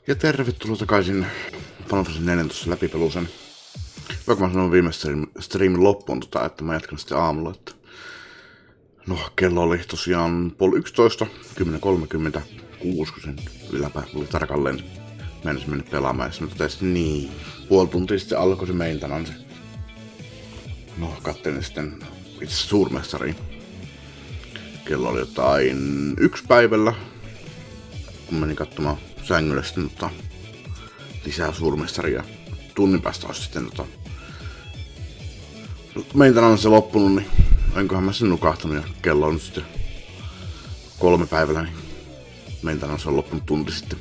Ja tervetuloa takaisin Final Fantasy 14 läpipelusen. Vaikka mä sanoin viime streamin loppuun, että mä jatkan sitten aamulla. Että... No, kello oli tosiaan 10:30, 10:30, 6, kun sen yläpäivä oli tarkalleen. Mä en mennä pelaamaan, ja mä totesin niin. Puoli tuntia sitten alkoi se maintenance. No, katselin sitten itse suurmestariin. Kello oli jotain 1 päivällä, kun menin katsomaan sängyllä sitten lisää suurmestaria. Tunnin päästä olisi sitten maintenance se loppunut, niin enköhän mä sen nukahtanut ja kello on nyt sitten 3 päivällä, niin maintenance on loppunut tunti sitten.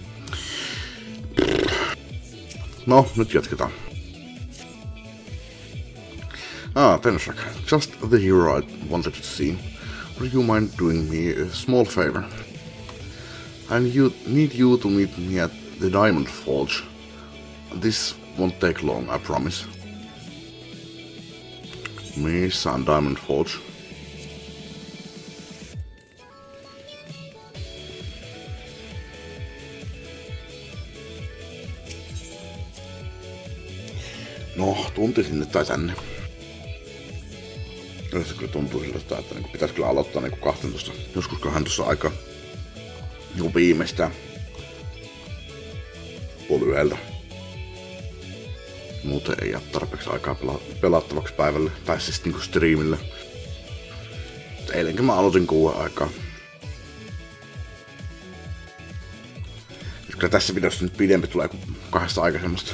No, nyt jatketaan. Tenshak, just the hero I wanted to see. Would you mind doing me a small favor? I need you to meet me at the Diamond Forge. This won't take long, I promise. Missä on Diamond Forge? No, tunti sinne tai tänne. Se kyllä tuntuu siltä, että pitäisi kyllä aloittaa 12. Joskus 12 aikaa. Viimeistään. Puoliyöltä. Muuten ei jää tarpeeksi aikaa pelattavaksi päivälle. Tai siis striimille. Eilenkin mä aloitin 6 aikaa. Kyllä tässä videossa nyt pidempi tulee kuin 2 aikaisemmasta.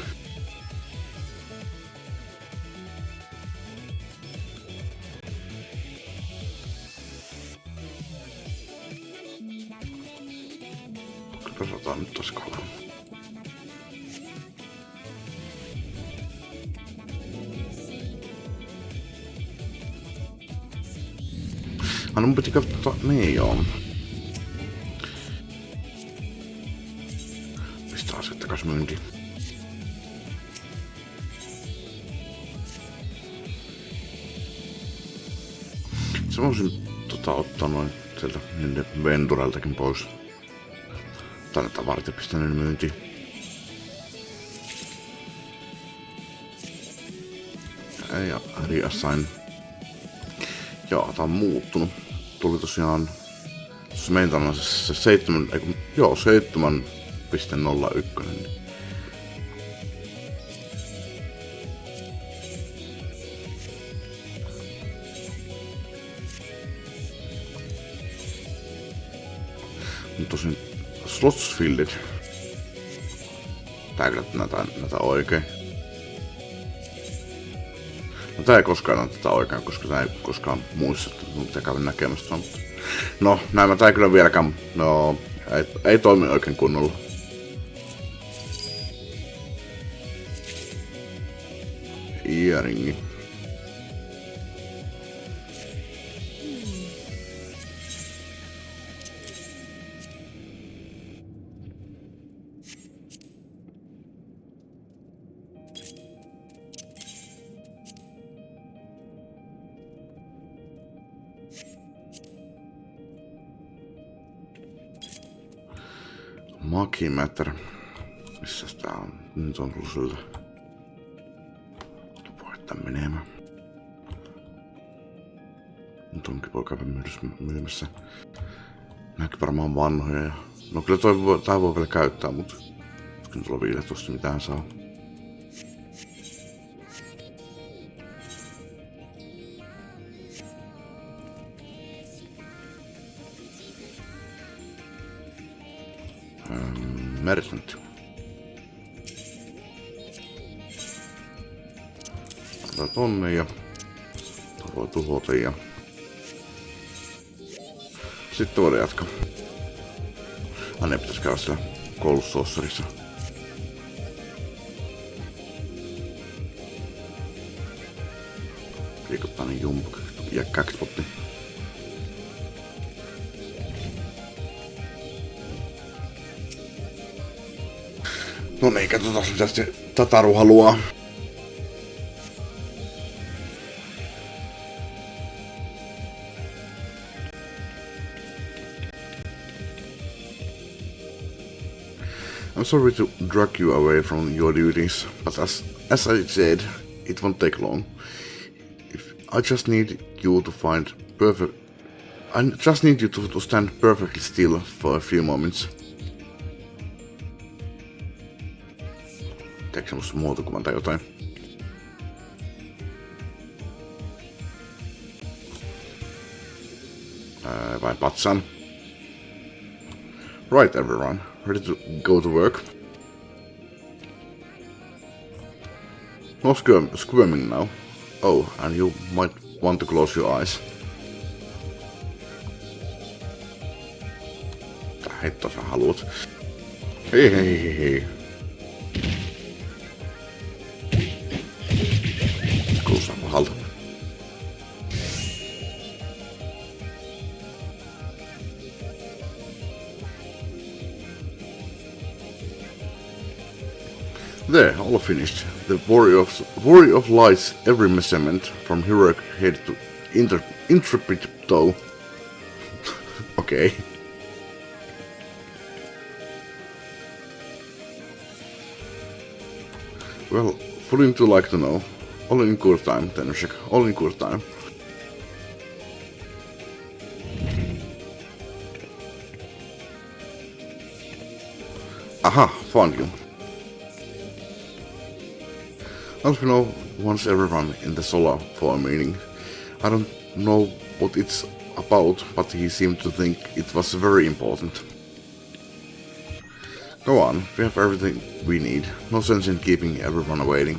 Osataan nyt taas kalaa. No mun piti katsoa, niin joo. Mistä asiat takas myyntiin? Sä voisin ottaa noin sieltä Ventureltakin pois. Tai näitä vartiopisteiden myyntiin. Ja reassign. Joo, tää on muuttunut. Tuli tosiaan tuossa maintenancessa se 7.01. Niin. Nyt tosin slots filled. Tää kyllä näitä oikein. No tää ei koskaan näytä tätä oikein, koska tää ei koskaan muista, että mitä kävin näkemästä. No, näin tää ei kyllä vieläkään, no, ei toimi oikein kunnolla. Earringi. Makimeter. Missäs tää on? Nyt on tullut siltä. Voittaa menemään. Nyt onkin voi käydä myymässä. Nämäkin varmaan vanhoja. Ja... No kyllä tää voi vielä käyttää, mutta kyllä tuolla 15 mitään saa. Merchant. Otetaan tonne ja voi tuhota ja sitten voidaan jatkaa. Ne pitäis käydä siellä koulussosserissa. Liikuttaa niin jumpu ja käkspotti. No niin, katsotaan mitä se Tataru haluaa. I'm sorry to drag you away from your duties, but as I said, it won't take long. I just need you to stand perfectly still for a few moments. Teekö semmoista muotokuvan tai jotain? Vai patsan? Right, everyone. Ready to go to work? No squirming now. Oh, and you might want to close your eyes. Mitä hittoa sä haluut? Hei. Kuulostaa pahalta. There, all finished. The Warrior of Light's every measurement, from heroic head to intrepid toe. Okay. Well, wouldn't you like to know? All in good time, Tenushek. All in good time. Aha, found you. As we know, once everyone in the Solar for a meeting. I don't know what it's about, but he seemed to think it was very important. Go on, we have everything we need. No sense in keeping everyone waiting.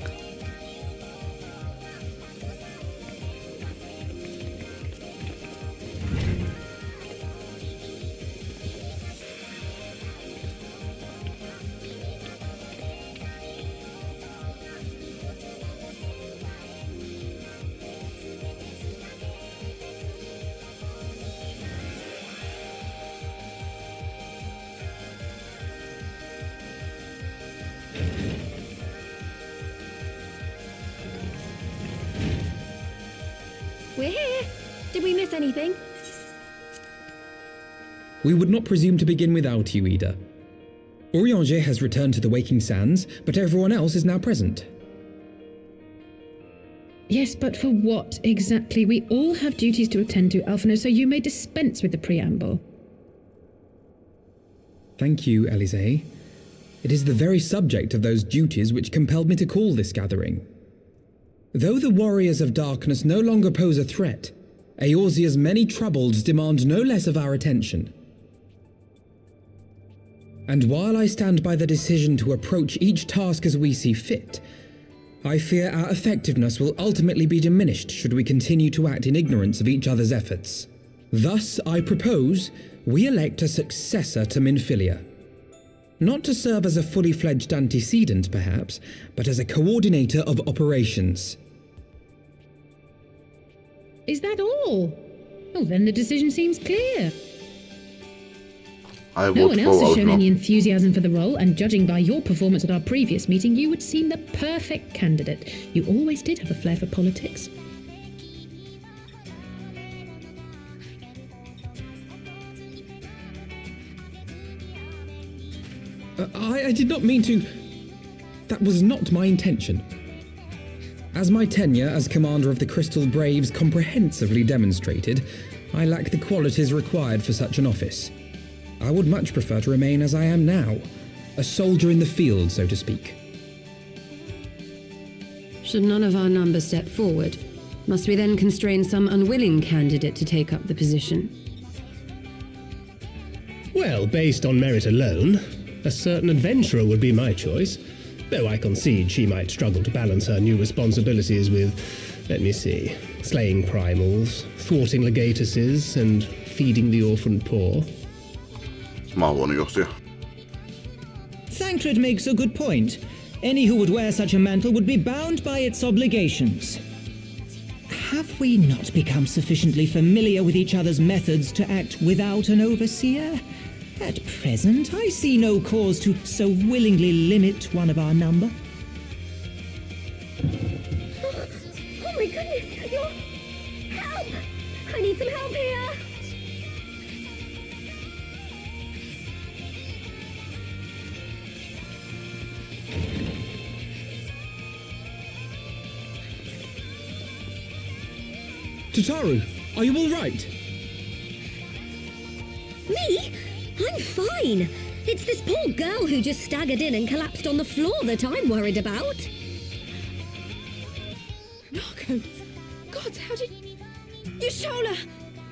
We're here. Did we miss anything? We would not presume to begin without you, Ida. Orianger has returned to the Waking Sands, but everyone else is now present. Yes, but for what exactly? We all have duties to attend to, Alphino, so you may dispense with the preamble. Thank you, Elise. It is the very subject of those duties which compelled me to call this gathering. Though the Warriors of Darkness no longer pose a threat, Eorzea's many troubles demand no less of our attention. And while I stand by the decision to approach each task as we see fit, I fear our effectiveness will ultimately be diminished should we continue to act in ignorance of each other's efforts. Thus, I propose we elect a successor to Minfilia. Not to serve as a fully fledged antecedent, perhaps, but as a coordinator of operations. Is that all? Well, then the decision seems clear. No one else has shown any enthusiasm for the role, and judging by your performance at our previous meeting, you would seem the perfect candidate. You always did have a flair for politics. I did not mean to... That was not my intention. As my tenure as commander of the Crystal Braves comprehensively demonstrated, I lack the qualities required for such an office. I would much prefer to remain as I am now, a soldier in the field, so to speak. Should none of our numbers step forward, must we then constrain some unwilling candidate to take up the position? Well, based on merit alone, a certain adventurer would be my choice, though I concede she might struggle to balance her new responsibilities with, let me see, slaying primals, thwarting legatuses, and feeding the orphan poor. Thancred makes a good point. Any who would wear such a mantle would be bound by its obligations. Have we not become sufficiently familiar with each other's methods to act without an overseer? At present, I see no cause to so willingly limit one of our number. Oh my goodness! Help! I need some help here! Tataru, are you all right? Me? I'm fine. It's this poor girl who just staggered in and collapsed on the floor that I'm worried about. Marco! God, how did... Yashola!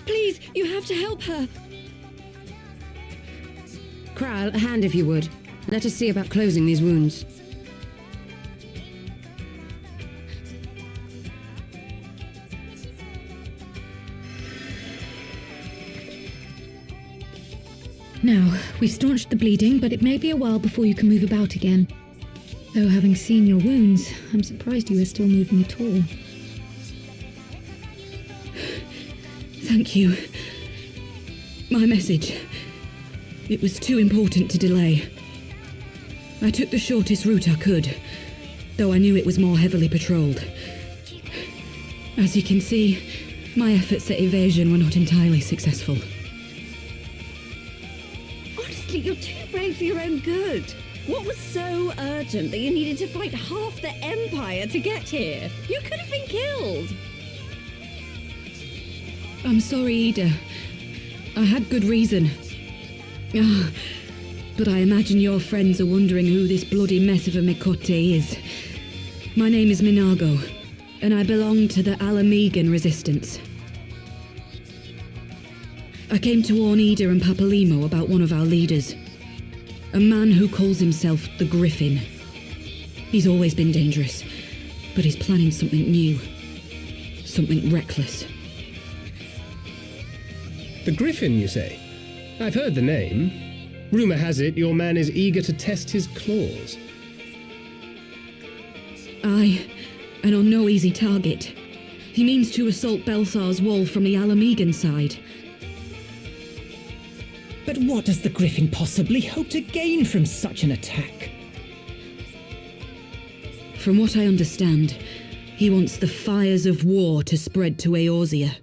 Please, you have to help her. Kral, a hand if you would. Let us see about closing these wounds. Now, we've staunched the bleeding, but it may be a while before you can move about again. Though having seen your wounds, I'm surprised you are still moving at all. Thank you. My message. It was too important to delay. I took the shortest route I could, though I knew it was more heavily patrolled. As you can see, my efforts at evasion were not entirely successful. Honestly, you're too brave for your own good. What was so urgent that you needed to fight half the Empire to get here? You could have been killed. I'm sorry, Ida. I had good reason. But I imagine your friends are wondering who this bloody mess of a Mikote is. My name is Minago, and I belong to the Alamegan Resistance. I came to warn Ida and Papalimo about one of our leaders. A man who calls himself the Griffin. He's always been dangerous, but he's planning something new. Something reckless. The Griffin, you say? I've heard the name. Rumour has it your man is eager to test his claws. Aye, and on no easy target. He means to assault Belsar's wall from the Alamegan side. But what does the Griffin possibly hope to gain from such an attack? From what I understand, he wants the fires of war to spread to Eorzea.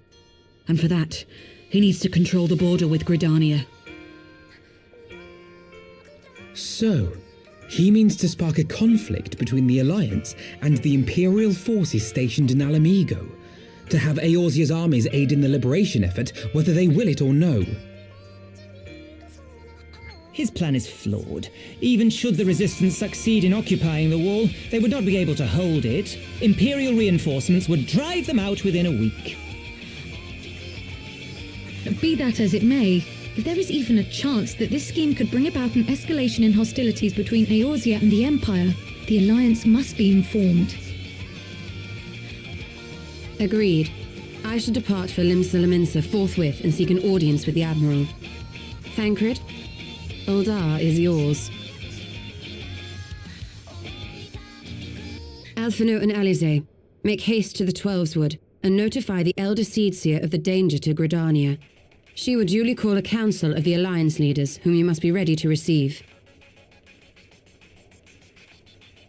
And for that, he needs to control the border with Gridania. So, he means to spark a conflict between the Alliance and the Imperial forces stationed in Alamigo, to have Eorzea's armies aid in the liberation effort, whether they will it or no. His plan is flawed. Even should the Resistance succeed in occupying the wall, they would not be able to hold it. Imperial reinforcements would drive them out within a week. Be that as it may, if there is even a chance that this scheme could bring about an escalation in hostilities between Eorzea and the Empire, the Alliance must be informed. Agreed. I should depart for Limsa forthwith and seek an audience with the Admiral. Thancred, Uldar is yours. Alphino and Alize, make haste to the Twelveswood and notify the Elder Seedseer of the danger to Gridania. She will duly call a council of the Alliance leaders, whom you must be ready to receive.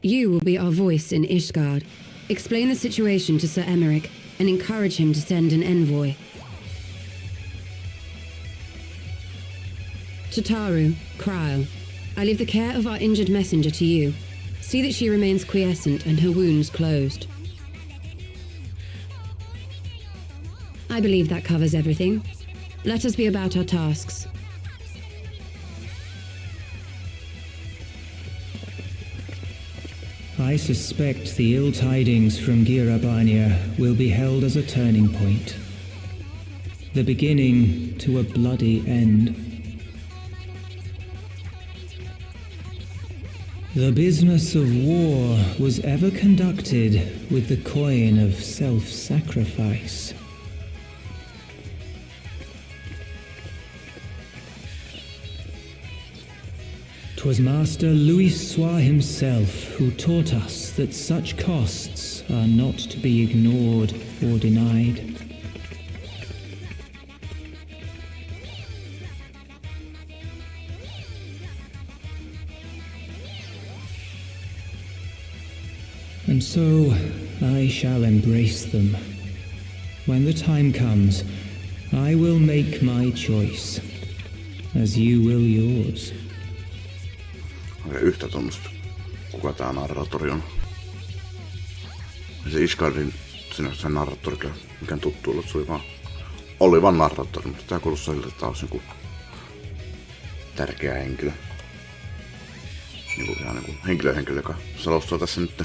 You will be our voice in Ishgard. Explain the situation to Sir Emmerich and encourage him to send an envoy. Tataru, Krile, I leave the care of our injured messenger to you. See that she remains quiescent and her wounds closed. I believe that covers everything. Let us be about our tasks. I suspect the ill tidings from Girabania will be held as a turning point. The beginning to a bloody end. The business of war was ever conducted with the coin of self-sacrifice. 'Twas Master Louis Soir himself who taught us that such costs are not to be ignored or denied. And so I shall embrace them. When the time comes, I will make my choice, as you will yours. Okei, yhtä tuommoista. Kuka tää narratori on? Se Ishgardin siinä se narraattori, mikä on tuttu, että oli vaan narraattori, mutta tää kuulostaa siltä, että tää olisi joku tärkeä henkilö. Ihan niinku henkilö, joka selostuu tässä nyt.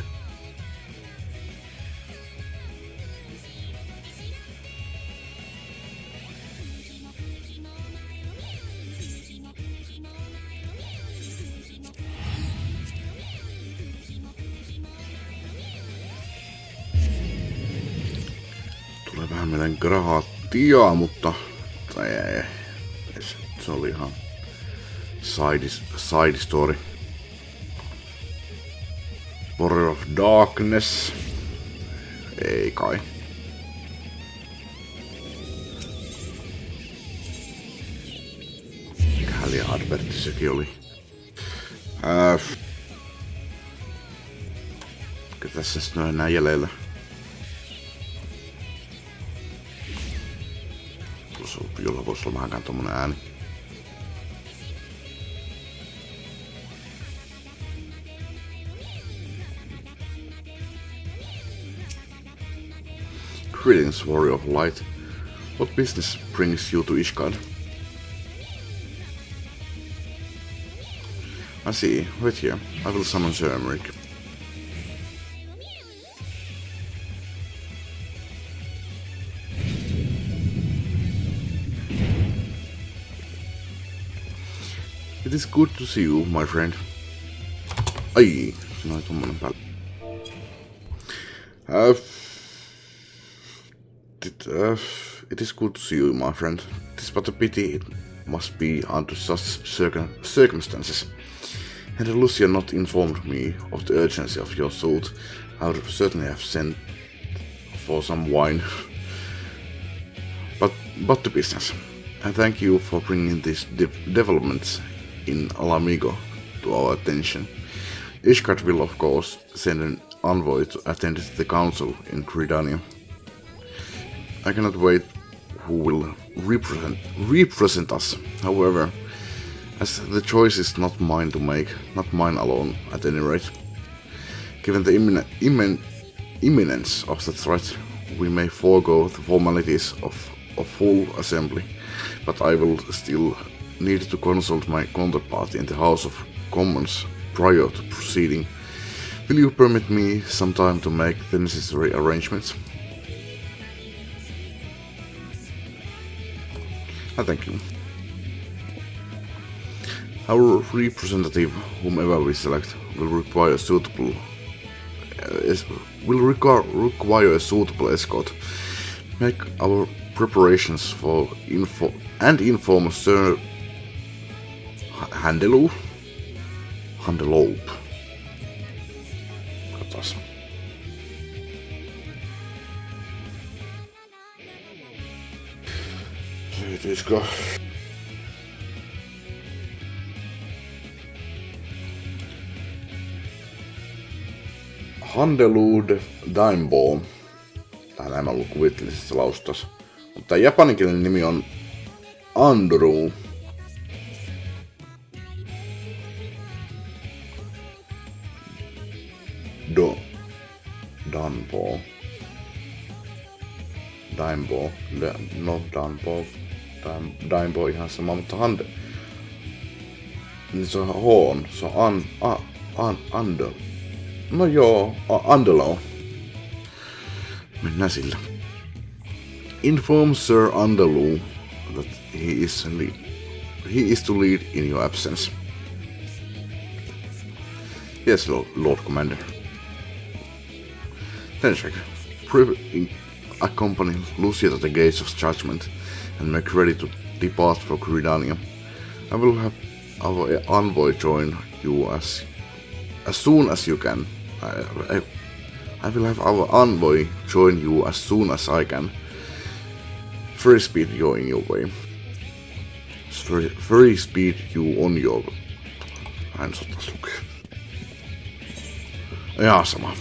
Tulee vähän mieleen Grahatia, mutta ei. Se oli ihan side story. Warrior of Darkness. Ei kai. Mikähän liian advertti sekin oli. Tässä sitten on enää jäljellä. Jolla voisi olla vähänkään tommonen ääni. Greetings, Warrior of Light. What business brings you to Ishgard? I see. Wait here. I will summon Zermeric. It is good to see you, my friend. Ai, siinä oli tommonen päällä. It is good to see you, my friend. It is but a pity it must be under such circumstances. Had Lucia not informed me of the urgency of your suit, I would certainly have sent for some wine. But to business. I thank you for bringing these developments in Alamigo to our attention. Ishgard will of course send an envoy to attend the council in Gridania. I cannot wait who will represent us. However, as the choice is not mine to make, not mine alone at any rate. Given the imminence of the threat, we may forego the formalities of full assembly, but I will still need to consult my counterpart in the House of Commons prior to proceeding. Will you permit me some time to make the necessary arrangements? Thank you. Our representative, whomever we select, will require a suitable escort. Make our preparations for inform Sir Handelope. Katsotaan. Löytyisikö? Handelope Daimbo. Tää näin mä kuvittelisessa laustas. Mutta tää japaninkielinen nimi on Andrew. Danbo. Daimbo ihan sama, mutta niin se on se on Andel. No joo, Andelo. Mennään sillä. Inform Sir Andelu that he is to lead in your absence. Yes, Lord Commander. Then check. Accompany Lucia to the gates of judgment and make ready to depart for Gridania. I will have our envoy join you as soon as you can. I will have our envoy join you as soon as I can. Free speed you in your way. Free speed you on your way. Aina saattaisi lukea. Ihan sama.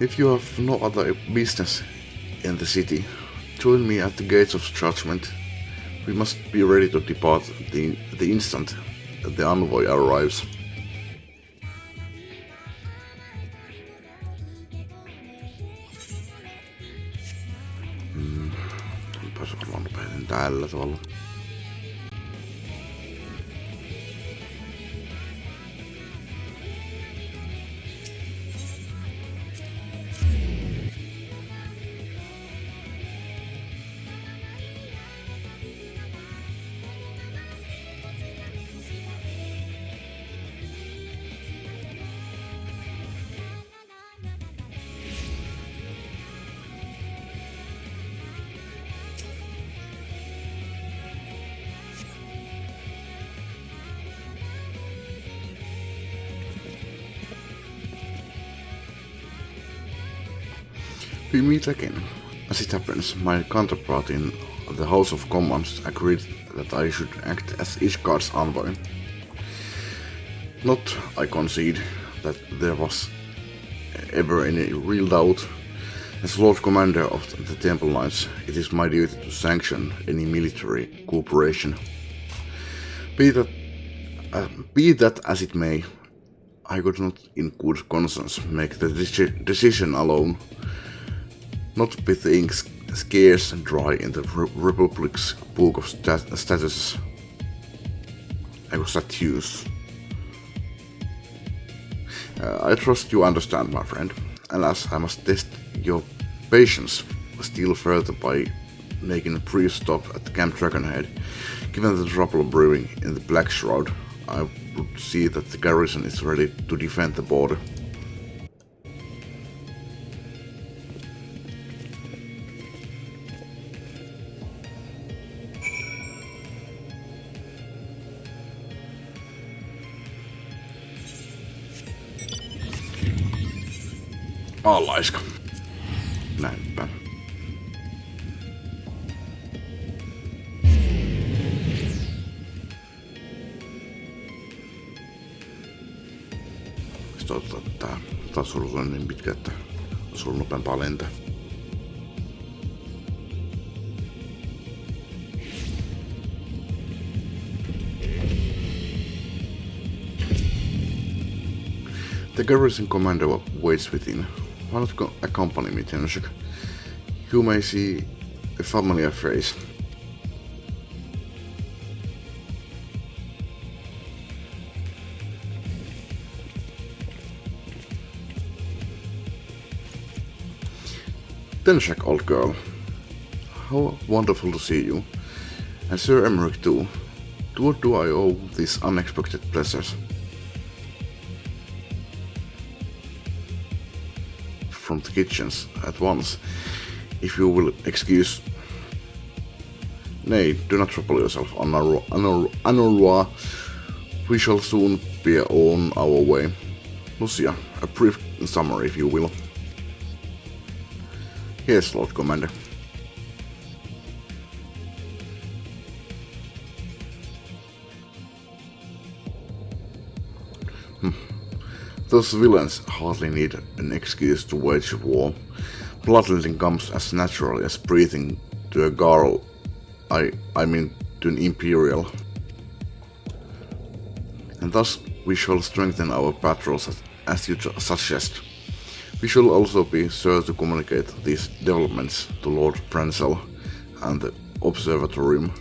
If you have no other business in the city, join me at the gates of judgment. We must be ready to depart the instant the envoy arrives. Pääsee varmaan nopeiten tällä tavalla. We meet again. As it happens, my counterpart in the House of Commons agreed that I should act as Ishgard's envoy. Not, I concede, that there was ever any real doubt. As Lord Commander of the Temple Knights, it is my duty to sanction any military cooperation. Be that as it may, I could not in good conscience make the decision alone. Not with the ink scarce and dry in the Republic's book of statuses. I was at use. I trust you understand, my friend, alas, I must test your patience still further by making a brief stop at Camp Dragonhead. Given the trouble brewing in the Black Shroud, I would see that the garrison is ready to defend the border. Laiska. Näinpä. Sitten otetaan tää taas ollut niin pitkä, että olisi ollut nopeampaa lentää. The garrison commander waits within. Why not accompany me, Tenshik? You may see a familiar face. Tenshik, old girl. How wonderful to see you. And Sir Emmerich too. To what do I owe these unexpected pleasures? From the kitchens at once, if you will excuse. Nay, do not trouble yourself, Honorwa. We shall soon be on our way. Lucia, a brief summary, if you will. Yes, Lord Commander. Those villains hardly need an excuse to wage war. Bloodletting comes as naturally as breathing to a Garl, I mean to an Imperial. And thus we shall strengthen our patrols as you suggest. We shall also be sure to communicate these developments to Lord Prancel and the Observatorium.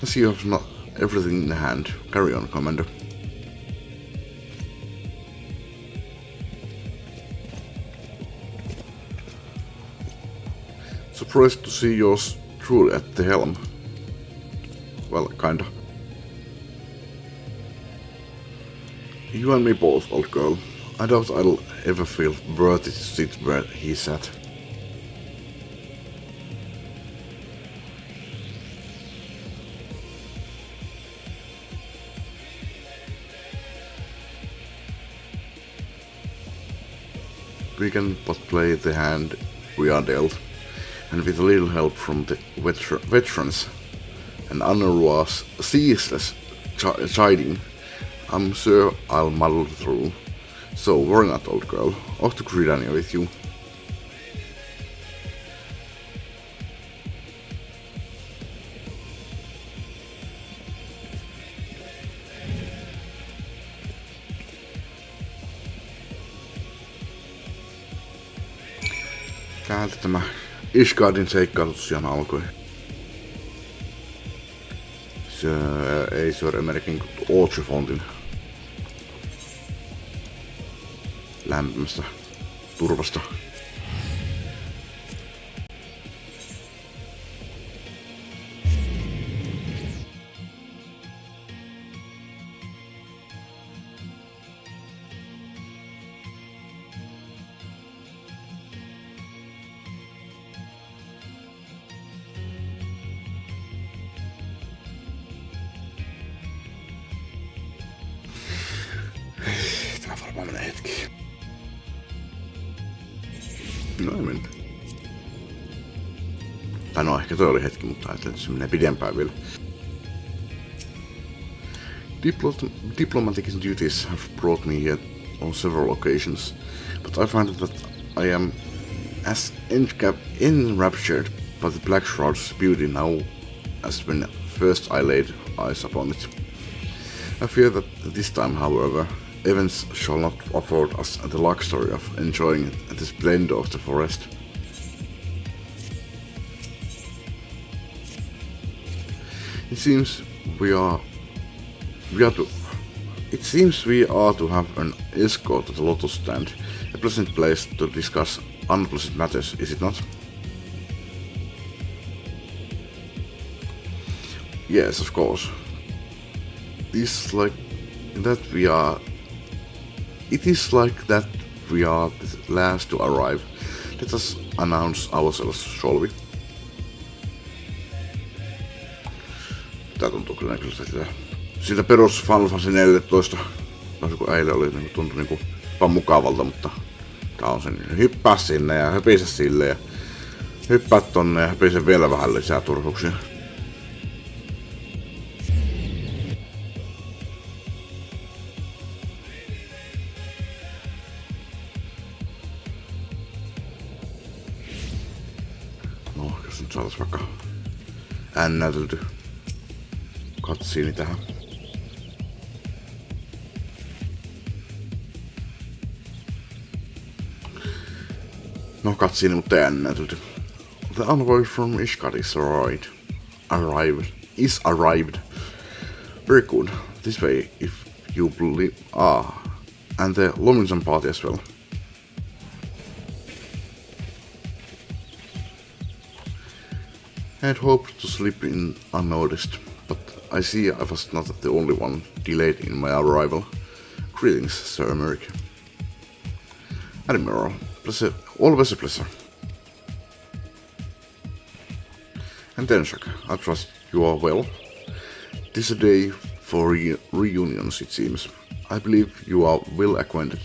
As you have not everything in hand, carry on, Commander. Surprised to see yours truly at the helm. Well, kinda. You and me both, old girl. I doubt I'll ever feel worthy to sit where he sat. We can but play the hand we are dealt. And with a little help from the veterans and ceaseless chiding, I'm sure I'll muddle through. So, worry not, old girl. Off to Gridania with you. Täältä tämä XIVin seikkailu tosiaan alkoi. Ei Sir American Ocefontin lämpimästä turvasta. Tää varmaan menee hetki. No ei mennyt. Tai no ehkä toi oli hetki, mutta ajattelin, että se menee pidempään vielä. Diplomatic duties have brought me here on several occasions, but I find that I am as enraptured by the Black Shroud's beauty now as when first I laid eyes upon it. I fear that this time, however, events shall not afford us the luxury of enjoying the splendor of the forest. It seems we are to have an escort at the Lotus stand, a pleasant place to discuss unpleasant matters, is it not? Yes, of course. It is like that we are the last to arrive. Let us announce ourselves, shall we? Tää tuntuu kyllä siltä perus Final Fantasy 14, toisin kuin eilen oli, niin tuntui niinku vaan mukavalta, mutta tää on sen hyppää sinne ja höpisä sille ja hyppää tonne ja höpisä vielä vähän lisää turhuuksia. No, jos nyt saatais vaikka näytelty katsiini tähän. No, katsiini, mutta ei näytelty. The envoy from Ishkar is arrived. Very good. This way, if you believe. And the Lumminson party as well. I had hoped to slip in unnoticed, but I see I was not the only one delayed in my arrival. Greetings, Sir America. Admiral, pleasure, always a pleasure. And Tenshak, I trust you are well. This is a day for reunions, it seems. I believe you are well acquainted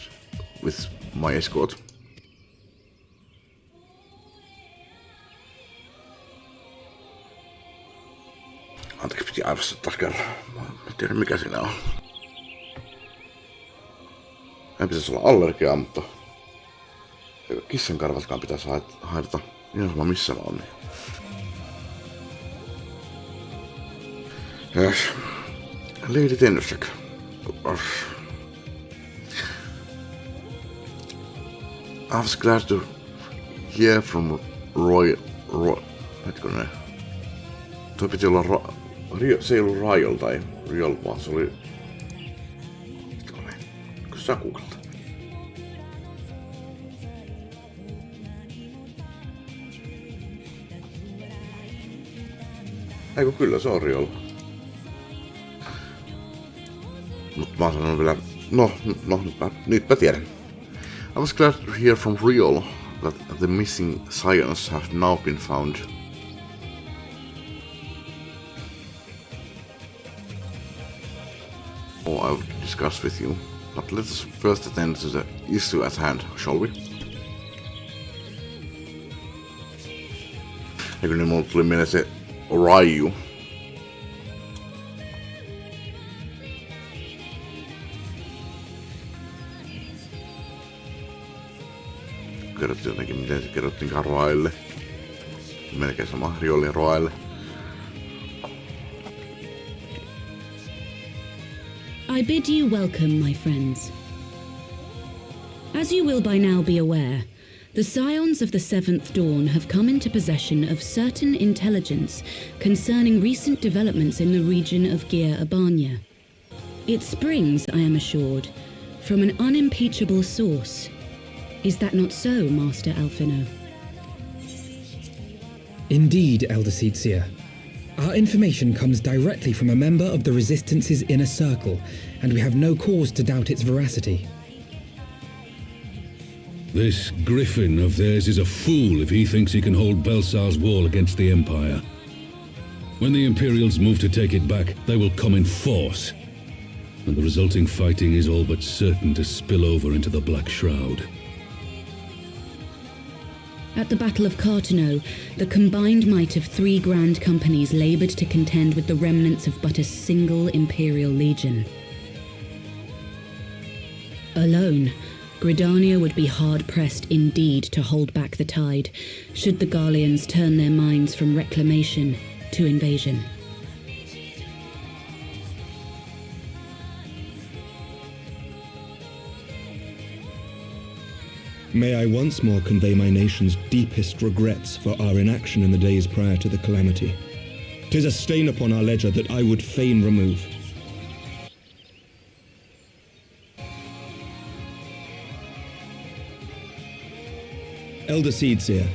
with my escort. Anteeksi, piti aivassa taas kerran. Mä en tiedä mikä siinä on. Ei pitäisi olla allergiaa, mutta kissan karvatkaan pitäisi haitata. Ihan sama missä mä oon. Niin. Yes. Lady Tendersack. I was glad to hear from Roy. Hetkonen. Toi piti olla se ei ollut Rajol tai Riol, vaan se oli... Hetkonen. Kun sä googlettaa? Eikö kyllä se on Riol. Mut mä oon sanonut vielä... No, nytpä tiedän. I was glad to hear from Riol that the missing scions have now been found. I will discuss with you, but let us first attend to the issue at hand, shall we? Eikö niin mulle tuli mieleen se Raju? kerrottiin jotenkin, miten se kerrottiin roaille. Melkein sama, Riolin roaille. I bid you welcome, my friends. As you will by now be aware, the Scions of the Seventh Dawn have come into possession of certain intelligence concerning recent developments in the region of Gyr Abania. It springs, I am assured, from an unimpeachable source. Is that not so, Master Alphino? Indeed, Elder Seedseer. Our information comes directly from a member of the Resistance's inner circle, and we have no cause to doubt its veracity. This griffin of theirs is a fool if he thinks he can hold Belsar's wall against the Empire. When the Imperials move to take it back, they will come in force, and the resulting fighting is all but certain to spill over into the Black Shroud. At the Battle of Cartano, the combined might of 3 grand companies laboured to contend with the remnants of but a single Imperial legion. Alone, Gridania would be hard-pressed indeed to hold back the tide, should the Garleans turn their minds from reclamation to invasion. May I once more convey my nation's deepest regrets for our inaction in the days prior to the calamity. 'Tis a stain upon our ledger that I would fain remove. Elder Seedseer,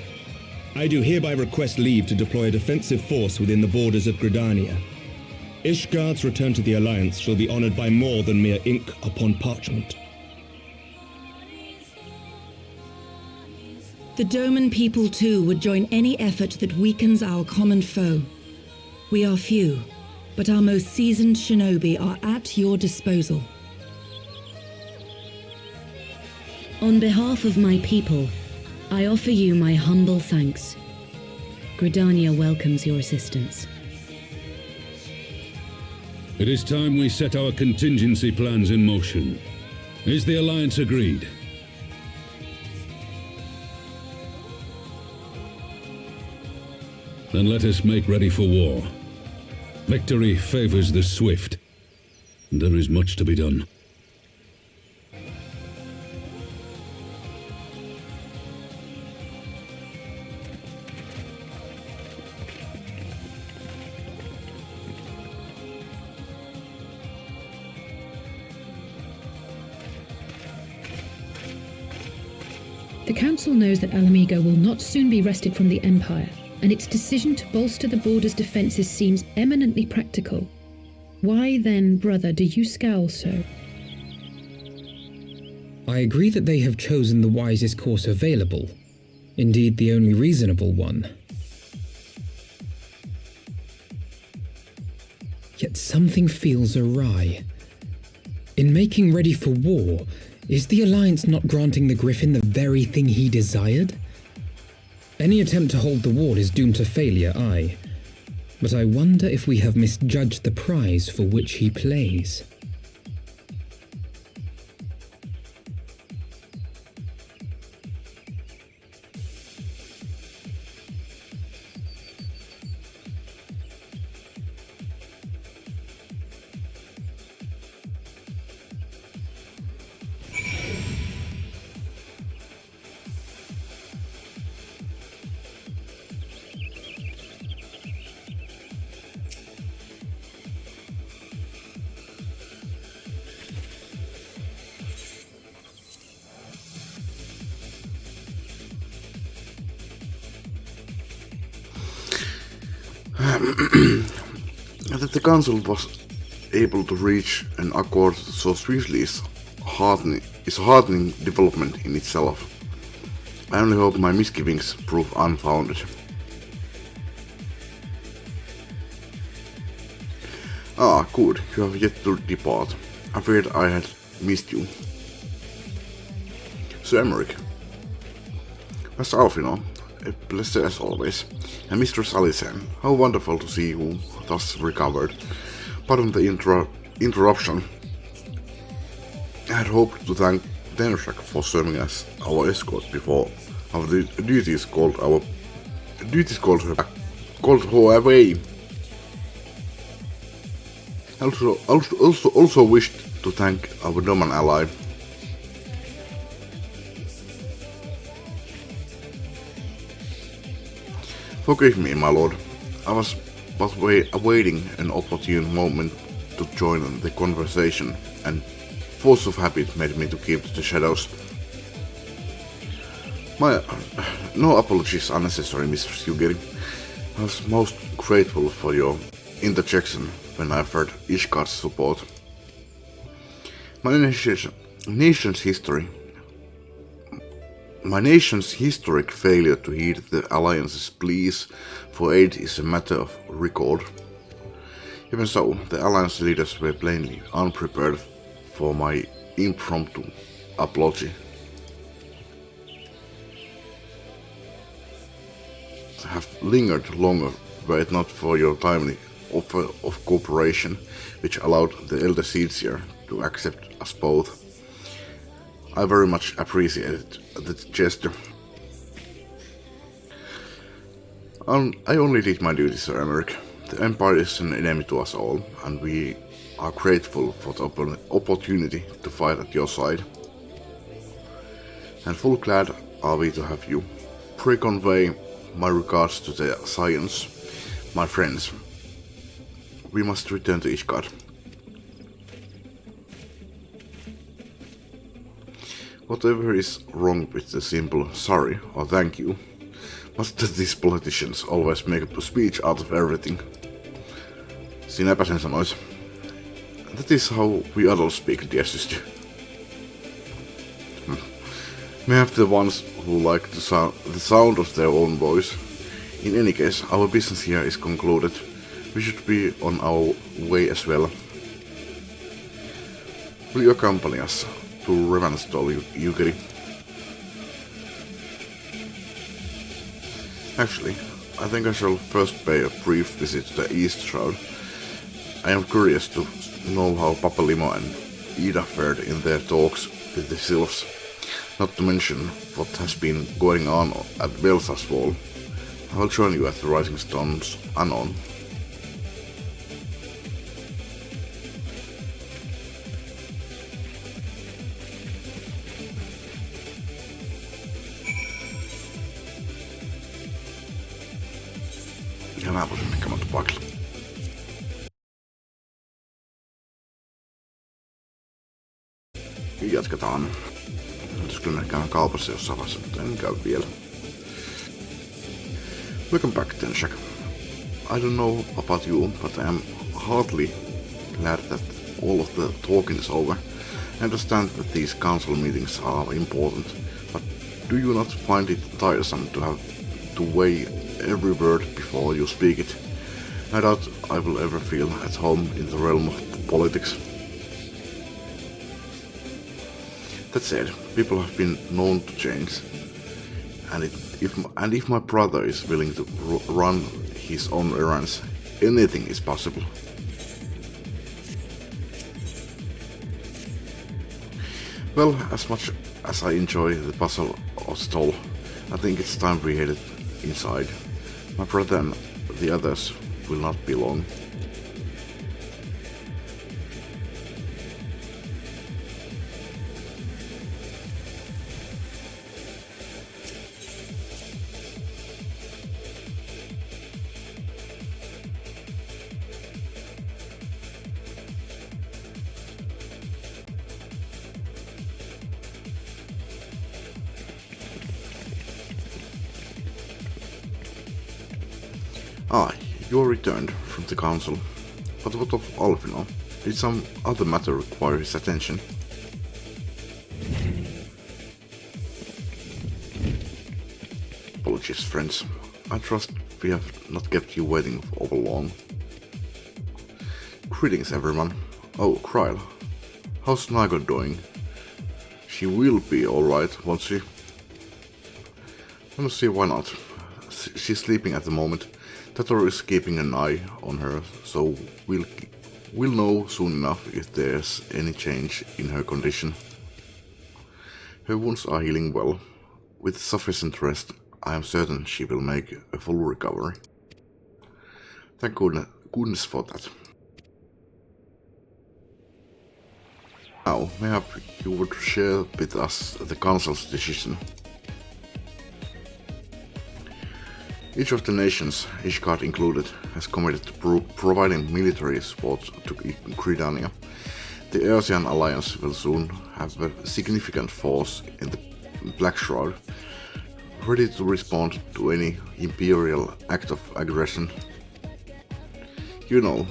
I do hereby request leave to deploy a defensive force within the borders of Gridania. Ishgard's return to the Alliance shall be honored by more than mere ink upon parchment. The Doman people too would join any effort that weakens our common foe. We are few, but our most seasoned shinobi are at your disposal. On behalf of my people, I offer you my humble thanks. Gridania welcomes your assistance. It is time we set our contingency plans in motion. Is the Alliance agreed? Then let us make ready for war. Victory favors the swift, and there is much to be done. The Council knows that Alamigo will not soon be wrested from the Empire, and its decision to bolster the border's defences seems eminently practical. Why then, brother, do you scowl so? I agree that they have chosen the wisest course available, indeed the only reasonable one. Yet something feels awry. In making ready for war, is the Alliance not granting the Griffin the very thing he desired? Any attempt to hold the wall is doomed to failure, aye. But I wonder if we have misjudged the prize for which he plays. That the Council was able to reach an accord so swiftly is a heartening development in itself. I only hope my misgivings prove unfounded. Ah, good, you have yet to depart. I feared I had missed you. Sir Emmerich. Master Alphino, a pleasure as always. And Mistress Alysanne, how wonderful to see you thus recovered. Pardon the interruption. I had hoped to thank Denshak for serving as our escort before Our duties called her away. Also wished to thank our Doman ally. Forgive me, my lord. I was but awaiting an opportune moment to join the conversation, and force of habit made me to keep to the shadows. No apologies are necessary, Mr. Sugeri. I was most grateful for your interjection when I heard Ishgard's support. My nation's historic failure to heed the Alliance's pleas for aid is a matter of record. Even so, the Alliance leaders were plainly unprepared for my impromptu apology. Have lingered longer were it not for your timely offer of cooperation, which allowed the elder Seedseer to accept us both. I very much appreciated the gesture. I only did my duty, Sir Emmerich. The Empire is an enemy to us all, and we are grateful for the opportunity to fight at your side. And full glad are we to have you. Pray convey my regards to the science, my friends. We must return to Ishgard. Whatever is wrong with the simple sorry or thank you, must these politicians always make a speech out of everything? Sinäpä sen sanois. That is how we adults speak, dear sister. We have the ones who like the sound of their own voice. In any case, our business here is concluded. We should be on our way as well. Will you accompany us to Revanstall, Ugiri? Actually, I think I shall first pay a brief visit to the East Shroud. I am curious to know how Papa Limo and Ida fared in their talks with the Sylphs. Not to mention what has been going on at Belsar's Wall. I will join you at the Rising Stones anon. Ja mä voisin tekemään tupakilla. Jatketaan. Jos kyllä me käydään kaupassa jossain vaiheessa, mutta en käy vielä. Welcome back, Tenshak. I don't know about you, but I am heartily glad that all of the talking is over. I understand that these council meetings are important, but do you not find it tiresome to have to weigh every word before you speak it? I doubt I will ever feel at home in the realm of politics. That said, people have been known to change, and if my brother is willing to run his own errands, anything is possible. Well, as much as I enjoy the puzzle of Stoll, I think it's time we headed inside. My brother and the others will not be long. You returned from the council, but what of Alfino? Did some other matter require his attention? Apologies, friends. I trust we have not kept you waiting over long. Greetings, everyone. Oh, Kryl. How's Nago doing? She will be alright, won't she? Let me see, why not? She's sleeping at the moment. Tator is keeping an eye on her, so we'll know soon enough if there's any change in her condition. Her wounds are healing well. With sufficient rest, I am certain she will make a full recovery. Thank goodness for that. Now, maybe you would share with us the Council's decision. Each of the nations, Ishgard included, has committed to providing military support to Gridania. The Earthian Alliance will soon have a significant force in the Black Shroud, ready to respond to any Imperial act of aggression. You know,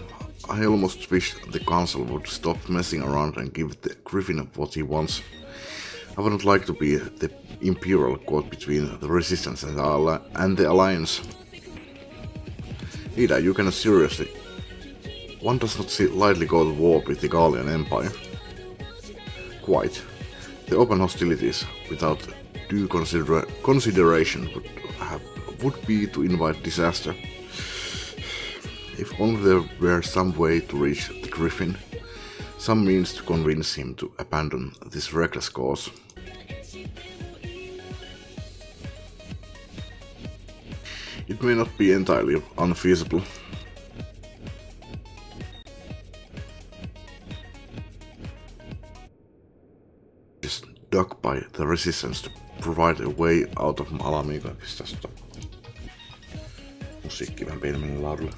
I almost wish the Council would stop messing around and give the Griffin what he wants. I wouldn't like to be the Imperial caught between the Resistance and the Alliance. Ida, you cannot seriously. One does not lightly go to war with the Gallian Empire. Quite. The open hostilities without due consideration would be to invite disaster. If only there were some way to reach the Griffin, some means to convince him to abandon this reckless cause. It may not be entirely unfeasible. Just dug by the Resistance to provide a way out of Alamigo. Pistäis musiikki vähän pienemmin laadulle.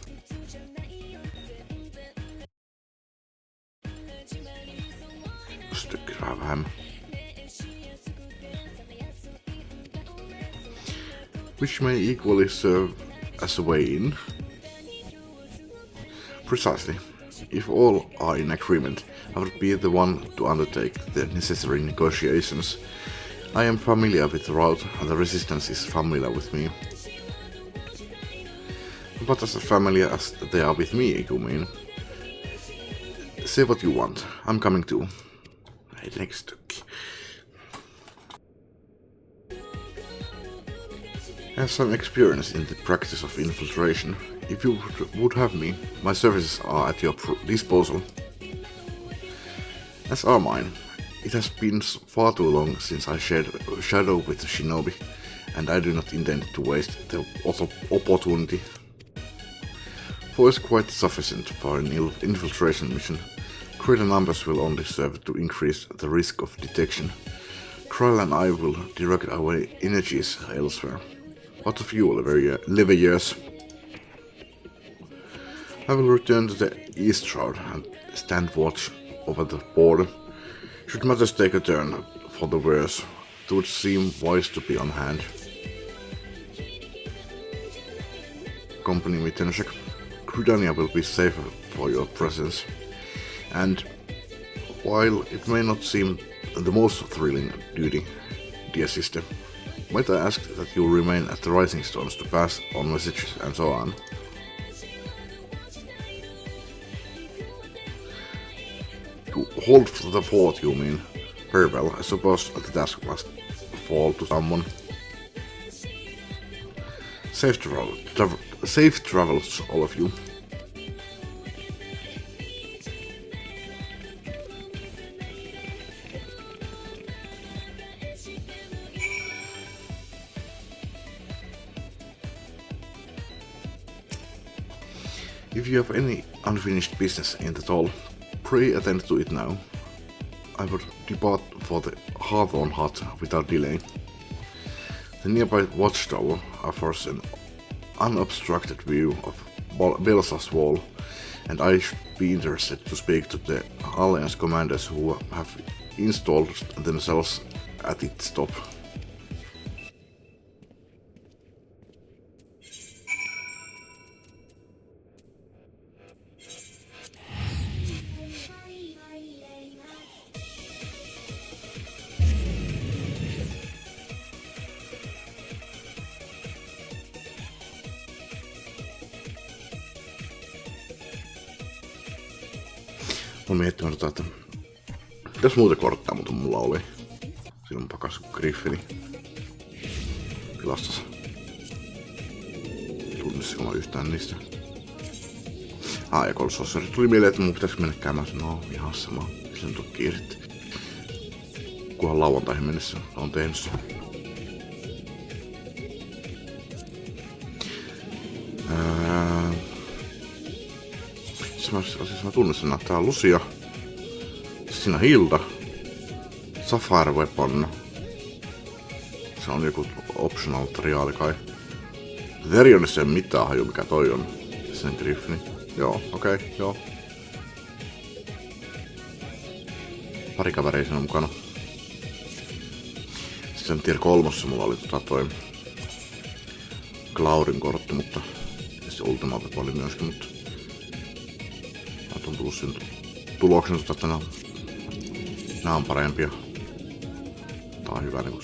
Which may equally serve as a way in. Precisely. If all are in agreement, I would be the one to undertake the necessary negotiations. I am familiar with the route, and the Resistance is familiar with me. But as familiar as they are with me, you mean? Say what you want. I'm coming too. Next. I have some experience in the practice of infiltration. If you would have me, my services are at your disposal. As are mine. It has been far too long since I shared shadow with the shinobi, and I do not intend to waste the opportunity. 4 is quite sufficient for an infiltration mission. Greater numbers will only serve to increase the risk of detection. Trial and I will direct our energies elsewhere. What of you, Leviers? I will return to the East Shroud and stand watch over the border. Should matters take a turn for the worse, it would seem wise to be on hand. Company with Tenshek. Gridania will be safer for your presence. And while it may not seem the most thrilling duty, dear sister, might I ask that you remain at the Rising Stones to pass on messages and so on? To hold the fort, you mean? Very well, I suppose the task must fall to someone. Safe travels, all of you. If you have any unfinished business in the hall, pray attend to it now. I would depart for the Hawthorne Hut without delay. The nearby watchtower offers an unobstructed view of Belsa's wall, and I should be interested to speak to the Alliance commanders who have installed themselves at its top. Mä miettinyt että mitäs muuta kortteja mulla oli. Silloin pakas Griffini tilastossa. Tunnisiko mä yhtään niistä. Ja Kolsossari tuli mieleen, että mun pitäis mennä käymään. No ihan sama. Se nyt on kiirettä. Kunhan lauantaihin mennessä on tehnyt sen. mä tunnistan, että tää on Lucia. Siinä on Hilda. Sapphire Weapon. Se on joku optional materiaali kai. Therionissa ei ole mitään haju mikä toi on. Sen Griffini. Joo, okei, joo. Pari kaveria siinä on mukana. Sitten tier 3 mulla oli toi Cloudin kortti, mutta se Ultimate oli myöskin, mutta mä oon tullut sen tuloksen, että nää on parempia. Tää on hyvä niinku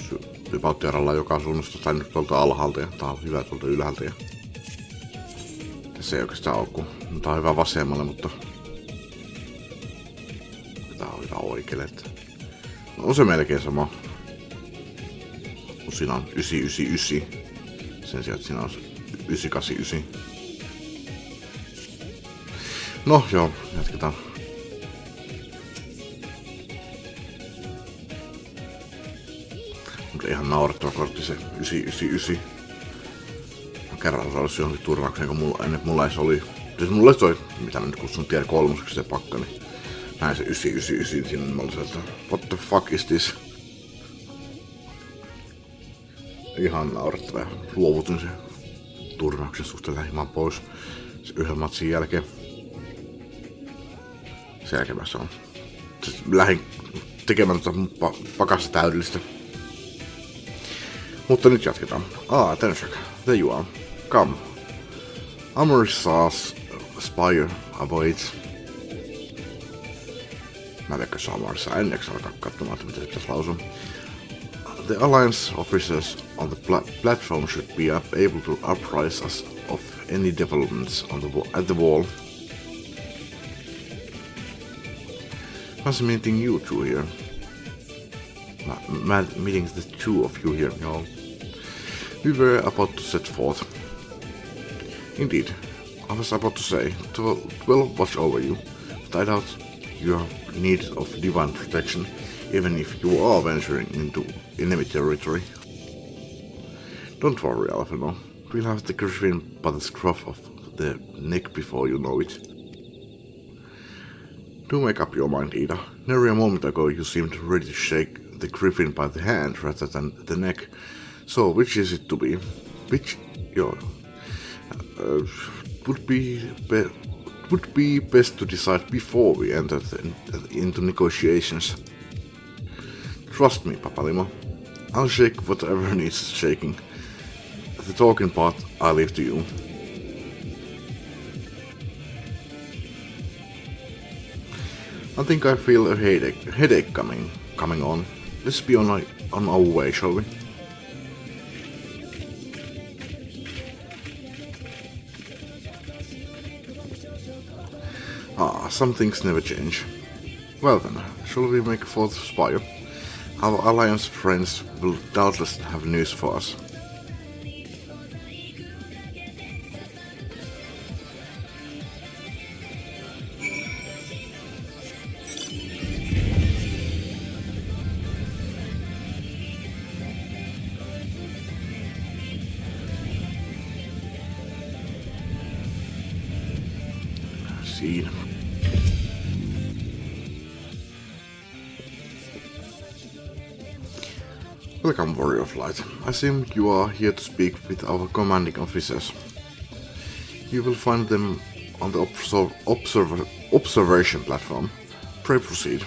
hypauttiaralla joka suunnasta tai nyt tuolta alhaalta ja tää on hyvä tuolta ylhäältä ja se ei oikeastaan oo kun tää on hyvä vasemmalle, mutta tää on hyvä oikealle, että no, on se melkein sama. Siinä on 999 sen sijaan, että siinä on 989. No joo, jatketaan. Mutta ihan naurettava kortti se 999. Kerran se olisi johonkin turnaukseen, kun mulla ei se oli. Siis mulla oli mitä mä nyt kutsun tier 3 se pakka, niin näin se 999 siinä, niin mä olin se, että what the fuck is this? Ihan naurettava ja luovutin sen turnauksen suhteen lähimään pois se yhden matsin jälkeen. Sen jälkeen mä sanon. Lähdin tekemään pakasta täydellistä. Mutta nyt jatketaan. Tenshak, there you are. Come. Amorissa's spire awaits. Mä veikkaan Samarissa enneksi alkaa katsomaan, että mitä se pitäisi lausua. The Alliance officers on the platform should be able to apprise us of any developments on at the wall. Fancy meeting you two here. Meeting the two of you here, y'all. We were about to set forth. Indeed, I was about to say, to well watch over you, but I doubt your need of divine protection, even if you are venturing into enemy territory. Don't worry, Alphino. We'll have the Griffin by the scruff of the neck before you know it. Do make up your mind, Ida. Nearly a moment ago you seemed ready to shake the Griffin by the hand rather than the neck. So, which is it to be? Which, would be best to decide before we enter into negotiations. Trust me, Papalimo. I'll shake whatever needs shaking. The talking part I leave to you. I think I feel a headache coming on. Let's be on our way, shall we? Some things never change. Well then, shall we make for the spire? Our Alliance friends will doubtless have news for us. Siinä. Welcome, Warrior of Light. I assume you are here to speak with our commanding officers. You will find them on the observation platform. Pray proceed.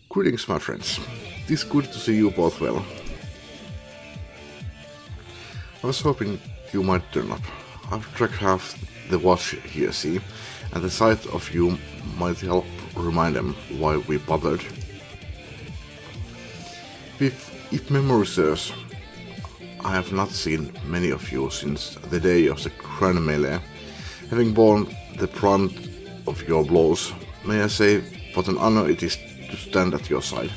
Greetings, my friends. It is good to see you both well. I was hoping you might turn up. I've tracked half the watch here, see, and the sight of you might help remind them why we bothered. If memory serves, I have not seen many of you since the day of the Grand Melee. Having borne the brunt of your blows, may I say what an honor it is to stand at your side.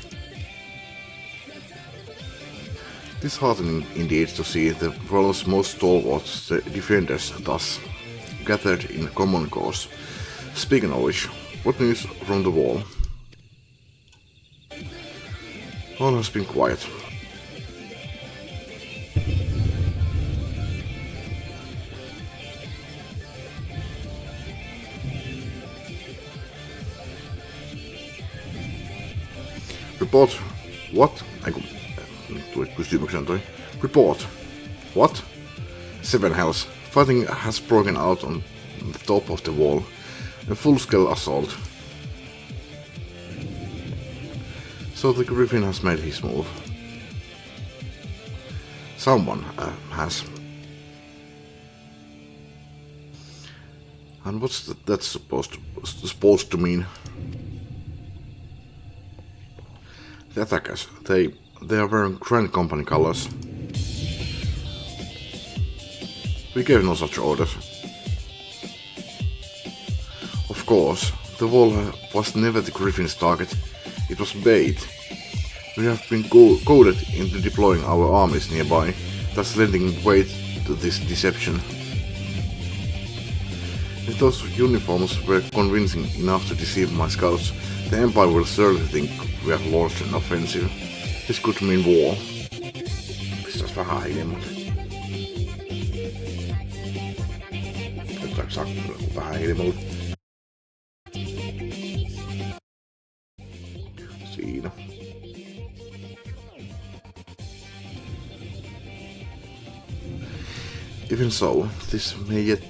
It is heartening indeed to see the world's most stalwart defenders thus gathered in common cause. Speaking of which, what news from the wall? All has been quiet. Report. What? Report. What? Seven hells. Fighting has broken out on the top of the wall. A full-scale assault. So the Griffin has made his move. Someone has. And what's that supposed to mean? The attackers, they are wearing Grand Company colors. We gave no such orders. Of course, the wall was never the Griffin's target. It was bait. We have been goaded into deploying our armies nearby, thus lending weight to this deception. If those uniforms were convincing enough to deceive my scouts, the Empire will certainly think we have launched an offensive. This could mean war. Pistäis vähän hiljemmalle. Pitääkö sakkoa vähän hiljemmalle? Siinä. Even so, this may yet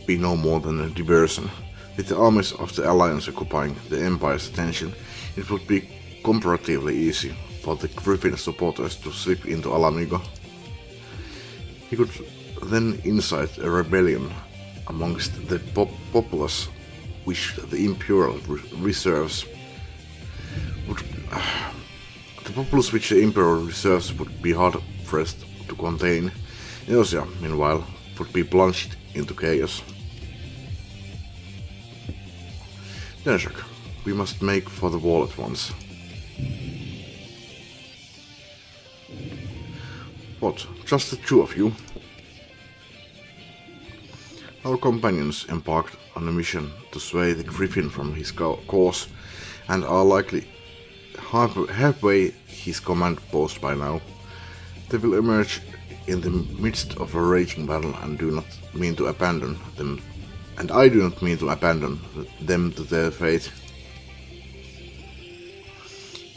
be no more than a diversion. With the armies of the Alliance occupying the Empire's attention, it would be comparatively easy for the Griffin supporters to slip into Alamigo. He could then incite a rebellion amongst the populace, which the Imperial reserves would be hard pressed to contain. Eosia, meanwhile, would be plunged into chaos. Denshak, we must make for the wall at once. What, just the two of you? Our companions embarked on a mission to sway the Griffin from his course, and are likely halfway his command post by now. They will emerge in the midst of a raging battle and do not mean to abandon them. And I do not mean to abandon them to their fate.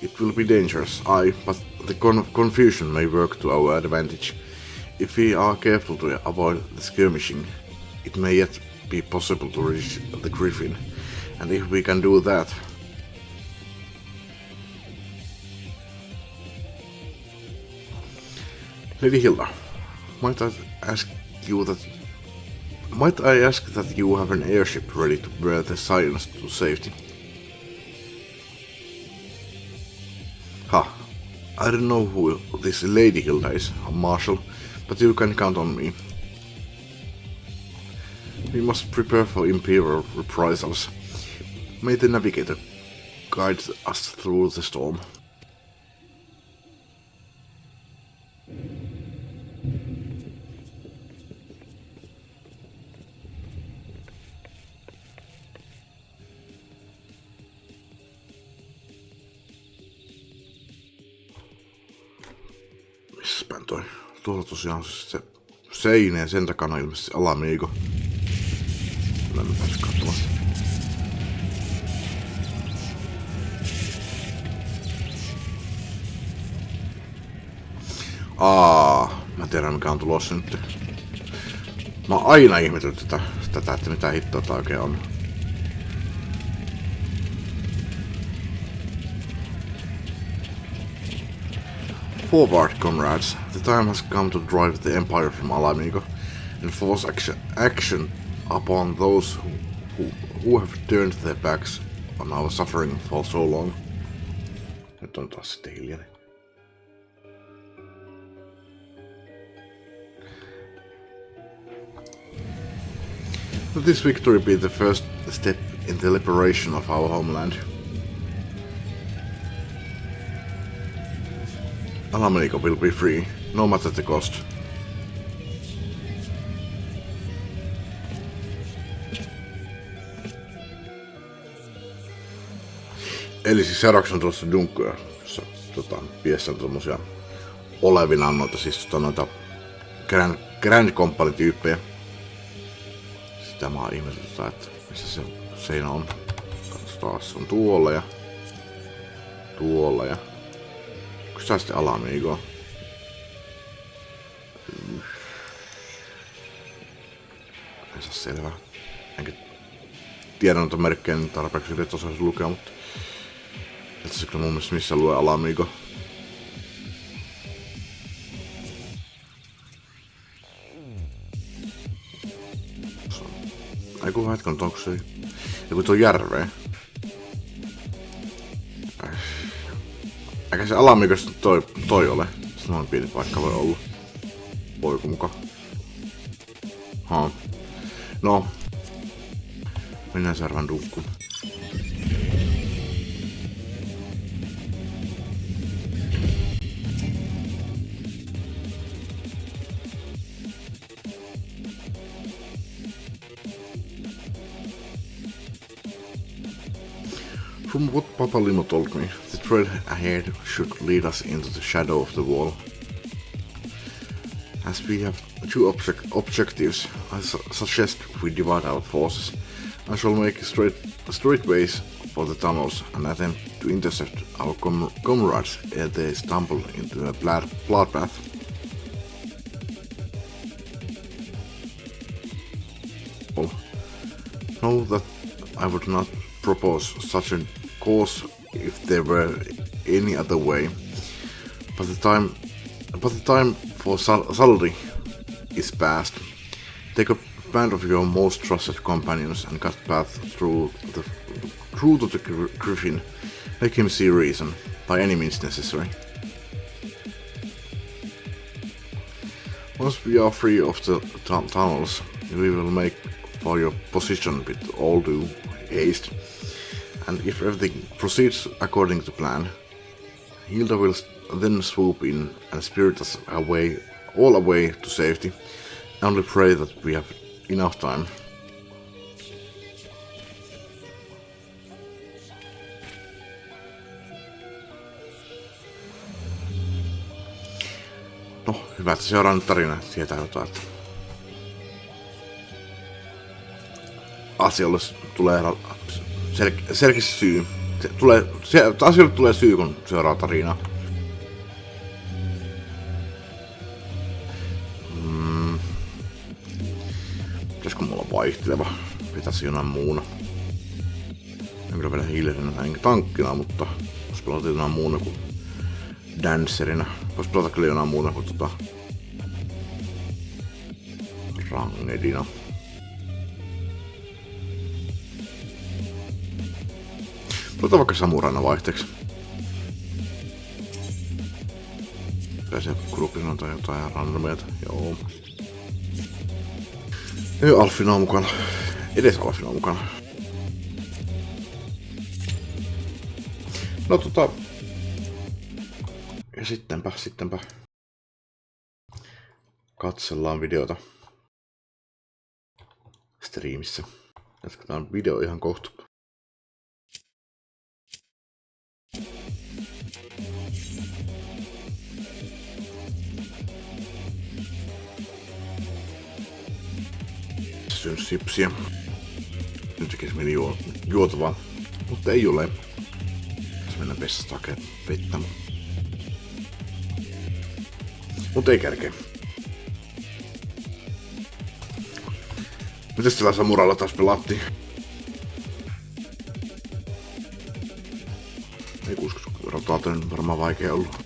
It will be dangerous, but the confusion may work to our advantage. If we are careful to avoid the skirmishing, it may yet be possible to reach the Griffin. And if we can do that... Lady Hilda, might I ask that you have an airship ready to bear the science to safety? I don't know who this Lady Hilda is, Marshal, but you can count on me. We must prepare for Imperial reprisals. May the Navigator guide us through the storm. Missäpäin toi? Tuolla tosiaan se seinä ja sen takana ilmeisesti Alamigo. Mä pääsin katsomaan sitä. Mä tiedän mikä on tulossa nyt. Mä oon aina ihmetellyt tätä että mitä hittoa tää oikein on. Forward, comrades. The time has come to drive the Empire from Alamigo and force action upon those who have turned their backs on our suffering for so long. Nyt on taas sitten hiljainen. Let this victory be the first step in the liberation of our homeland. Alamigo will be free. No matter the cost. Eli siis seuraavaksi on tuossa Dunkkyä, jossa piessä on tommosia olevinaan noita, siis noita Grand Company-tyyppejä. Sitä mä oon ihmetellyt, että missä se seinä on. Katsotaan, se on tuolla ja tuolla ja... Onko sä sitten alamiigoa? En saa selvää. Enkä tiedä noita merkkejä niin tarpeeksi hyvin, että osaisi lukea, mutta... Että se kyllä mun mielestä missä lue alamiigo. Aiku hetken, onko se joku tuo järveen? Eikä se alamiigo sitten toi ole. Se noin pieni paikka voi olla. Voiko muka? No. Mennään seuraavan dunkkuun. From what Papa Limo told me, the trail ahead should lead us into the shadow of the wall. As we have two objectives, I suggest we divide our forces. I shall make straight ways for the tunnels and attempt to intercept our comrades as they stumble into the bloodbath. Know that I would not propose such a course if there were any other way, but the time for subtlety is past. Take a band of your most trusted companions and cut path through to the griffin. Make him see reason, by any means necessary. Once we are free of the tunnels, we will make for your position with all due haste. And if everything proceeds according to plan, Hilda will then swoop in and spirit us all away to safety. I only pray that we have enough time. No, hyvä, että seuraan nyt tarina tietää jotain, että asialle tulee selkeä syy. Asioille tulee syy, kun seuraa tarinaa. Pitäisikö mulla vaihteleva? Pitäisi jonain muuna. En kyllä vielä hiljaisenä enkä tankkina, mutta vois pelata jonain muuna kuin dancerina. Vois pelata kyllä jonain muuna kuin rangedina. Otetaan vaikka samuraina vaihteeksi. Pääsee grupina tai jotain randomeita. Joo. Ei Alfina on mukana. Edes Alfina on mukana. No ja sittenpä. Katsellaan videota. Striimissä. Jatketaan video ihan kohta. Syön sipsiä. Nyt tekisi meni juotavaa, mutta ei ole. Jos mennään vessasta hakemaan vettä. Mutta ei kerkeä. Mitäs sillä samuralla taas pelattiin? Ei 60 rotaatioon varmaan vaikea ollut.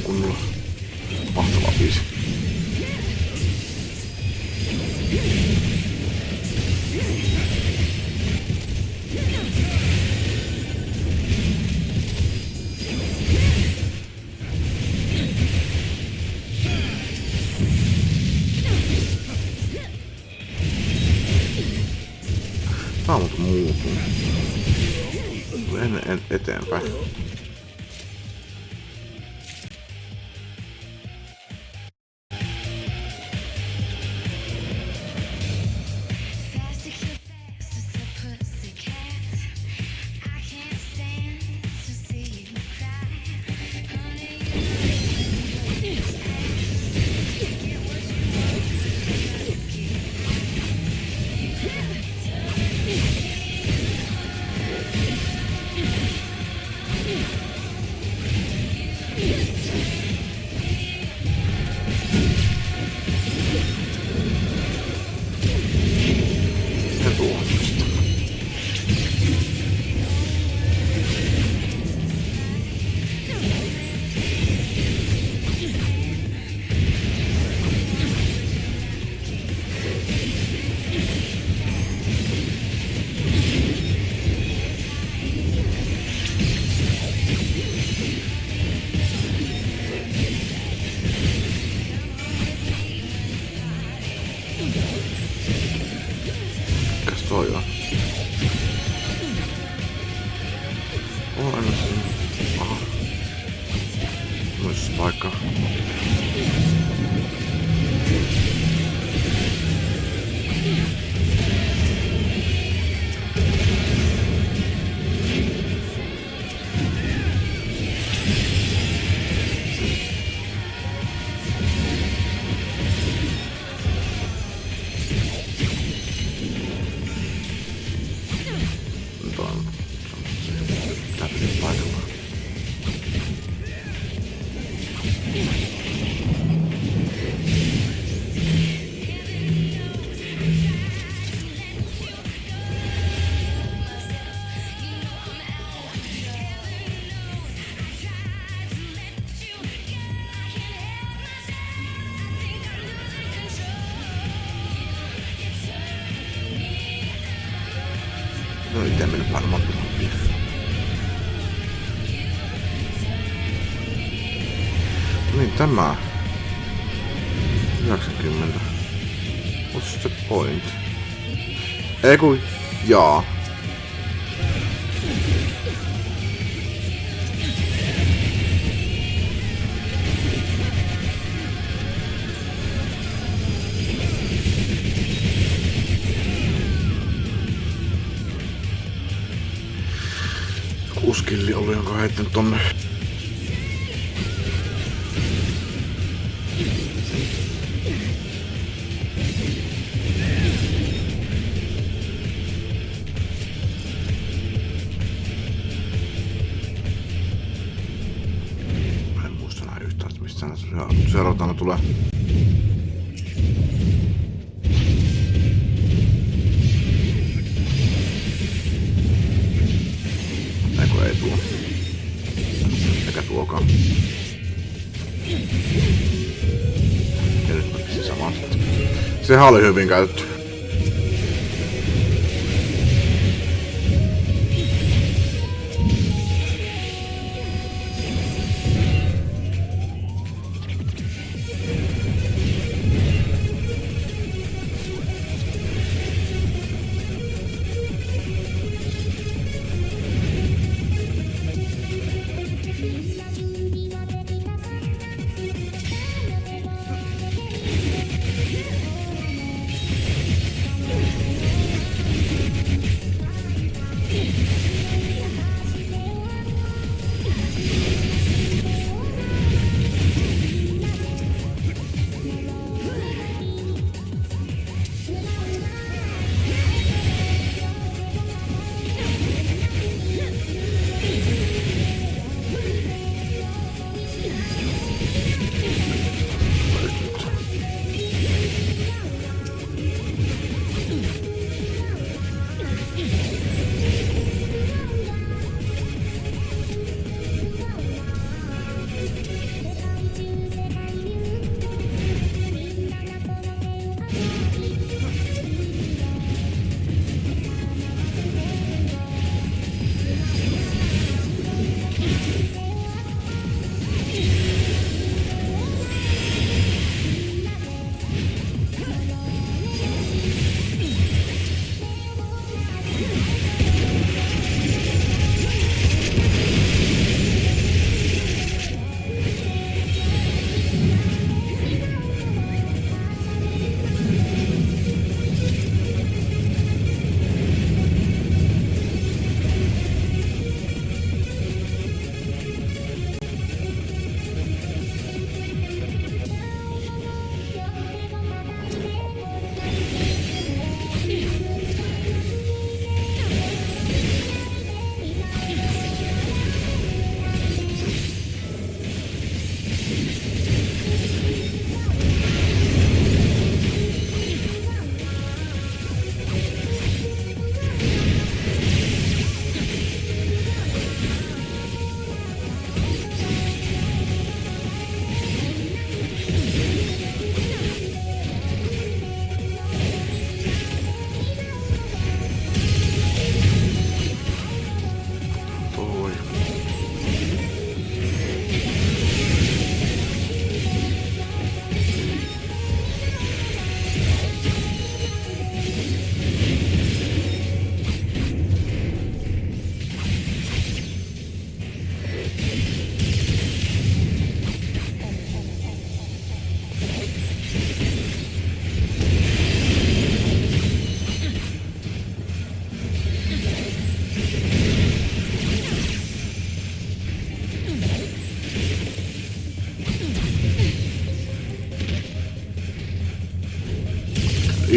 Kunnolla. Mahtava biisi. Tää on mut muutunut. En eteenpäin. Toi on. Olemassa. Aha. Noissa paikka. No itse mennyt varmaan tuohon. Niin tämä. 90. What's the point? Ei kun jaa. Uskilli oli, jonka heittänyt tonne. Mä en muista näin yhtään, että mistä seuraavana tulee. Ei tuo. Eikä tuokaan. Ja nyt mä pistin samaan sitten. Sehän oli hyvin käytetty.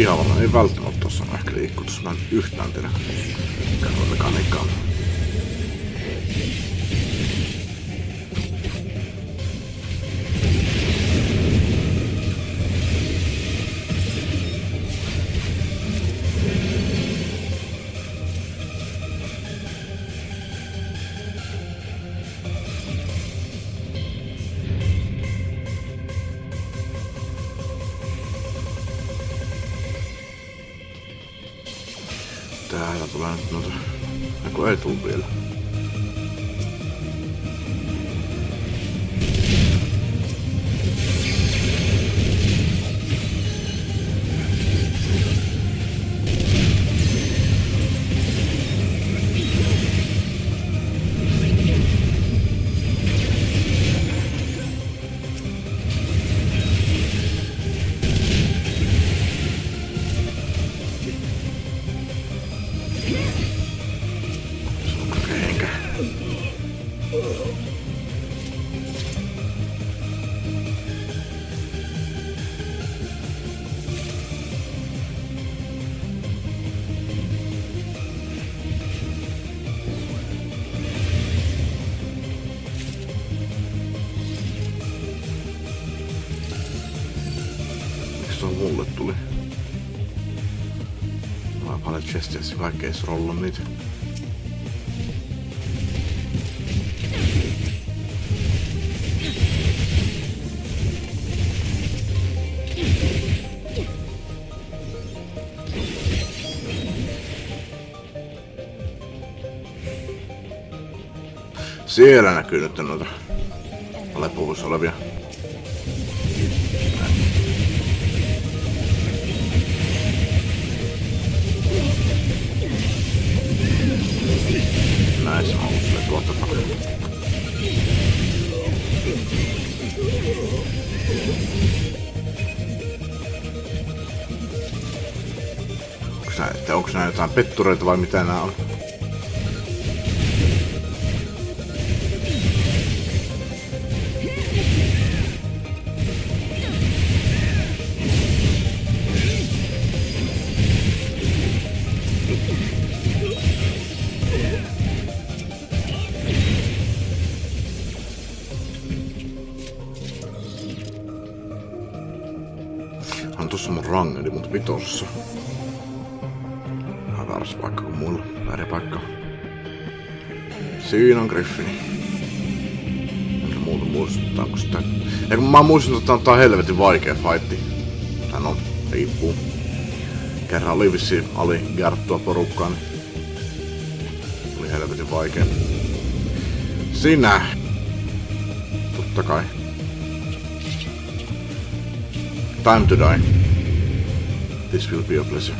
ihan varma. Ei välttämättä tuossa ehkä liikkuu. Tuossa mä en yhtään tiedä. Katsotaan mekaniikkaa. Täällä tulee nyt noita... Eiku ei tuu vielä. Mulle tuli. Mä paljon chestiäsi, vaikka ei rolla niitä. Siellä näkyy nyt noita alepuvuissa olevia. Näissä on ollut sille tuolta paljon. Onko nää jotain pettureita vai mitä nää on? On tossa mun rangeli, mutta vitossa. Vähän väärässä paikka kuin muilla. Väärin paikka. Siinä on Griffini. Enkä muuta muistuttaa, onko sitä... Ja kun mä muistin, että tää on helvetin vaikea fightti. Tän on, riippuu. Kerran oli vissiin aligerttua porukkaa, niin... Oli helvetin vaikea. Sinä! Totta kai. Time to die. This will be a pleasure.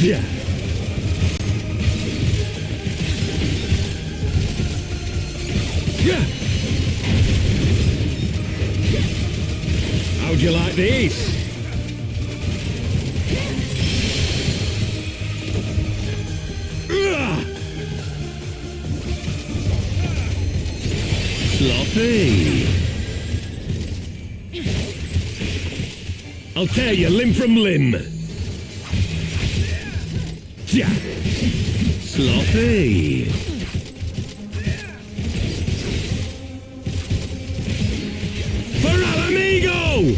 Yeah. Yeah. How'd you like these? Sloppy. I'll tear you limb from limb. Yeah. Sloppy. For al amigo.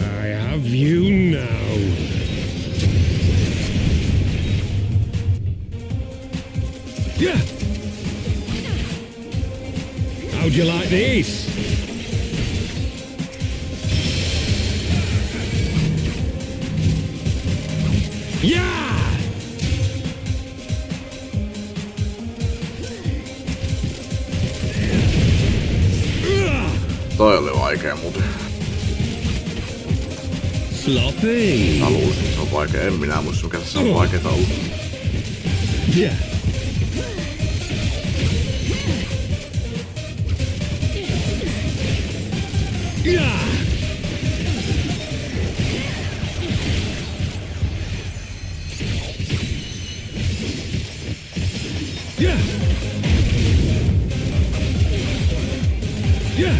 I have you now. Yeah. How'd you like these? Yeah. Toi oli vaikea muuten. Sloppy. Mä luulisin, että se on vaikea. En minä muista, mikä tässä on vaikeeta ollut. Yeah. Yeah. Yeah. Yeah.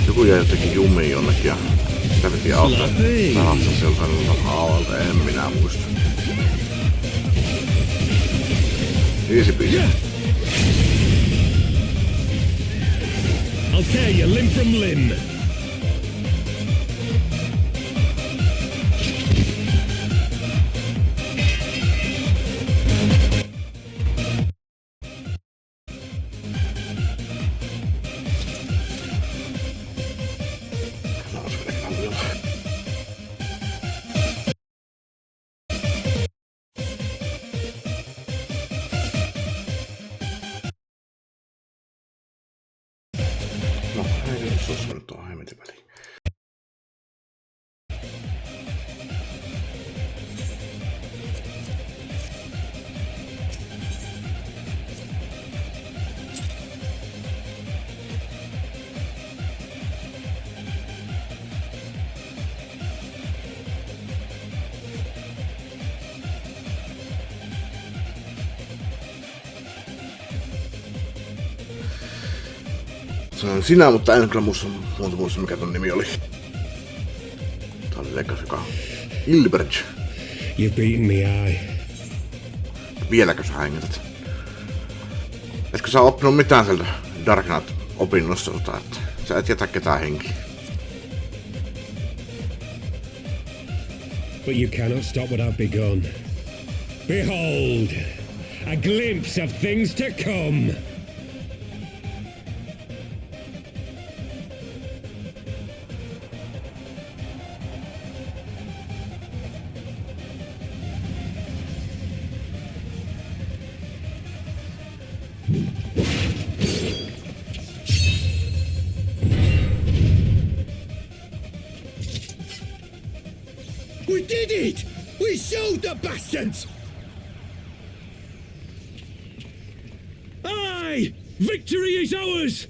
Joku jäi jotenkin jumiin jonnekin ja sitä piti auttaa pelastaa sieltä haavalta, en minä muista. Easy peasy. I'll tear you limb from limb. No, ei nyt se olisi mennyt tuohon hemmetin väliin. Se on sinä, mutta en kyllä muista mikä ton nimi oli. Tää oli Legas, joka Ilberge. You've beaten me, aye. Vieläkö sä hengität? Etkö sä oppinut mitään sieltä Dark Knight-opinnosta, että sä et jätä ketään henkiä? But you cannot stop what I've begun. Behold, a glimpse of things to come. We did it! We showed the bastards! Aye! Victory is ours!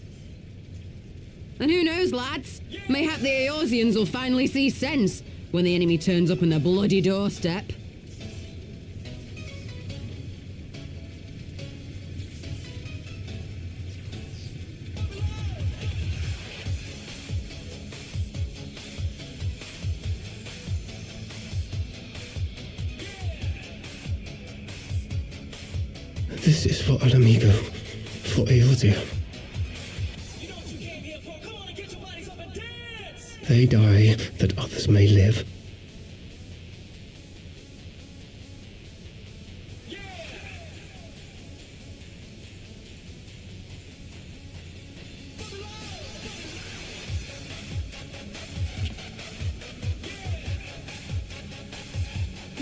And who knows, lads? Mayhap the Eorzeans will finally see sense when the enemy turns up on their bloody doorstep. This is for Alamigo, for Eorzea. They die that others may live.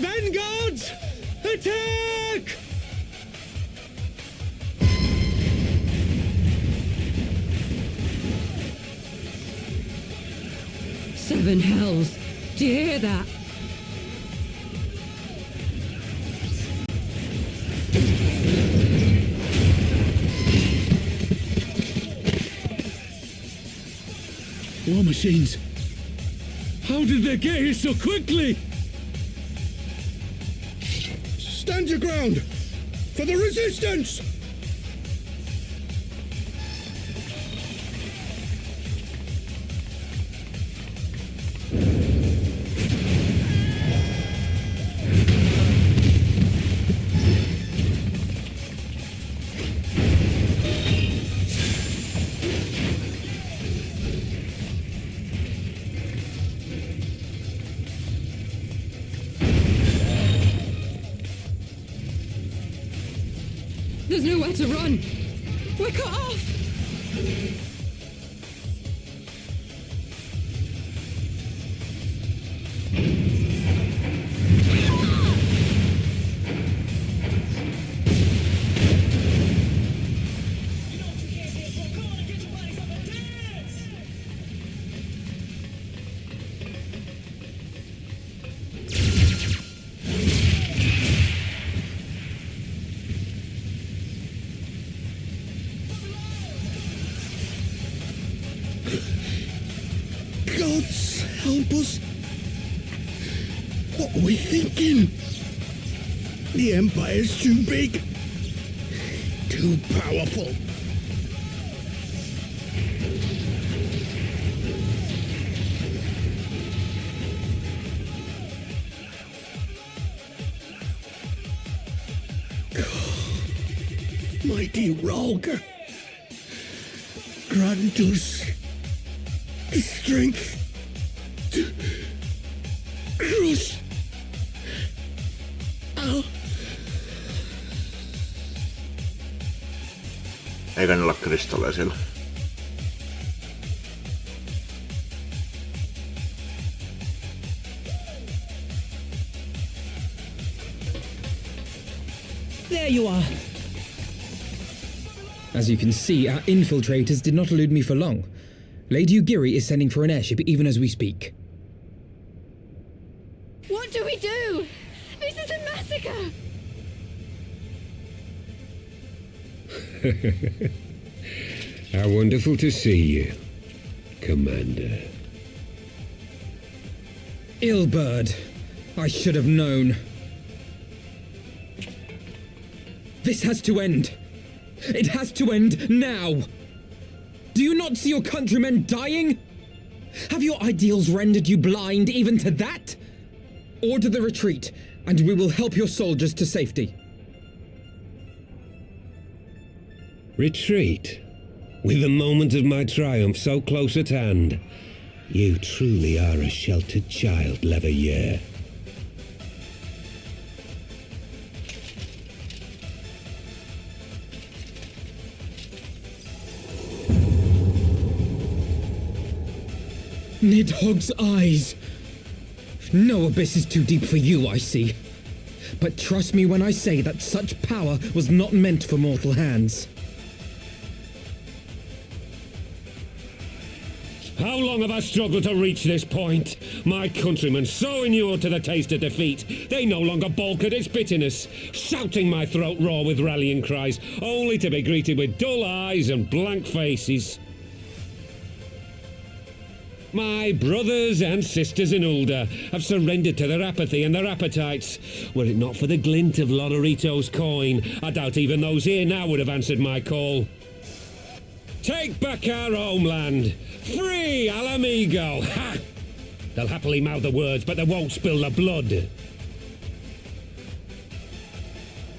Vanguards! Attack! Seven hells! Do you hear that? War machines! How did they get here so quickly? Stand your ground! For the resistance! There's nowhere to run! We're cut off! Gods help us! are we thinking? The Empire's too big. Too powerful. Mighty Ralga. Grant us the strength to crush our... Eikä niillä ole kristalleja siellä. There you are. As you can see, our infiltrators did not elude me for long. Lady Ugiri is sending for an airship even as we speak. What do we do? This is a massacre! How wonderful to see you, Commander. Ill-bird. I should have known. This has to end. It has to end now. Do you not see your countrymen dying? Have your ideals rendered you blind even to that? Order the retreat, and we will help your soldiers to safety. Retreat? With the moment of my triumph so close at hand? You truly are a sheltered child, Leverrier. Nidhogg's eyes. No abyss is too deep for you, I see. But trust me when I say that such power was not meant for mortal hands. How long have I struggled to reach this point? My countrymen, so inured to the taste of defeat, they no longer balk at its bitterness, shouting my throat raw with rallying cries, only to be greeted with dull eyes and blank faces. My brothers and sisters in Ulda have surrendered to their apathy and their appetites. Were it not for the glint of Lonorito's coin, I doubt even those here now would have answered my call. Take back our homeland! Free Alamigo! Ha! They'll happily mouth the words, but they won't spill the blood.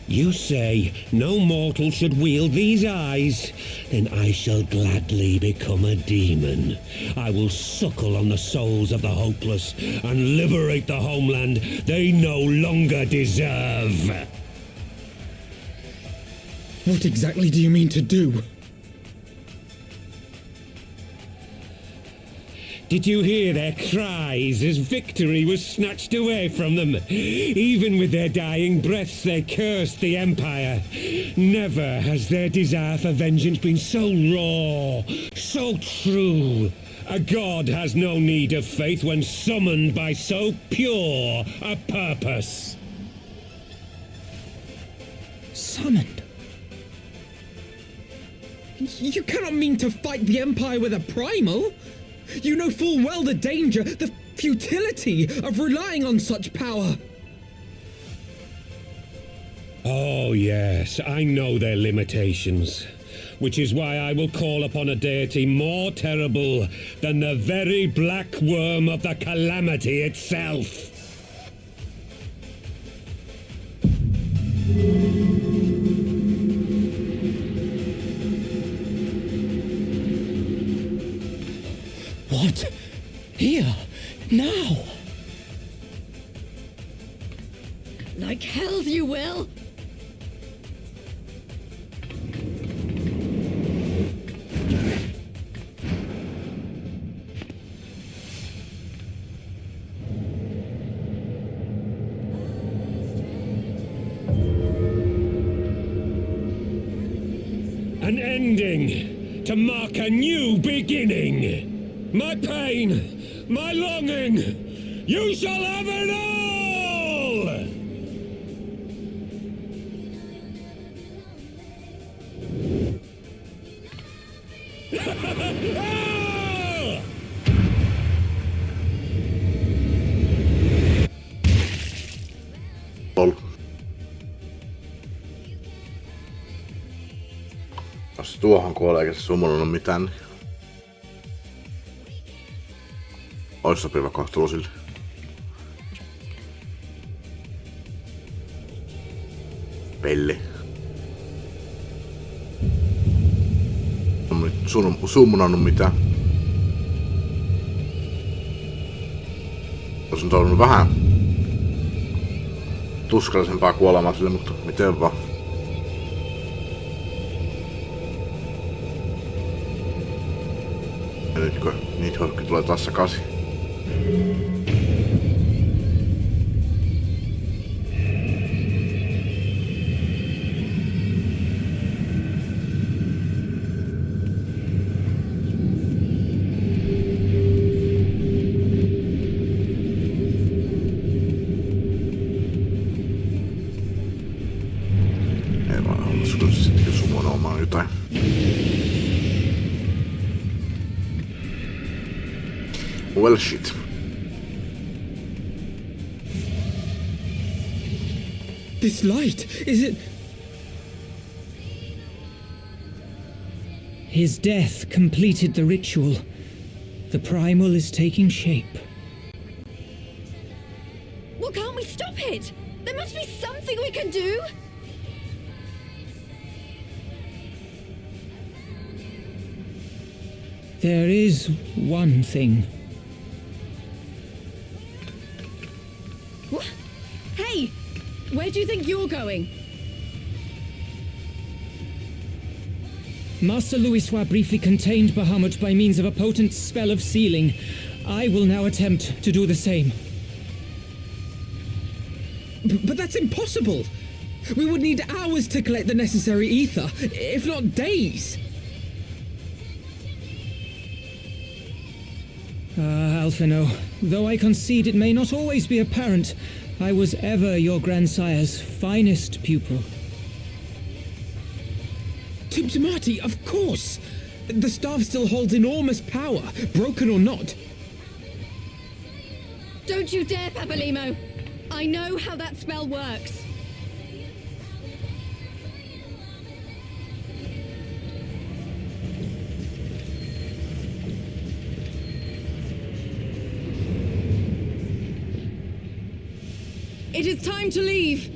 You say no mortal should wield these eyes? Then I shall gladly become a demon. I will suckle on the souls of the hopeless and liberate the homeland they no longer deserve. What exactly do you mean to do? Did you hear their cries as victory was snatched away from them? Even with their dying breaths, they cursed the Empire. Never has their desire for vengeance been so raw, so true. A god has no need of faith when summoned by so pure a purpose. Summoned? You cannot mean to fight the Empire with a primal! You know full well the danger, the futility of relying on such power. Oh yes, I know their limitations. Which is why I will call upon a deity more terrible than the very black worm of the calamity itself. What? Here? Now? Like hell you will! An ending to mark a new beginning. My pain, my longing, you shall have it all! Se tuohon kuolee eikä se summonut mitään. Niin. Ois sopiva kohtelu sille. Pelli. On nyt summonannut mitään. Olisin toivonut vähän tuskallisempaa kuolemaa sille, mutta miten vaan. Ja nyt kun niitä hokki tulee taas sakaisin. Ei vaan halus kyllä sittenkin summonoimaan jotain. Well shit. This light, is it... His death completed the ritual. The primal is taking shape. Well, can't we stop it? There must be something we can do. There is one thing. What? Hey! Where do you think you're going? Master Louisoix briefly contained Bahamut by means of a potent spell of sealing. I will now attempt to do the same. But that's impossible! We would need hours to collect the necessary ether, if not days! Alphino, though I concede it may not always be apparent, I was ever your grandsire's finest pupil. Timtimati, of course! The staff still holds enormous power, broken or not. Don't you dare, Papalimo! I know how that spell works. It is time to leave.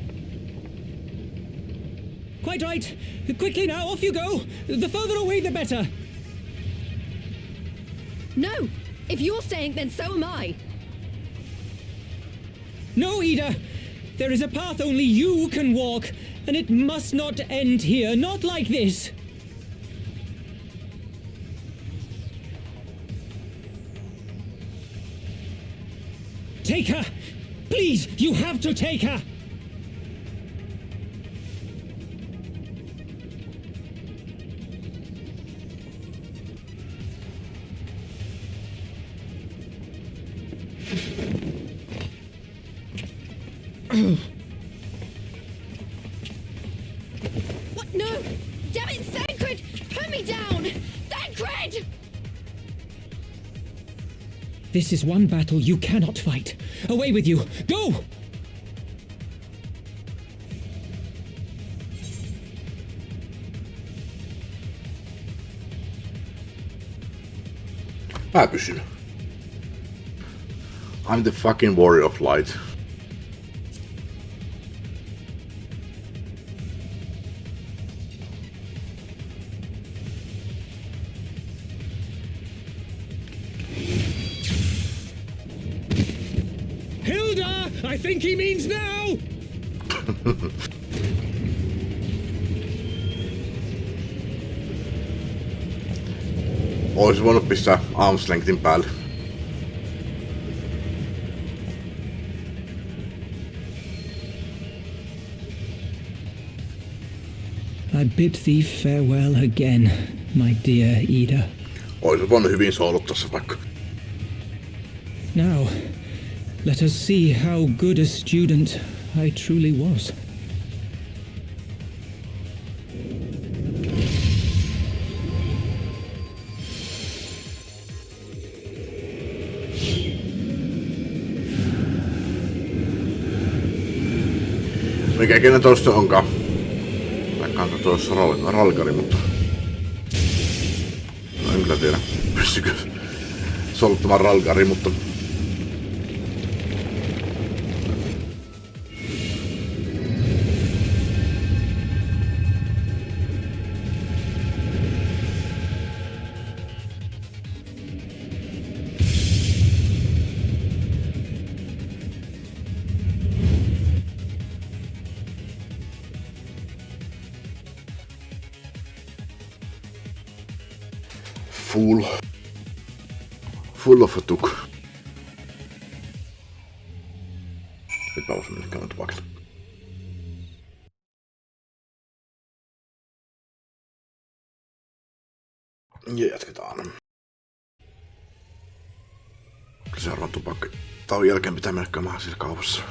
Quite right. Quickly now, off you go. The further away, the better. No! If you're staying, then so am I. No, Ida. There is a path only you can walk, and it must not end here. Not like this. Take her! Please, you have to take her! What? No! Damn it, Thancred! Put me down! Thancred! This is one battle you cannot fight. Away with you! Go! Mä pysyn. I'm the fucking warrior of light. Hilda! I think he means now! Ois voinut pistää arms lengthin päälle. I bid thee farewell again, my dear Ida. Ois voinut hyvin sooluttaa se vaikka. Now, let us see how good a student I truly was. Mikä ikinä toista onkaan. Vaikka on tuossa rallikari, mutta En kyllä tiedä, pystykö soluttamaan Ralgari, mutta... Full of a tuk. Nyt mä voisin mennä käymään tupakille. Ja jatketaan. Seuraavan tupakki. Tauon jälkeen pitää mennä käymään siellä kaupassa.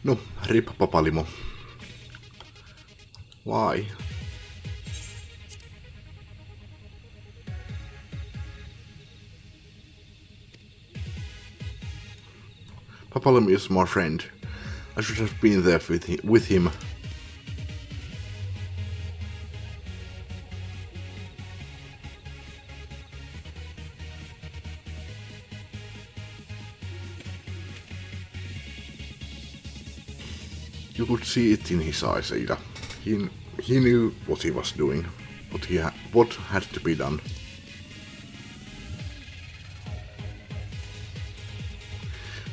No, rip papalimo. Why? Papalimo is my friend. I should have been there with him. You could see it in his eyes, Ada. He knew what he was doing, what had to be done.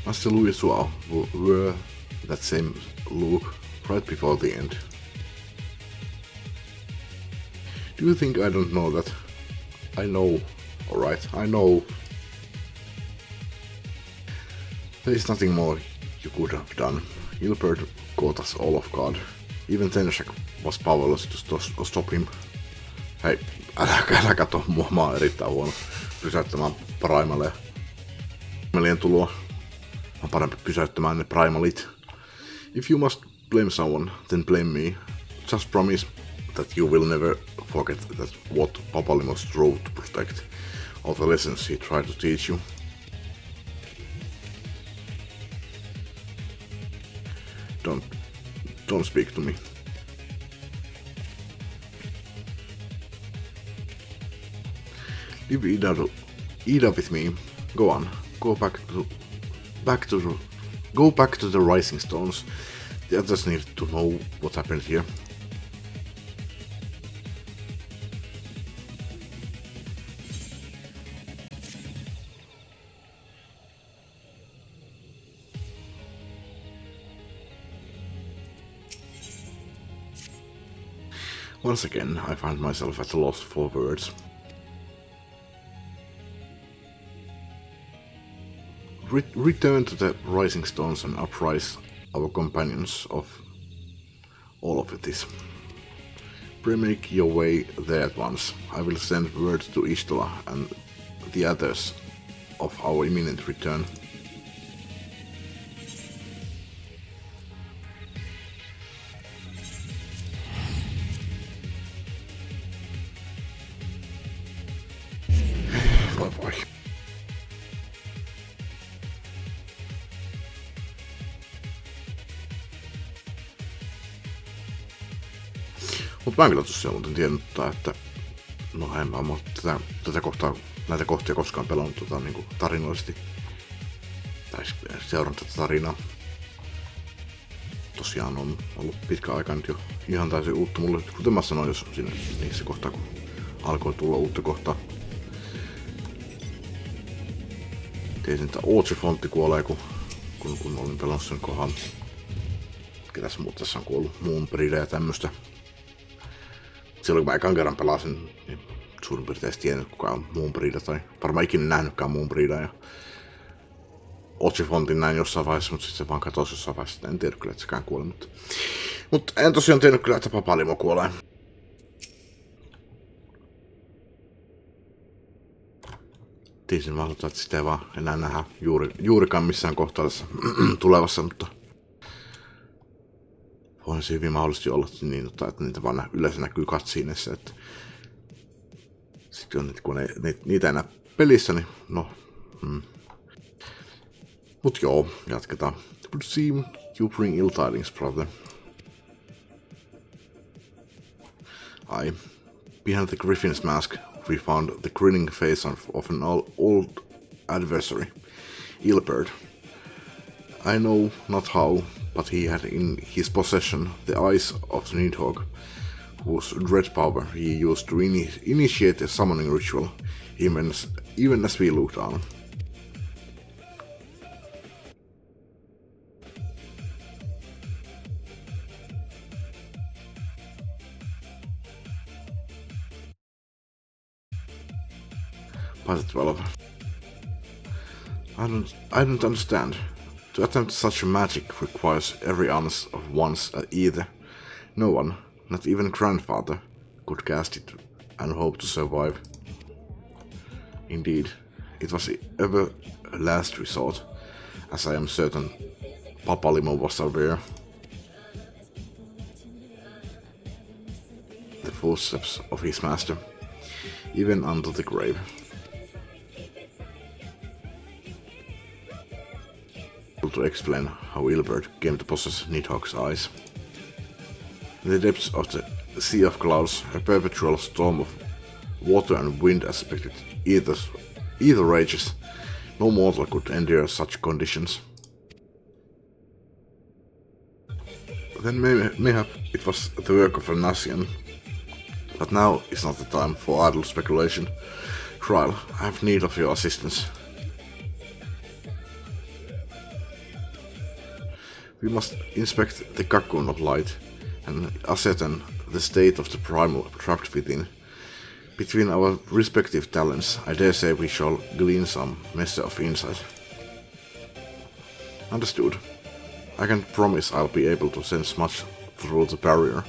Master Louis wore that same look right before the end. Do you think I don't know that? I know, alright, I know. There is nothing more you could have done. Gilbert caught us all off guard. Even Tenshak was powerless to stop him. Hei, älä kato mua, mä oon erittäin huono pysäyttämään Primalien tuloa. On parempi pysäyttämään ne Primalit. If you must blame someone, then blame me. Just promise that you will never forget that what Papalimo strove to protect. All the lessons he tried to teach you. Don't speak to me. Leave Ida with me. Go on. Go back to the Rising Stones. The others need to know what happened here. Once again, I find myself at a loss for words. Return to the Rising Stones and uprise our companions of all of this. Pray make your way there at once. I will send word to Istola and the others of our imminent return. Voi. Mut mä en kyllä tosiaan muuten tiennyt, että no en mä oon näitä kohtia koskaan pelannut niinku tarinoisesti. Tai seurannut tätä tarinaa. Tosiaan on ollut pitkä aika nyt jo ihan täysin uutta mulle. Kuten mä sanoin, jos siinä niissä kohtaa, kun alkoi tulla uutta kohtaa. Tiesin, että Ootsi-fontti kuolee, kun olin pelannut sen kohan. Ketäs muut tässä on kuollut? Moonbreeder ja tämmöstä. Silloin kun mä ekan kerran pelasin, niin suurin piirtein tiennyt kuka on Moonbreeder, tai varmaan ikinä nähnytkään Moonbreeder. Ja Ootsi-fontin näin jossain vaiheessa, mutta sitten se vaan katosi jossain vaiheessa. En tiedä kyllä, että sekään kuoli, mutta en tosiaan tiennyt kyllä, että Papalimo kuolee. Tiesin vaan, että sitä ei vaan enää nähdä juurikaan missään kohtaa tässä tulevassa, mutta voihan se hyvin mahdollisesti olla niin, että niitä vaan yleensä näkyy cutsceneissä, että sitten kun niitä enää pelissä, niin no. Mut joo, jatketaan. It would seem you bring ill tidings, brother. Behind the griffin's mask, we found the grinning face of an old adversary, Ilbert. I know not how, but he had in his possession the eyes of the Nidhogg, whose dread power he used to initiate a summoning ritual, even as we looked on. Part 12. I don't understand. To attempt such magic requires every ounce of one's either. No one, not even grandfather, could cast it and hope to survive. Indeed, it was ever a last resort, as I am certain Papalimo was aware. The footsteps of his master, even unto the grave. To explain how Ilbert came to possess Nidhogg's eyes. In the depths of the sea of clouds, a perpetual storm of water and wind aspected either rages. No mortal could endure such conditions. Then mayhap it was the work of a Nasian. But now is not the time for idle speculation. Trial, I have need of your assistance. We must inspect the cocoon of light and ascertain the state of the primal trapped within. Between our respective talents, I dare say we shall glean some measure of insight. Understood. I can't promise I'll be able to sense much through the barrier,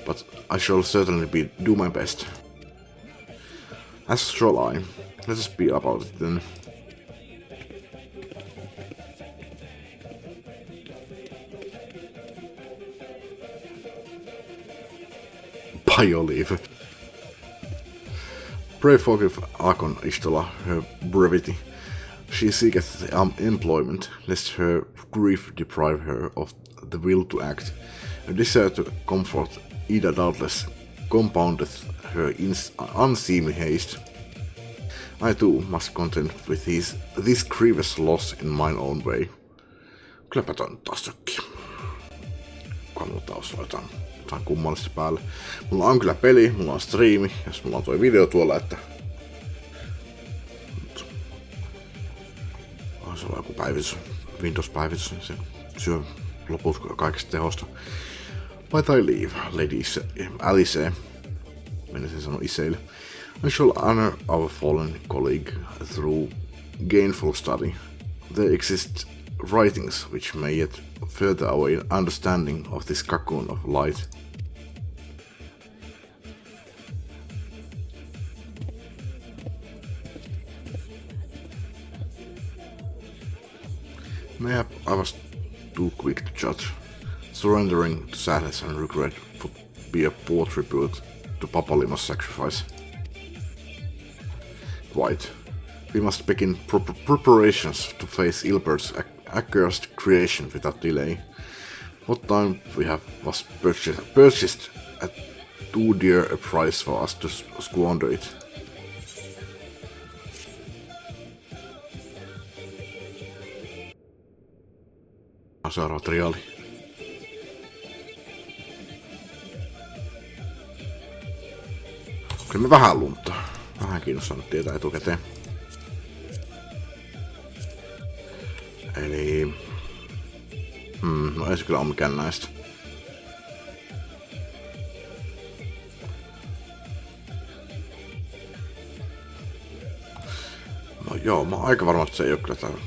but I shall certainly do my best. As shall I. Let us be about it then. Biolive. Pray forgive Akon Ishtola her brevity. She seeketh employment, lest her grief deprive her of the will to act. A desire to comfort Ida doubtless compoundeth her unseemly haste. I too must contend with this grievous loss in mine own way. Kylläpä toi nyt taas jokin. Kannutaus jotain kummallista päälle. Mulla on kyllä peli, mulla on striimi, jos mulla on toi video tuolla, että se on joku päivitys, Windows-päivitys, niin se syö loput kaikesta tehosta. But I leave, Lady Alice, menisin sanoa iseille. I shall honor our fallen colleague through gainful study. There exist writings which may yet further our understanding of this cocoon of light. Mayhap I was too quick to judge. Surrendering to sadness and regret would be a poor tribute to Papalimo's sacrifice. Quite. We must begin preparations to face Ilbert's accursed creation without delay. What time we have was purchased at too dear a price for us to squander it. Seuraava triaali. Kyllä me vähän luntaa. Vähän kiinnostaa nyt tietää etukäteen. Eli... no ei se kyllä ole mikään näistä. No joo, mä oon aika varma, että se ei oo kyllä täällä.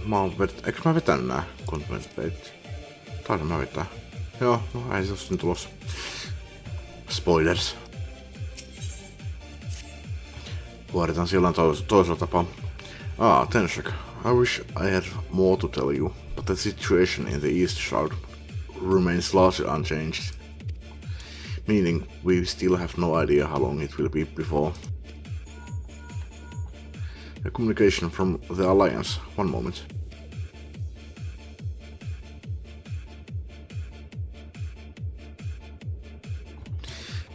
Eikö mä vetänyt nää content-peitit? Taidan mä vetää. Joo, no ei se oo sitten tulossa. Spoilers. Vuodetaan silloin toisella tapaa. Tenshak. I wish I had more to tell you, but the situation in the East Shroud remains largely unchanged. Meaning, we still have no idea how long it will be before. A communication from the Alliance. One moment.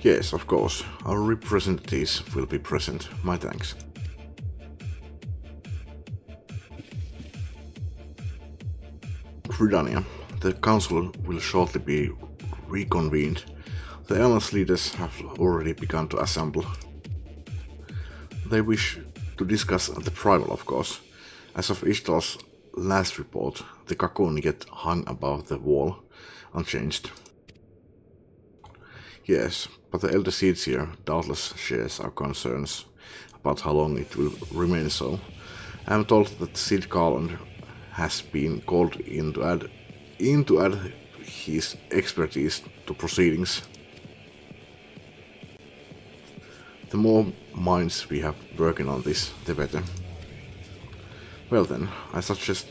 Yes, of course. Our representatives will be present. My thanks. Gridania. The council will shortly be reconvened. The alliance leaders have already begun to assemble. They wish to discuss the primal, of course. As of Ishtar's last report, the cocoon yet hung above the wall, unchanged. Yes, but the elder seeds here doubtless shares our concerns about how long it will remain so. I am told that Sid Garland has been called in to add his expertise to proceedings. The more minds we have working on this, the better. Well then, I suggest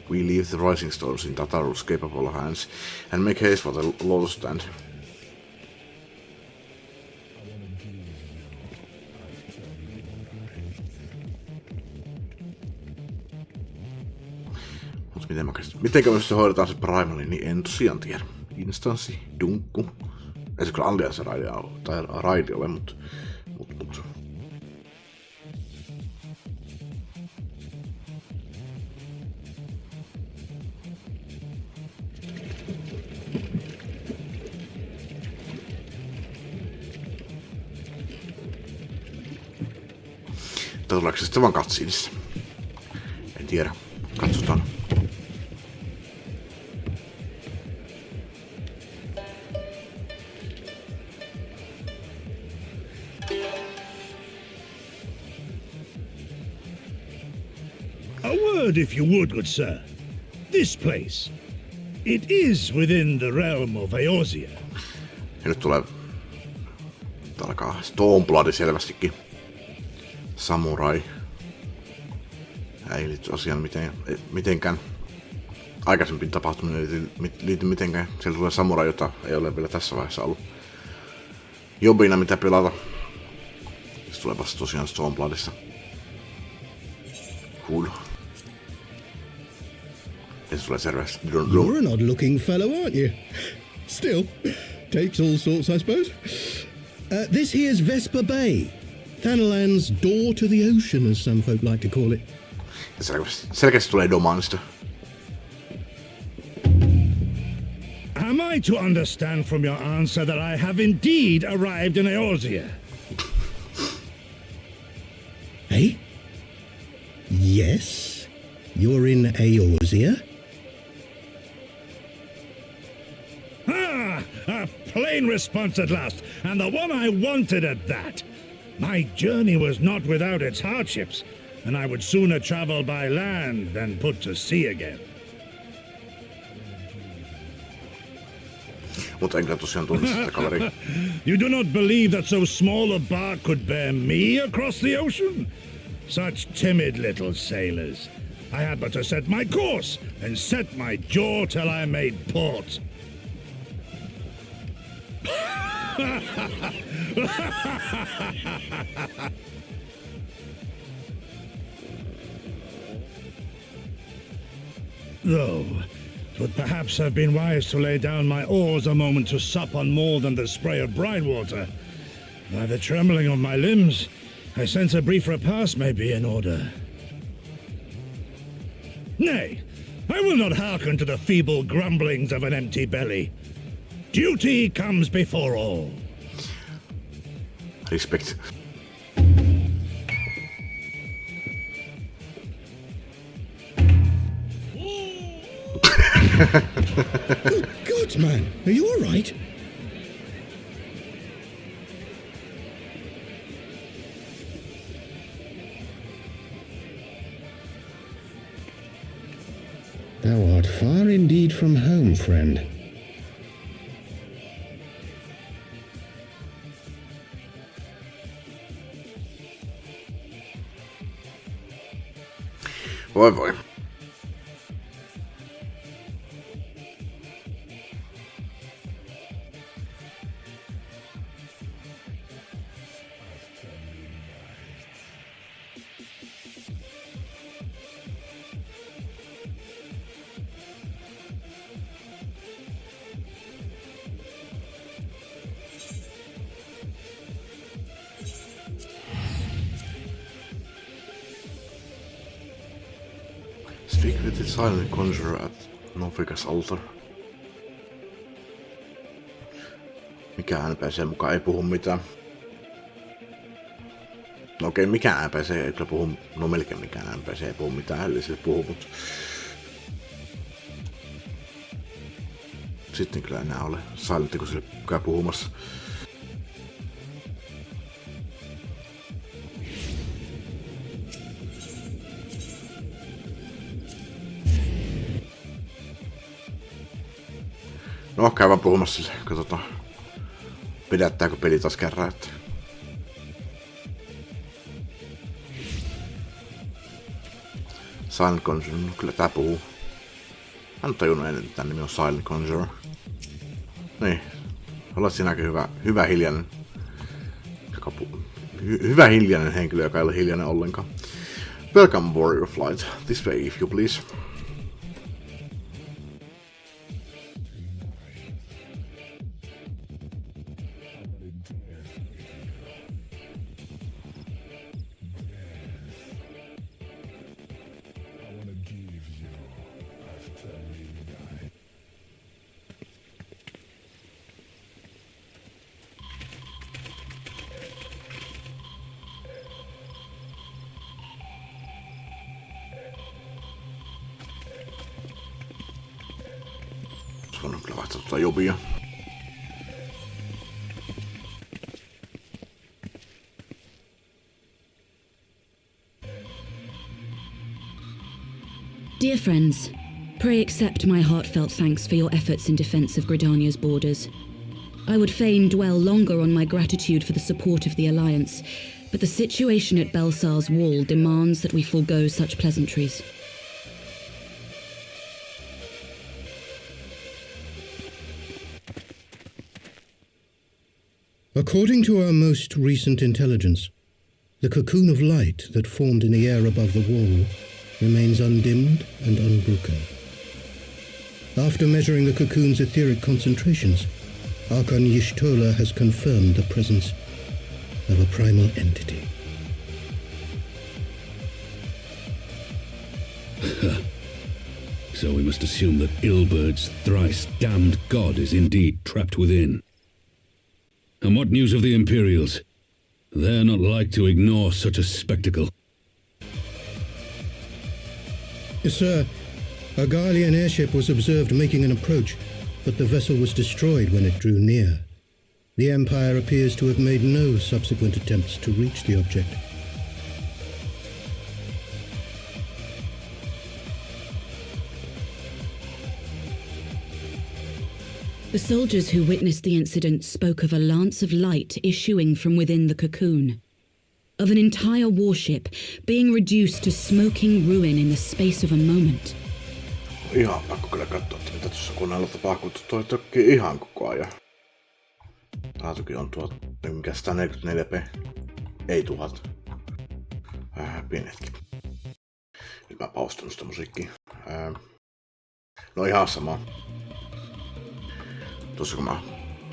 we leave the Rising Storms in Tataru's capable hands and make haste for the Lotus Stand. Mitenkä me se hoidetaan se primali, niin en tosiaan tiedä. Instanssi, dunkku. Ei se kyllä allianssa raidi ole, mut. Tuleeko se sitten vaan cutscenessa? En tiedä. Katsotaan. A word, if you would, good sir. This place. It is within the realm of Eorzea. Ja nyt tulee... alkaa stormblood selvästikin. Samurai. Ei liity asiaan mitenkään. Aikaisempiin tapahtuminen ei liity mitenkään. Siellä tulee samurai, jota ei ole vielä tässä vaiheessa ollut jobina mitä pelata. Se tulee vasta tosiaan Stormbloodissa. Cool. Ja se tulee selvästi. You're an odd-looking fellow, aren't you? Still, takes all sorts, I suppose. This here's Vesper Bay. Thanalan's door to the ocean, as some folk like to call it. Selkeästi tulee Domanista. Am I to understand from your answer that I have indeed arrived in Eorzea? Eh? Yes, you're in Eorzea. Ah, a plain response at last, and the one I wanted at that. My journey was not without its hardships, and I would sooner travel by land than put to sea again. Mutta enkä tosiaan tunne sitä kaveria. You do not believe that so small a bark could bear me across the ocean? Such timid little sailors. I had but to set my course and set my jaw till I made port. Though, it would perhaps have been wise to lay down my oars a moment to sup on more than the spray of brine water. By the trembling of my limbs, I sense a brief repast may be in order. Nay, I will not hearken to the feeble grumblings of an empty belly. Duty comes before all. Respect. Good God, man. Are you all right? Thou art far indeed from home, friend. Voi. It is silent conjurer at Novikas altar. Mikä NPC mukaan ei puhu mitään. No okei, mikään NPC ei kyllä puhu, no melkein mikään NPC ei puhu mitään, eli se puhuu, mutta sitten kyllä enää ole silent, kun sille käy puhumassa. No, käy vaan puhumassa sille, katsotaan. Pidättääkö peli taas kerran, että Silent Conjurer, no kyllä tää puhuu. Hän on tajunnut ennen, että tän nimi on Silent Conjurer. Niin, olet sinäkin hyvä hiljainen. Hyvä hiljainen henkilö, joka ei ole hiljainen ollenkaan. Welcome Warrior Flight, this way if you please. Voin kyllä vaihtaa tuota jobia. Dear friends, pray accept my heartfelt thanks for your efforts in defense of Gridania's borders. I would fain dwell longer on my gratitude for the support of the Alliance, but the situation at Belsar's Wall demands that we forego such pleasantries. According to our most recent intelligence, the cocoon of light that formed in the air above the wall remains undimmed and unbroken. After measuring the cocoon's etheric concentrations, Archon Y'shtola has confirmed the presence of a primal entity. So we must assume that Ilbert's thrice damned god is indeed trapped within. And what news of the Imperials? They're not like to ignore such a spectacle. Sir, a Garlean airship was observed making an approach, but the vessel was destroyed when it drew near. The Empire appears to have made no subsequent attempts to reach the object. The soldiers who witnessed the incident spoke of a lance of light issuing from within the cocoon, of an entire warship being reduced to smoking ruin in the space of a moment. Ihan pakko kyllä katsoa, että mitä tuossa koneella tapahtuu. Toi tökkii ihan koko ajan. Laatukin on mikä 144p. Ei 1000. Pieni hetki. Nyt mä paustan sitä musiikkia. No ihan sama. Tuossa kun mä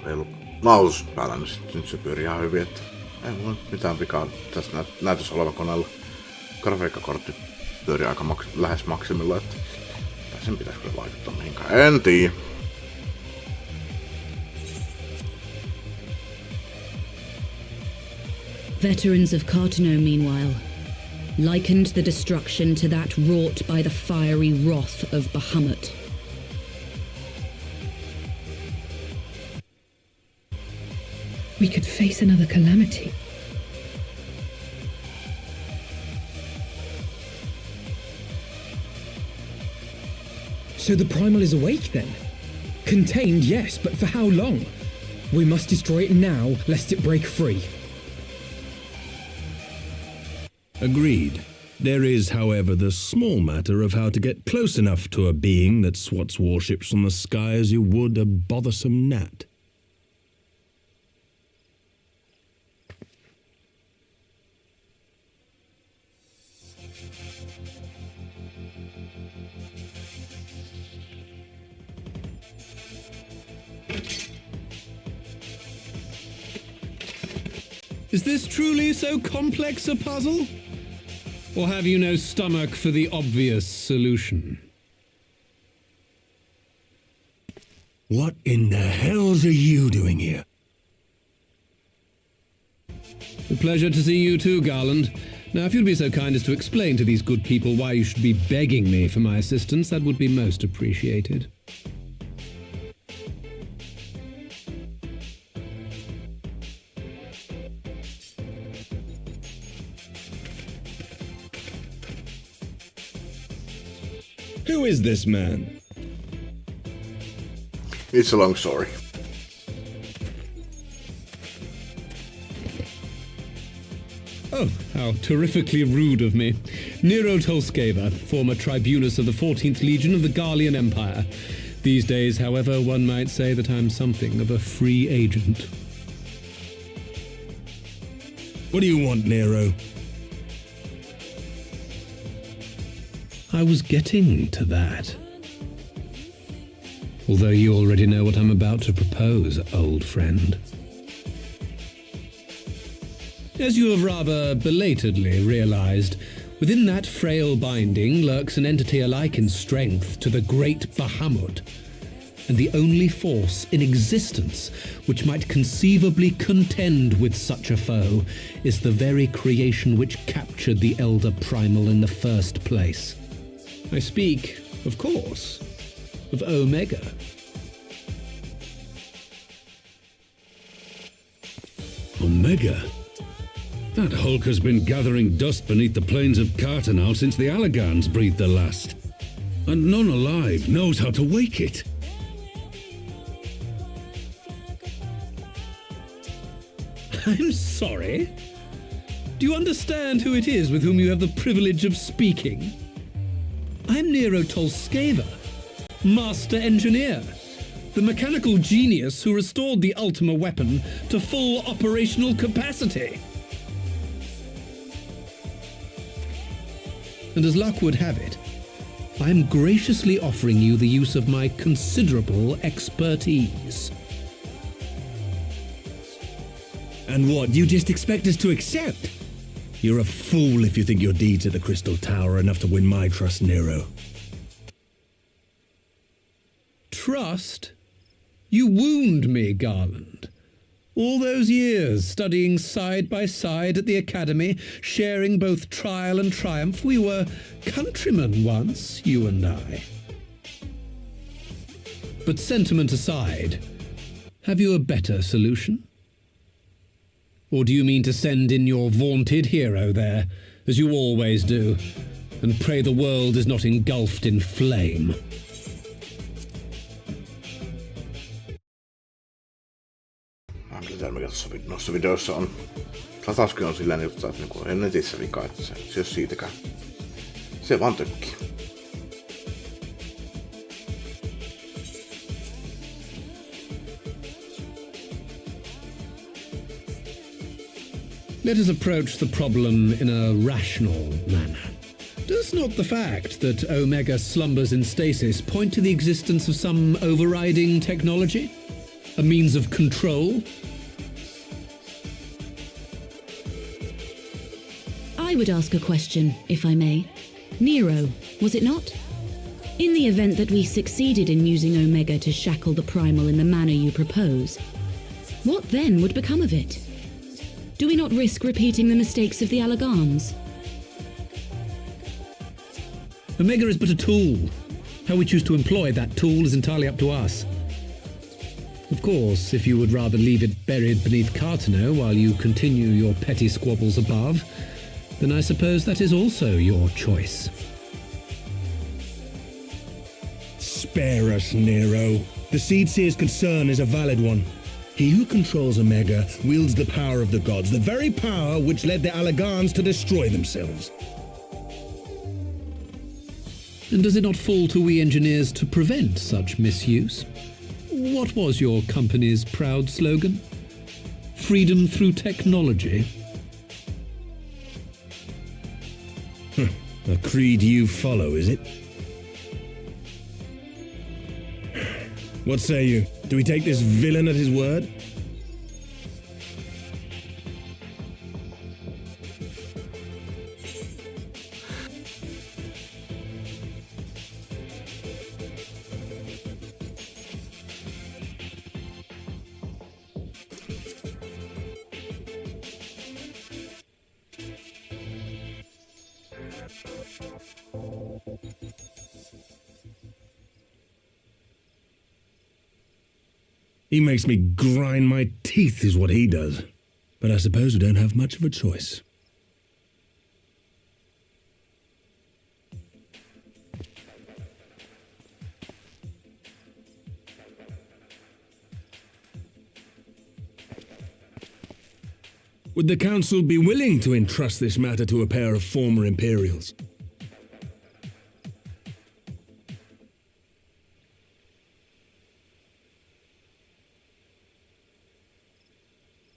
ei ollut nauhoitus päällä, niin nyt se pyörii ihan hyvin, että ei mulla mitään vikaa tässä näytössä oleva koneella. Grafiikkakortti pyörii aika lähes maksimilla, että sen pitäisi kyllä vaikuttaa mihinkään. En tiedä. Veterans of Cartano, meanwhile, likened the destruction to that wrought by the fiery wrath of Bahamut. We could face another calamity. So the Primal is awake then? Contained, yes, but for how long? We must destroy it now, lest it break free. Agreed. There is, however, the small matter of how to get close enough to a being that swats warships from the sky as you would a bothersome gnat. Is this truly so complex a puzzle? Or have you no stomach for the obvious solution? What in the hells are you doing here? A pleasure to see you too, Garland. Now, if you'd be so kind as to explain to these good people why you should be begging me for my assistance, that would be most appreciated. Who is this man? It's a long story. Oh, how terrifically rude of me. Nero Tolskeva, former tribunus of the 14th Legion of the Garlean Empire. These days, however, one might say that I'm something of a free agent. What do you want, Nero? I was getting to that. Although you already know what I'm about to propose, old friend. As you have rather belatedly realized, within that frail binding lurks an entity alike in strength to the great Bahamut, and the only force in existence which might conceivably contend with such a foe is the very creation which captured the Elder Primal in the first place. I speak, of course, of Omega. Omega? That hulk has been gathering dust beneath the plains of Cartanal since the Allagans breathed the last. And none alive knows how to wake it. I'm sorry? Do you understand who it is with whom you have the privilege of speaking? I'm Nero Tolskeva, Master Engineer, the mechanical genius who restored the Ultima weapon to full operational capacity. And as luck would have it, I am graciously offering you the use of my considerable expertise. And what, you just expect us to accept? You're a fool if you think your deeds at the Crystal Tower are enough to win my trust, Nero. Trust? You wound me, Garland. All those years studying side by side at the Academy, sharing both trial and triumph, we were countrymen once, you and I. But sentiment aside, have you a better solution? Or do you mean to send in your vaunted hero there, as you always do, and pray the world is not engulfed in flame? Mikä noissa videoissa on. Latauskin on silleen juttu, että niinku ei netissä vika, että se ei ole siitäkään. Se vaan tökkii. Let us approach the problem in a rational manner. Does not the fact that Omega slumbers in stasis point to the existence of some overriding technology? A means of control? I would ask a question, if I may. Nero, was it not? In the event that we succeeded in using Omega to shackle the Primal in the manner you propose, what then would become of it? Do we not risk repeating the mistakes of the Allagans? Omega is but a tool. How we choose to employ that tool is entirely up to us. Of course, if you would rather leave it buried beneath Cartano while you continue your petty squabbles above, then I suppose that is also your choice. Spare us, Nero. The Seedseer's concern is a valid one. He who controls Omega wields the power of the gods, the very power which led the Allagans to destroy themselves. And does it not fall to we engineers to prevent such misuse? What was your company's proud slogan? Freedom through technology? A creed you follow, is it? What say you? Do we take this villain at his word? He makes me grind my teeth is what he does. But I suppose we don't have much of a choice. Would the Council be willing to entrust this matter to a pair of former Imperials?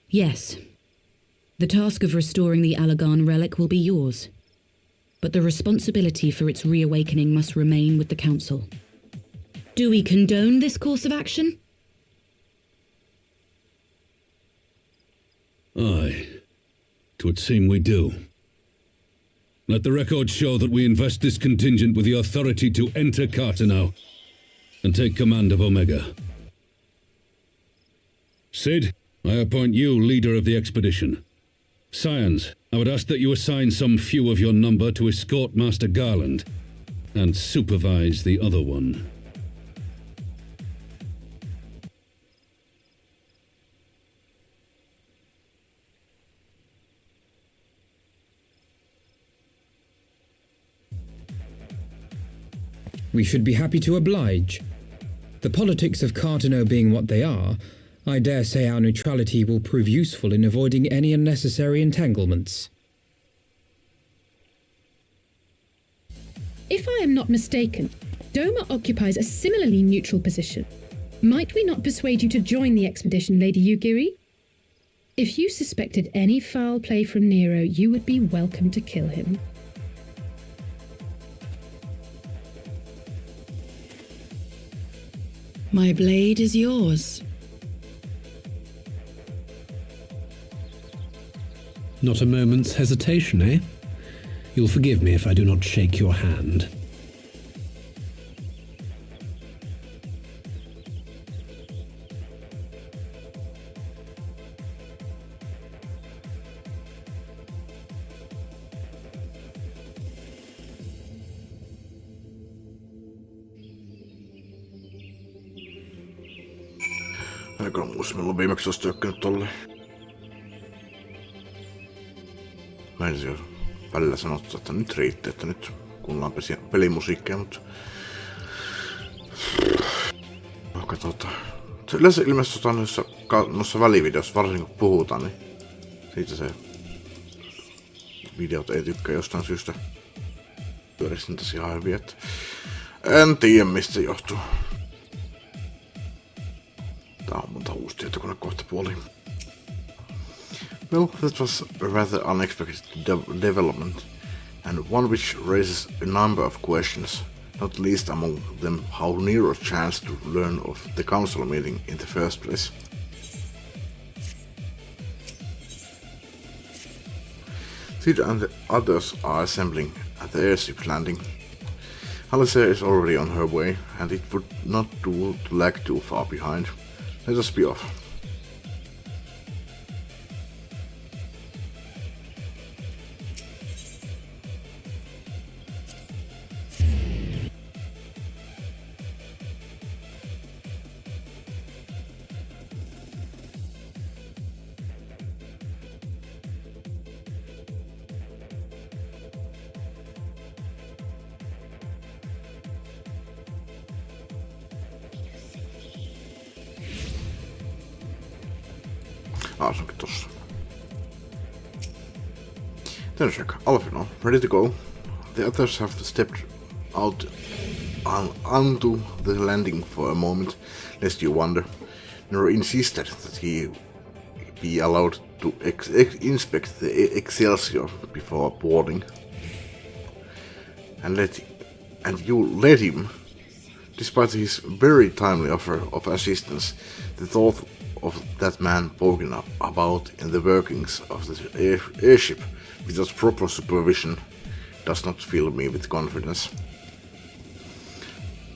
Yes. The task of restoring the Allagan relic will be yours. But the responsibility for its reawakening must remain with the Council. Do we condone this course of action? Aye. 'Twould seem we do. Let the record show that we invest this contingent with the authority to enter Carteneau and take command of Omega. Sid, I appoint you leader of the expedition. Scions, I would ask that you assign some few of your number to escort Master Garland and supervise the other one. We should be happy to oblige. The politics of Carteneau being what they are, I dare say our neutrality will prove useful in avoiding any unnecessary entanglements. If I am not mistaken, Doma occupies a similarly neutral position. Might we not persuade you to join the expedition, Lady Yugiri? If you suspected any foul play from Nero, you would be welcome to kill him. My blade is yours. Not a moment's hesitation, eh? You'll forgive me if I do not shake your hand. Aika muista, milloin viimeksi olisi työkkänyt tolleen. Mä ensin jo välillä sanottu, että nyt riittää, että nyt kuunnellaan pelimusiikkia, mutta... No katsotaan. Se yleensä ilmeisesti noissa välivideoissa, varsinkin kun puhutaan, niin siitä se videot ei tykkää jostain syystä. Pyörisi niitä ihan hyviä, että en tiedä mistä se johtuu. Tää on monta uusi tietokone kohta puoliin. Well, that was a rather unexpected development, and one which raises a number of questions, not least among them how Nero chanced to learn of the council meeting in the first place. Sid and the others are assembling at the airship landing. Alicia is already on her way, and it would not do to lag too far behind. Let us be off. Se onkin tossa. Then check. Alfino, ready to go. The others have stepped out onto the landing for a moment, lest you wonder. Nero insisted that he be allowed to inspect the Excelsior before boarding. And you let him. Despite his very timely offer of assistance, the thought of that man poking about in the workings of the airship without proper supervision does not fill me with confidence.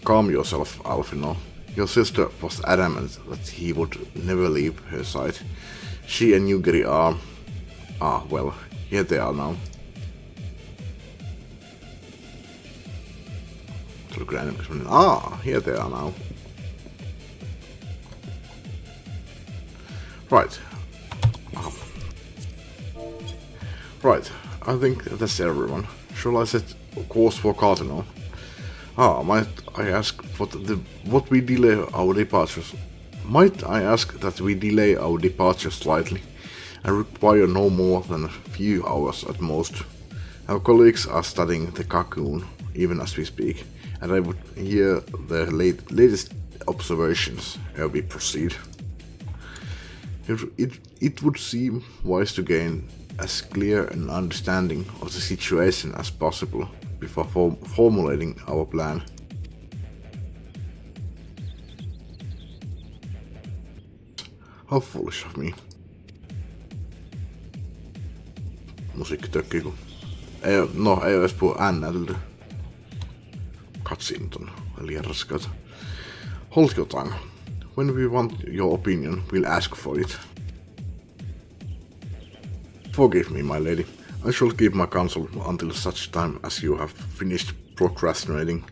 Calm yourself, Alfino. Your sister was adamant that he would never leave her side. She and Yugiri are... well, here they are now. Here they are now. Right. Right, I think that's everyone. Shall I set course for Cardinal? Might I ask what we delay our departures? Might I ask that we delay our departure slightly and require no more than a few hours at most? Our colleagues are studying the cocoon even as we speak, and I would hear the latest observations ere we proceed. It would seem wise to gain as clear an understanding of the situation as possible before formulating our plan. How foolish of me. Musiikki tökkii kun... ei edes puhu äänäilty. Katsiin on liian raskaata. Hold your tongue. When we want your opinion, we'll ask for it. Forgive me, my lady. I shall keep my counsel until such time as you have finished procrastinating.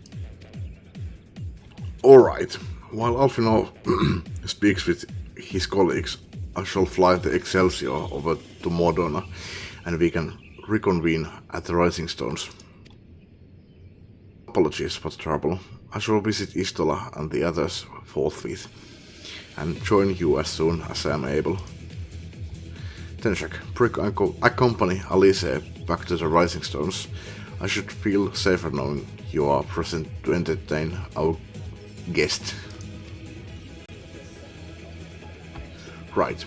Alright. While Alfino speaks with his colleagues, I shall fly the Excelsior over to Modona, and we can reconvene at the Rising Stones. Apologies for the trouble. I shall visit Istola and the others forthwith, and join you as soon as I am able. Tenshak, accompany Alice back to the Rising Stones. I should feel safer knowing you are present to entertain our guest. Right.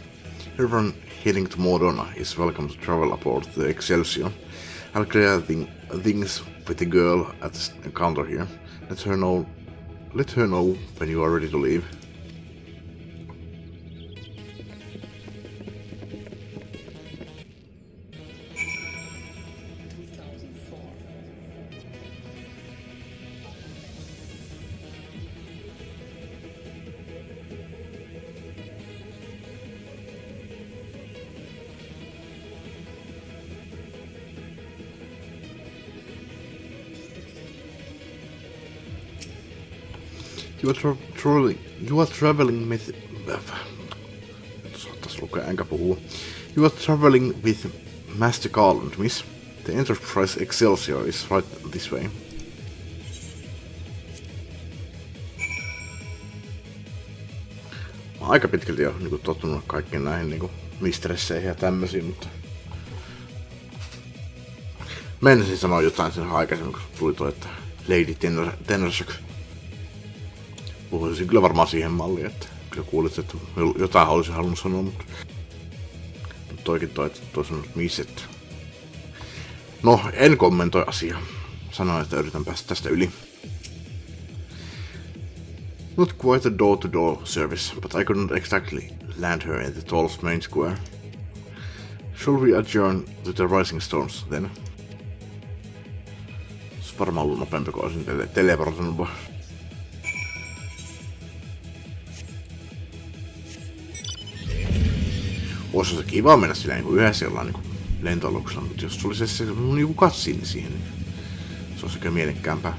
Everyone heading to Modona is welcome to travel aboard the Excelsior. I'll clear things with the girl at the counter here. Let her know when you are ready to leave. You are traveling with... You are traveling with Master Garland, miss. The Enterprise Excelsior is right this way. Mä oon aika pitkälti jo niin tottunut kaikkiin näihin niin mistresseihin ja tämmösiin, mutta... Menisin sanoa jotain sen aikaisemmin, kun tuli toi, että Lady Tenersök. Puhuisin kyllä varmaan siihen malliin, että kyllä kuulit, että jotain olisin halunnut sanoa, mutta toikin toi sanoi, että misset. No, en kommentoi asiaa. Sanoin, että yritän päästä tästä yli. Not quite a door-to-door service, but I couldn't exactly land her in the tallest main square. Shall we adjourn to the Rising Stones then? Se varmaan ollut nopeampi, kun olisin teleportannut vaan. Olisi se kiva mennä sillä niin yhdessä jollain niin lentoaluksella, mutta jos tulisi se niin cutscene siihen, niin se olisi oikein mielekkäämpää.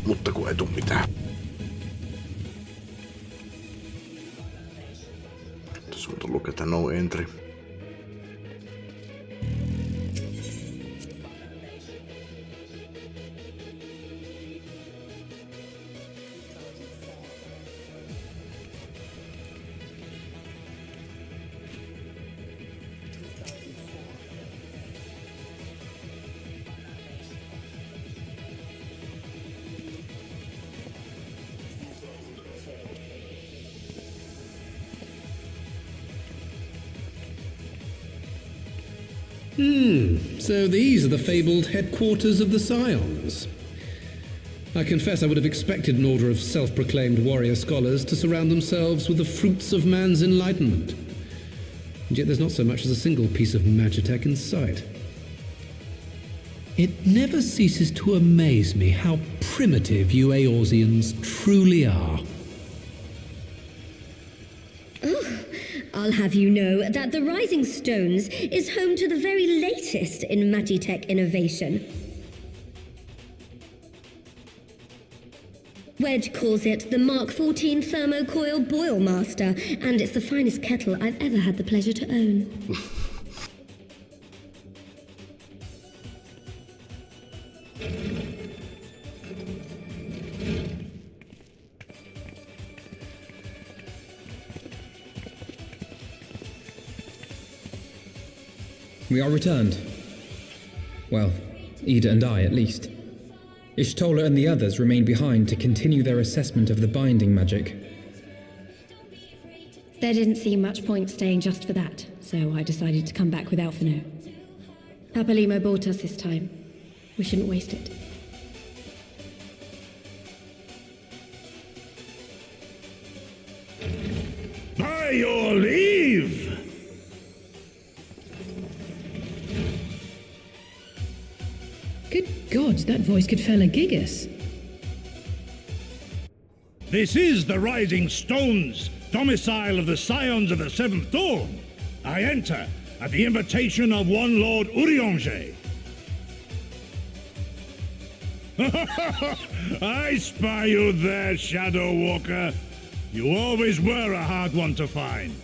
Mutta kun ei tuu mitään. Tässä on lukee, että no entry. So these are the fabled headquarters of the Scions. I confess I would have expected an order of self-proclaimed warrior scholars to surround themselves with the fruits of man's enlightenment. And yet there's not so much as a single piece of magitech in sight. It never ceases to amaze me how primitive you Eorzeans truly are. I'll have you know that the Rising Stones is home to the very latest in magitech innovation. Wedge calls it the Mark 14 Thermocoil Boil Master, and it's the finest kettle I've ever had the pleasure to own. We are returned. Well, Ida and I, at least. Ishtola and the others remain behind to continue their assessment of the binding magic. There didn't seem much point staying just for that, so I decided to come back with Alphino. Papalimo bought us this time. We shouldn't waste it. By your leave! Good God, that voice could fell a gigas. This is the Rising Stones, domicile of the Scions of the Seventh Dawn. I enter at the invitation of one Lord Urianger. I spy you there, Shadow Walker. You always were a hard one to find.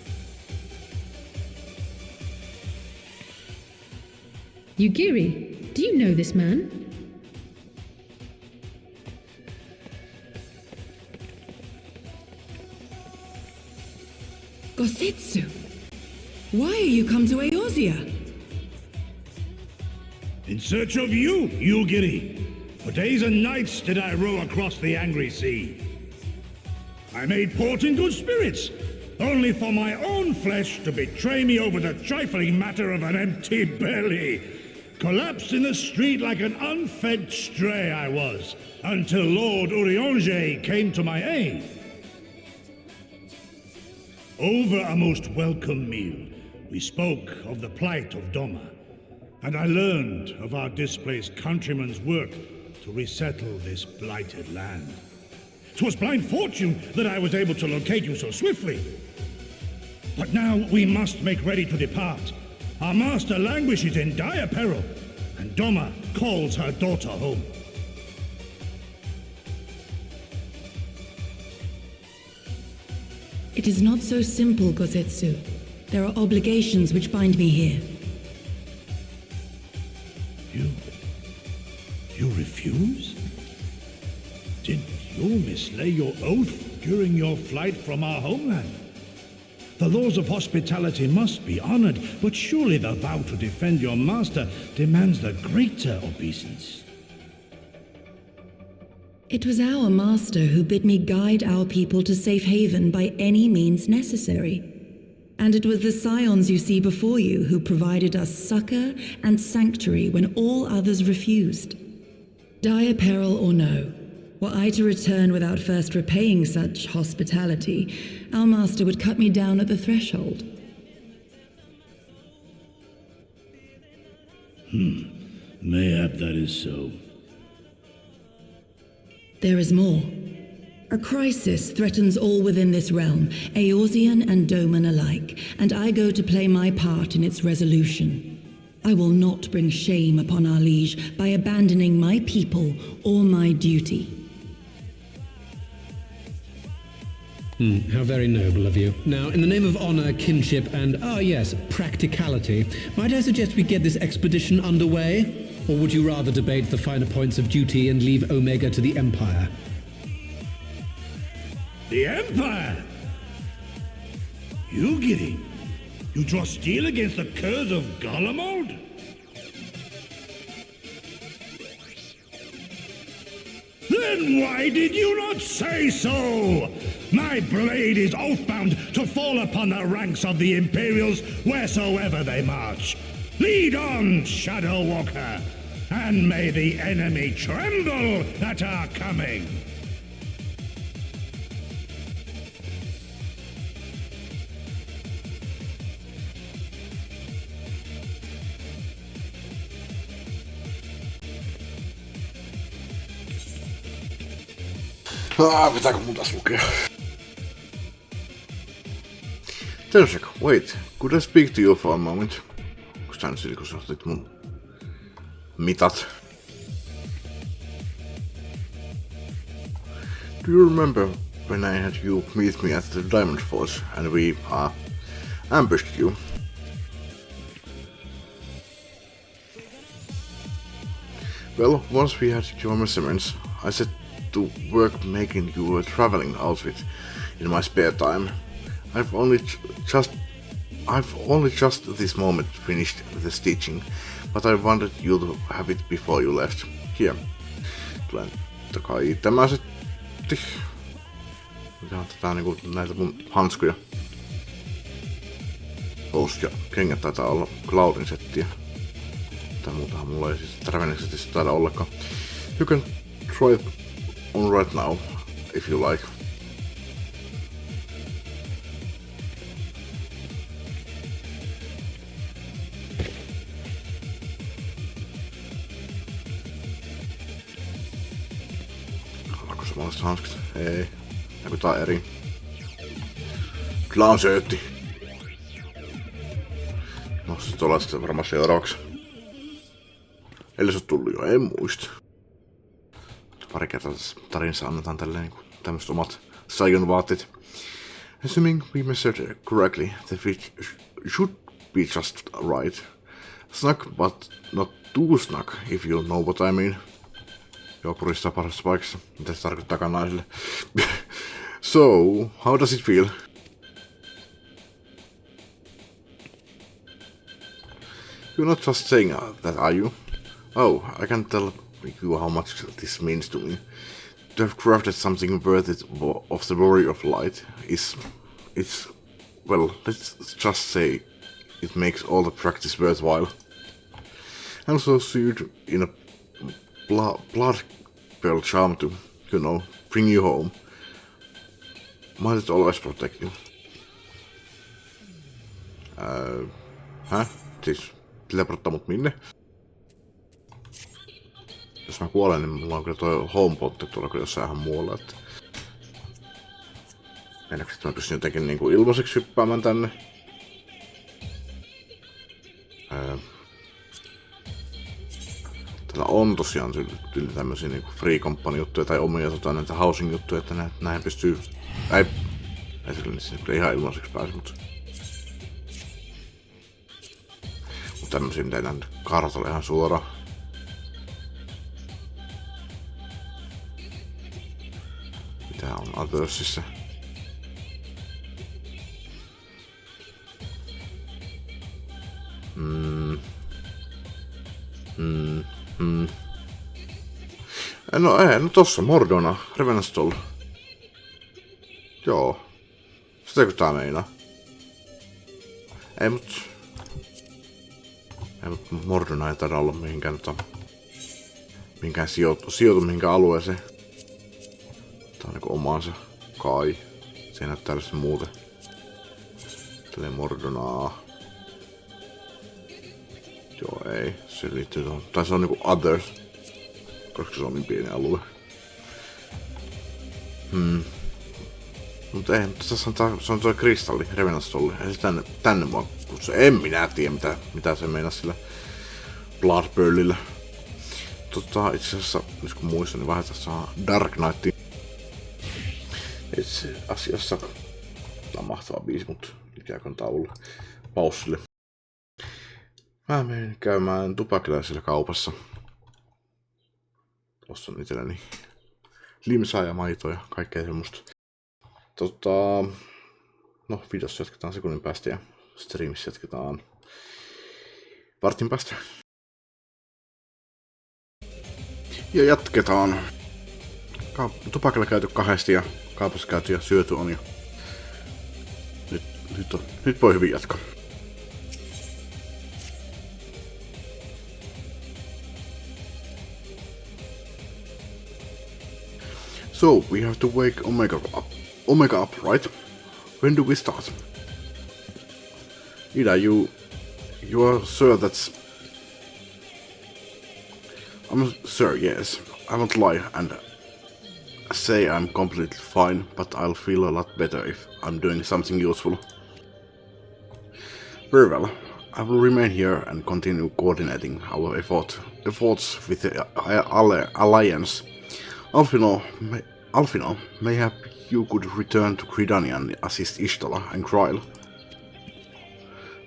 Yugiri, do you know this man? Gosetsu, why are you come to Eorzea? In search of you, Yugiri. For days and nights did I row across the angry sea. I made port in good spirits, only for my own flesh to betray me over the trifling matter of an empty belly. Collapsed in the street like an unfed stray I was, until Lord Urianger came to my aid. Over a most welcome meal, we spoke of the plight of Doma, and I learned of our displaced countrymen's work to resettle this blighted land. 'Twas blind fortune that I was able to locate you so swiftly. But now we must make ready to depart. Our master languishes in dire peril, and Doma calls her daughter home. It is not so simple, Gosetsu. There are obligations which bind me here. You refuse? Did you mislay your oath during your flight from our homeland? The laws of hospitality must be honored, but surely the vow to defend your master demands the greater obeisance. It was our master who bid me guide our people to safe haven by any means necessary. And it was the scions you see before you who provided us succor and sanctuary when all others refused. Dire peril or no, were I to return without first repaying such hospitality, our master would cut me down at the threshold. Mayhap that is so. There is more. A crisis threatens all within this realm, Eorzean and Doman alike, and I go to play my part in its resolution. I will not bring shame upon our liege by abandoning my people or my duty. How very noble of you. Now, in the name of honor, kinship, and, yes, practicality, might I suggest we get this expedition underway? Or would you rather debate the finer points of duty and leave Omega to the Empire? The Empire? Yugiri, you draw steel against the curse of Garlemald? Then why did you not say so? My blade is oath-bound to fall upon the ranks of the Imperials wheresoever they march. Lead on, Shadow Walker, and may the enemy tremble at our coming. Pitääkö mun taas lukea? Terveysek, wait, could I speak to you for a moment? Onks tää nyt siitä, kun sä otit mun mitat? Do you remember when I had you meet me at the Diamond Forge and we ambushed you? Well, once we had your measurements, I set to work making you a traveling outfit in my spare time. I've only just this moment finished the stitching, but I wanted you to have it before you left. Here. Tulee kai tämä setti. Mikä on tätä niinku näitä mun hanskuja. Housut ja kengät taitaa olla Cloudin settiä. Tai muutahan mulla ei siis Traveling settissä taida ollakaan. You can try it on right now, if you like. Ollaanko samanlaiset hanskat? Ei. Joku tää eri. Kyllä on söötti. No sit ollaan sitten varmaan seuraavaksi. Eli se on tullut jo, en muista. Pari kertaa tässä tarinassa annetaan tälleen niinku tämmöset omat Sion vaatteet. Assuming we measured correctly, the fit should be just right. Snug, but not too snug, if you know what I mean. Joo, puristaa parhaassa paikassa. Mitä se tarkoittaa naisille? So, how does it feel? You're not just saying that, are you? Oh, I can tell you how much this means to me. To have crafted something worth it of the worry of light it's well, let's just say it makes all the practice worthwhile. I'm so suited in a blood pearl charm to, you know, bring you home. Might it always protect you? Siis teleporttaa mut minne? Jos mä kuolen, niin mulla on kyllä toi homepotti tuolla kyllä jossain ihan muualla, että... Mennäkö, että mä pystyn jotenkin niinku ilmaiseksi hyppäämään tänne? Täällä on tosiaan tyyli tämmösiä niinku free company juttuja tai omia näitä housing juttuja, että näihin pystyy... Ei kyllä niissä ihan ilmaiseksi pääse, mutta tämmösiä mitä ei nähdä kartalle ihan suoraan. Mitä on Othersissa? No tossa Mordona, Revenastol. Joo. Sitäkö tää meinaa? Ei mut Mordona ei taida olla mihinkään sijoitu mihinkään alueeseen. Tää on niinku omaansa kai. Se ei näyttää tällaista muuten. Tälleen Mordonaa. Joo ei, se liittyy tuohon. Tai se on niinku Others. Koska se on niin pieni alue. Mutta ei, se on tuo kristalli, Revenastolli. Ei se tänne mua kutsu. En minä tiedä mitä se meinaa sillä Blood Pearlillä. Itse asiassa, nyt kun muistan, niin vaihdetaan saa Dark Knightiin. Itse asiassa, tää on mahtava biisi, mut nyt jääkö tauolla paussille. Mä menen käymään tupakilaisella kaupassa. Tuossa on itselleni limsaa ja maitoa ja kaikkea semmoista. No, videossa jatketaan sekunnin päästä ja streamissä jatketaan vartin päästä. Ja jatketaan. Tupakilla käyty kahdesti ja kaupassa käyty ja syöty on jo. Nyt voi hyvin jatkaa. So, we have to wake Omega up, right? When do we start? Ida, you are sure that's... I'm sure, yes. I won't lie and say I'm completely fine, but I'll feel a lot better if I'm doing something useful. Very well. I will remain here and continue coordinating our efforts with the Alliance. Alfino Alfino, mayhap you could return to Gridania and assist Ishtola and Grail.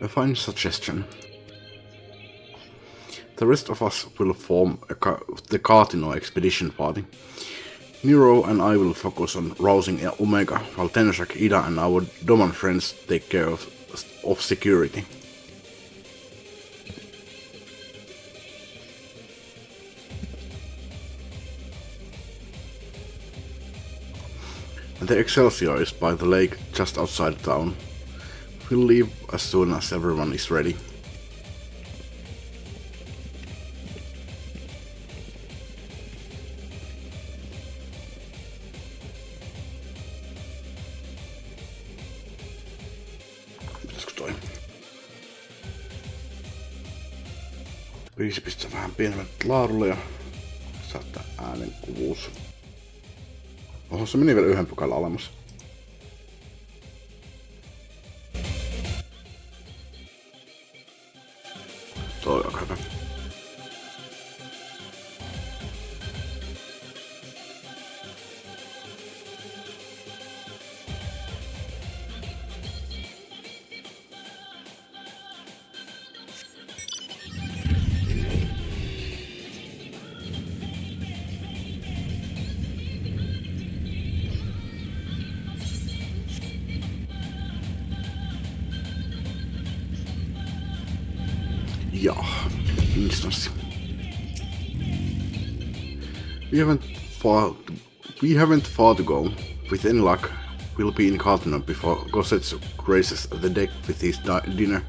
A fine suggestion. The rest of us will form the Cartino expedition party. Nero and I will focus on rousing Omega, while Tenshak, Ida and our Doman friends take care of security. The Excelsior is by the lake just outside town. We'll leave as soon as everyone is ready. Pitäisikö toi? 5 pistää vähän pienemmät laadulle ja saattaa äänenkuvuus. Oho, se meni vielä 1 pykälän alemmas. Toi on hyvä. Yeah, instanssi. We haven't far to go. With any luck, we'll be in Cartino before Gossett graces the deck with his dinner.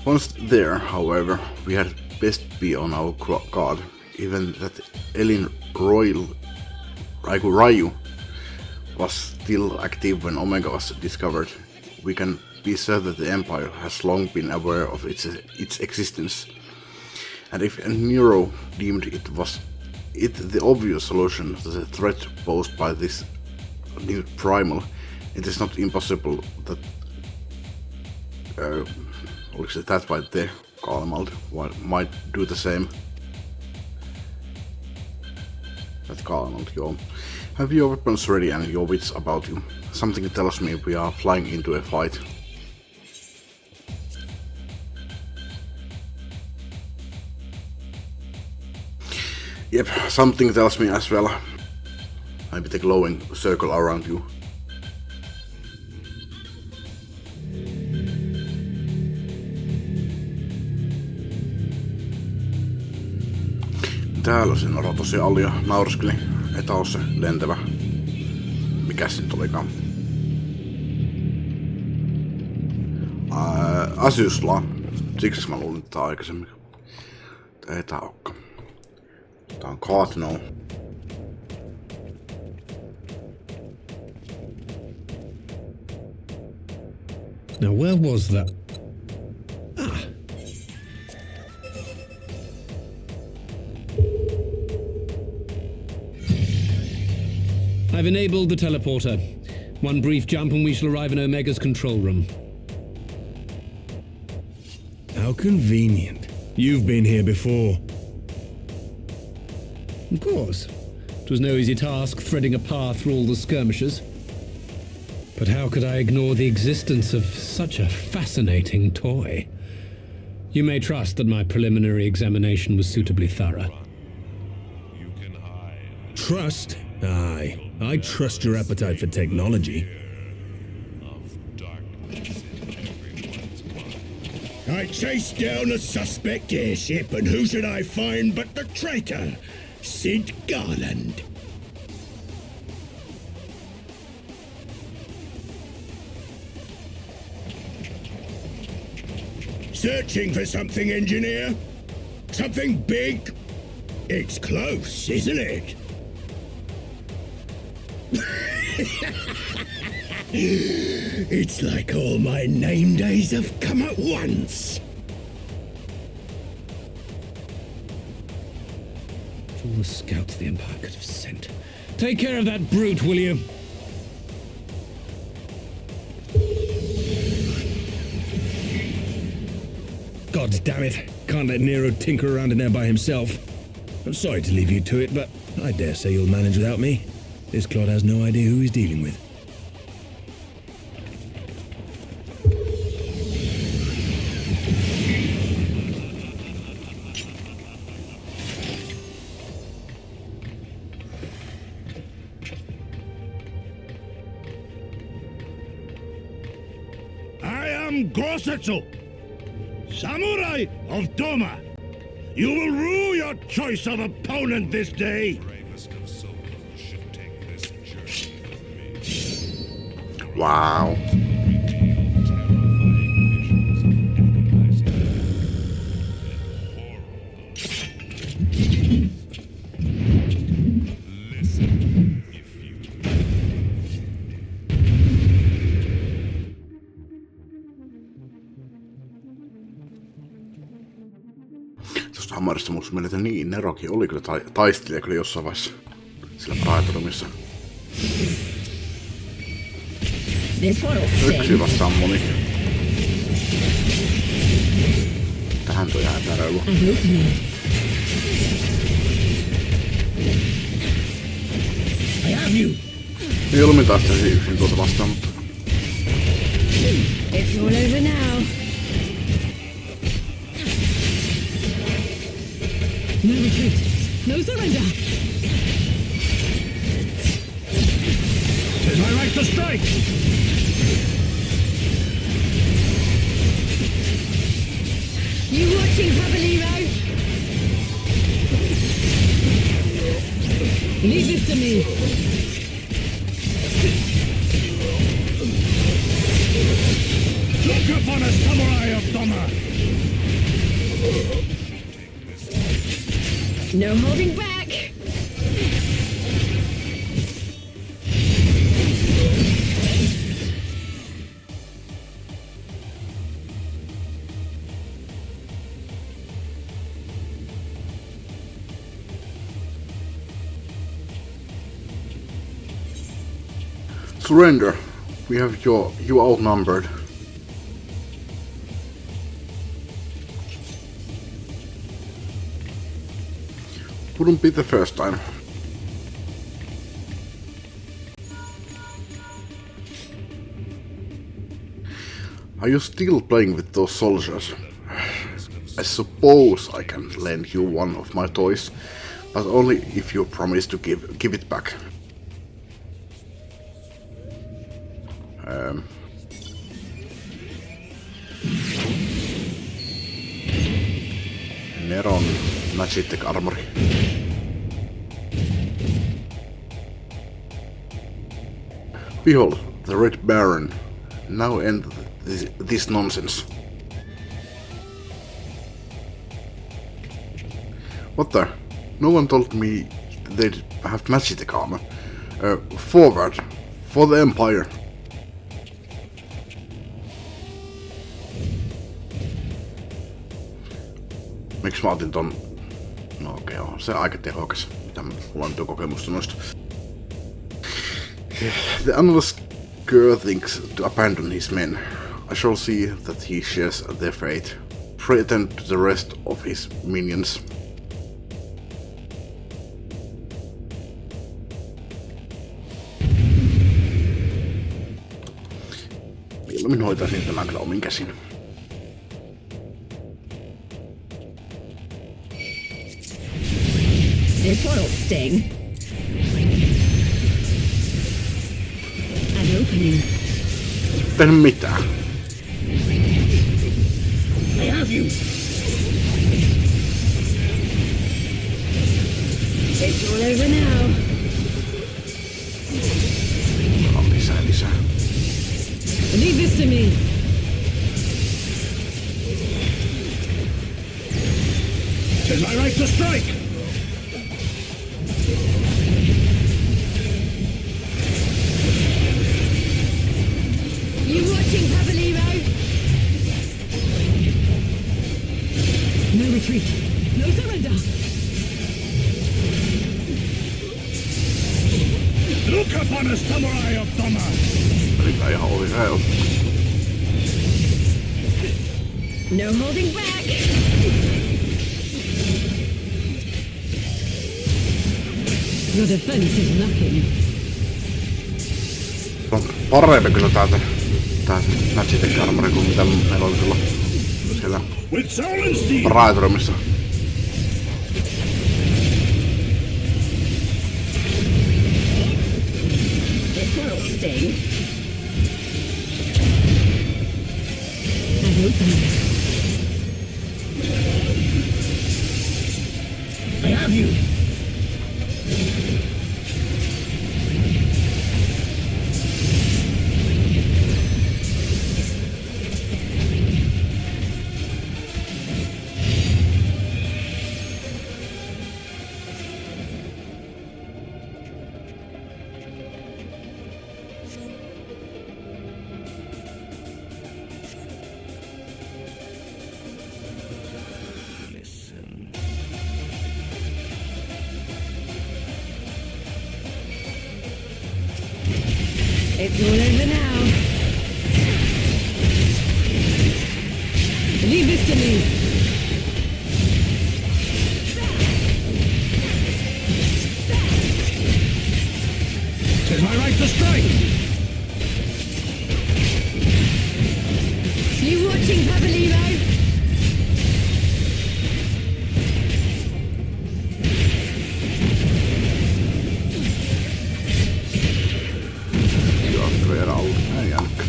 Once there, however, we had best be on our guard, even that Elin Ryu was still active when Omega was discovered. We can be certain that the Empire has long been aware of its existence, and if Nero deemed it the obvious solution to the threat posed by this new primal, it is not impossible that that by the Kalemald might do the same. That Kalemald, yo. Have your weapons ready and your wits about you. Something tells me we are flying into a fight. Yep, something tells me as well. Maybe the glowing circle around you. Täällä se rotosi Ali ja naurskeli. Etaossa lentävä. Mikäs se nyt olikaan? Asiusla. Siksi mä luulin tätä aikaisemmin. Ei tää olekaan. Tää on Cartino. Now where was that? I've enabled the teleporter. One brief jump and we shall arrive in Omega's control room. How convenient. You've been here before. Of course. It was no easy task threading a path through all the skirmishes. But how could I ignore the existence of such a fascinating toy? You may trust that my preliminary examination was suitably thorough. Trust? Aye. I trust your appetite for technology. I chased down a suspect airship, and who should I find but the traitor, Sid Garland. Searching for something, engineer? Something big? It's close, isn't it? It's like all my name days have come at once. All the scouts the Empire could have sent. Take care of that brute, will you? God damn it. Can't let Nero tinker around in there by himself. I'm sorry to leave you to it, but I dare say you'll manage without me. This clod has no idea who he's dealing with. I am Gosetsu, Samurai of Doma. You will rue your choice of opponent this day. Wow. Tuosta hammarista musta mielestä niin, Nerokin oli kyllä taistelija kyllä jossain vaiheessa sillä Praetoriumissa. Yksi vastaan moni. Tähän toi jää epäreilu. Mieluummin taistelisin yksin tuota vastaan, mutta... It's all over now. No retreat. No surrender. Tis my right to strike. You watching, Caballero? Leave this to me. Look upon a samurai of Doma. No holding back. Surrender. We have you outnumbered. Wouldn't be the first time. Are you still playing with those soldiers? I suppose I can lend you one of my toys, but only if you promise to give it back. Neron Magic Armory. Behold, the Red Baron. Now end this nonsense. What the? No one told me they'd have magic armor. Forward! For the Empire! Miksi mä otin ton? No okei, on se aika tehokas. Mitä mulla on kokemusta noista. The Analyst girl thinks to abandon his men. I shall see that he shares their fate. Threaten to the rest of his minions. Mieluummin hoitaisin tämän kyllä omin käsin. This one'll sting. An opening. Tehnyt mitään. I have you. It's all over now. Lisää. Leave this to me. Tis my right to strike. You watching, Caballero? No retreat. No surrender. Look upon a samurai of Doma. Hyvä ihan oli hell. No holding back. Your defense is lacking. On parempi kyllä tää Magic Armori kuin mitä meillä oli silloin siellä Raetormissa. This will sting. I have you. It's all over now. Leave this to me. Tis my right to strike. You watching, Pabalino? Vielä ollut näin jälkeen.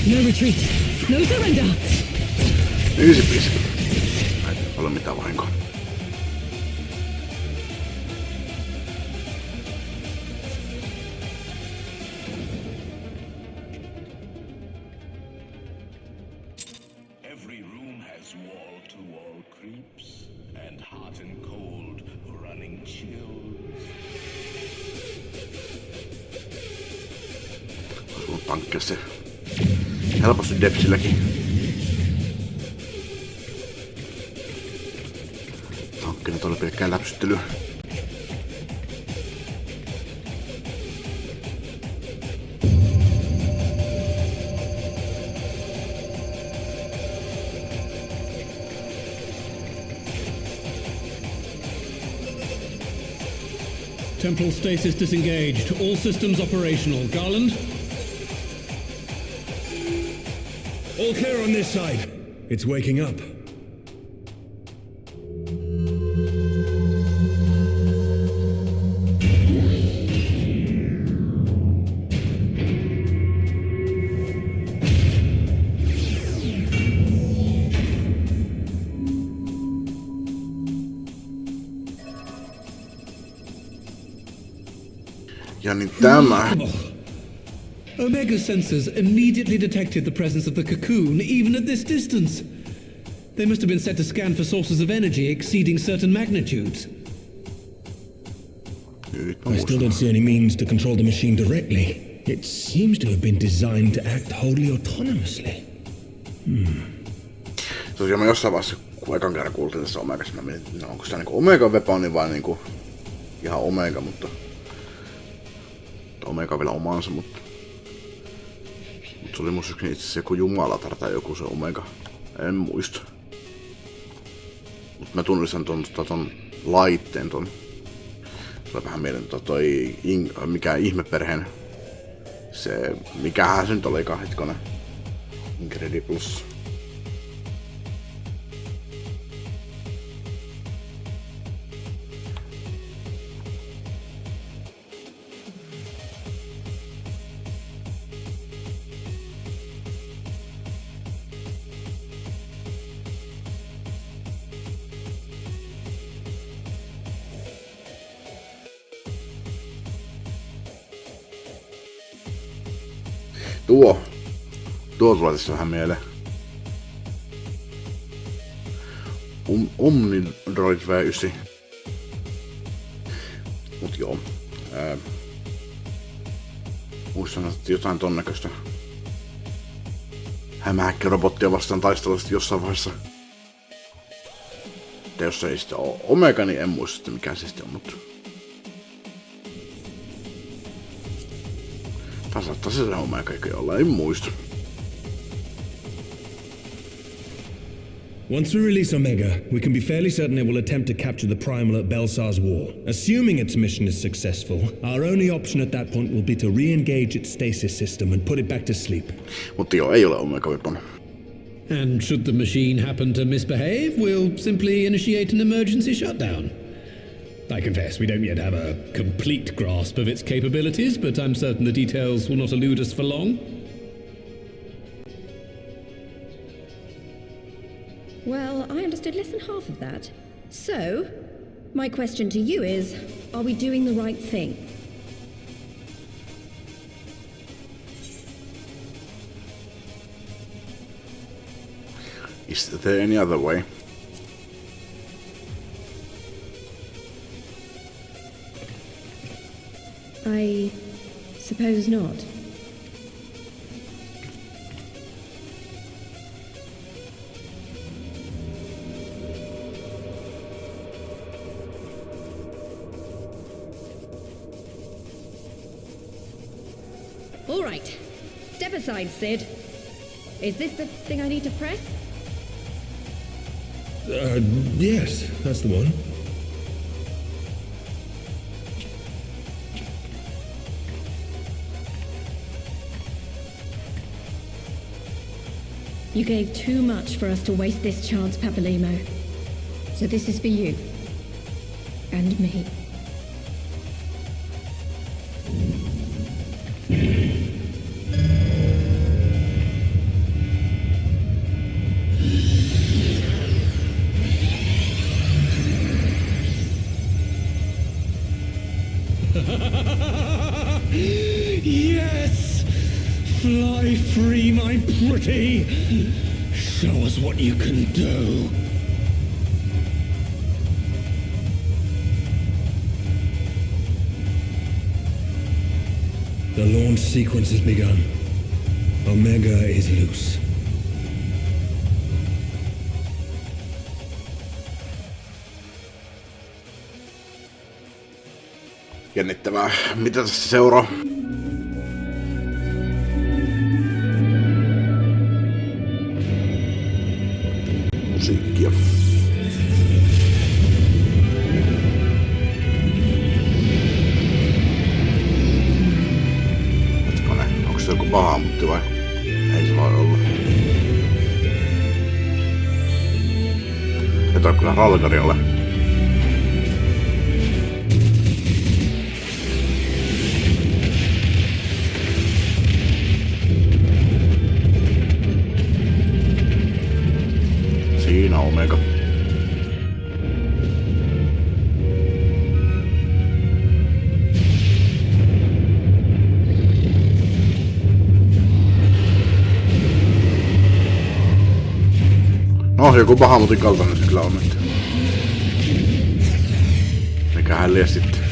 No retreat. No surrender. Easy peasy. Ei ole mitään vahinkoa. Every room has wall-to-wall creeps and hot and cold running chills. Sulla tankkia se helposti depsilläkin. Tankki nyt oli pelkkää läpsyttelyä. Temporal stasis disengaged. All systems operational. Garland? All clear on this side. It's waking up. Ja niin tämä. Omega sensors immediately detected the presence of the cocoon, even at this distance. They must have been set to scan for sources of energy exceeding certain magnitudes. I still don't see any means to control the machine directly. It seems to have been designed to act wholly autonomously. Tosiaan mä jossain vaiheessa, kun ekan kerran kuultiin tässä Omegassa, mä mietin, no onko sitä niinku Omega-weaponi vai niinku ihan Omega, mutta Omega vielä omansa, mutta se oli muistaakseni itse asiassa joku jumalatar tai joku se Omega. En muista. Mut mä tunnistan ton laitteen ton. Se oli vähän mieleen toi mikä ihmeperheen. Se mikähän se nyt olikaan hetkonen. Incredibles. Tuo tulee tässä vähän mieleen. Omnidroid V9. Mut joo. Muistan, että jotain ton näköistä hämähäkkirobottia vastaan taistella jossain vaiheessa. Ja jos ei sitä oo Omega, niin en muista sitten mikä se sitten on, mutta Tasatta se Omega olla, en muista. Once we release Omega, we can be fairly certain it will attempt to capture the Primal at Belsar's Wall. Assuming its mission is successful, our only option at that point will be to re-engage its stasis system and put it back to sleep. Mutta joo, ei ole Omega Weapon. And should the machine happen to misbehave, we'll simply initiate an emergency shutdown. I confess, we don't yet have a complete grasp of its capabilities, but I'm certain the details will not elude us for long. Well, I understood less than half of that. So, my question to you is, are we doing the right thing? Is there any other way? I suppose not. All right. Step aside, Sid. Is this the thing I need to press? Yes, that's the one. You gave too much for us to waste this chance, Papalimo. So this is for you. And me. Yes! Fly free, my pretty! Show us what you can do. The launch sequence has begun. Omega is loose. Jännittävää. Mitä tässä seuraa? Musiikkia. Hetkonen, onko se joku pahamutti vai? Ei se voi olla. Et ole kyllä Ralgarialle. Siinä Omega. No, joku pahamutin kaltainen se kyllä on nyt. Mikähän lies sitten.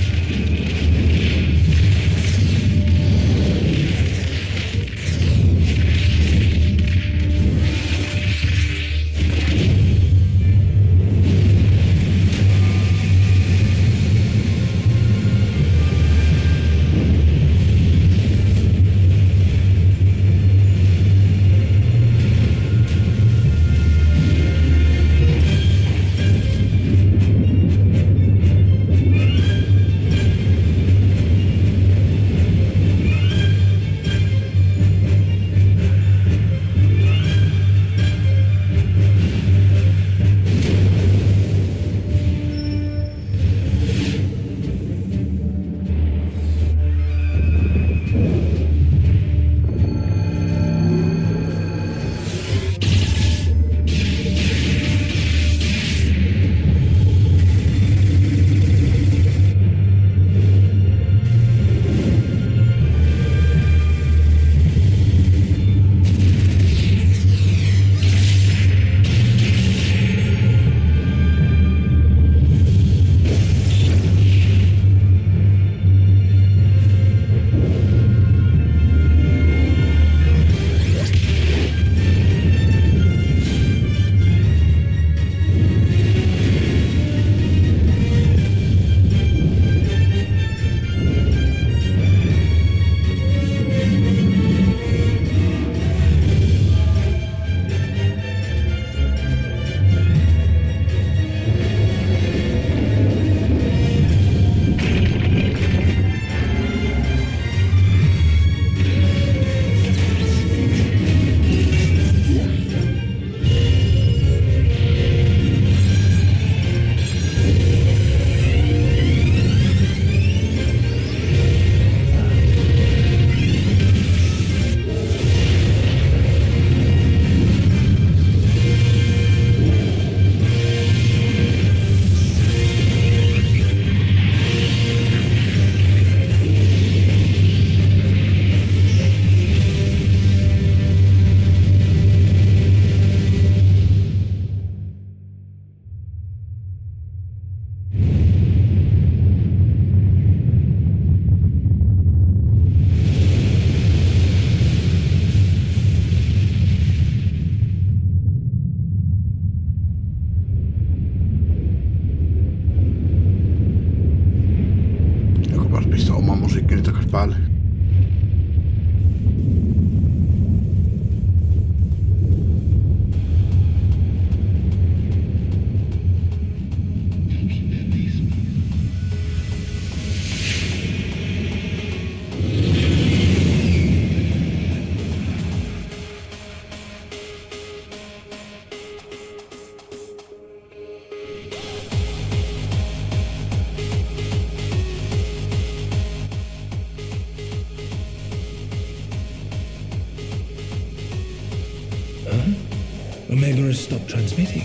Omega has stopped transmitting.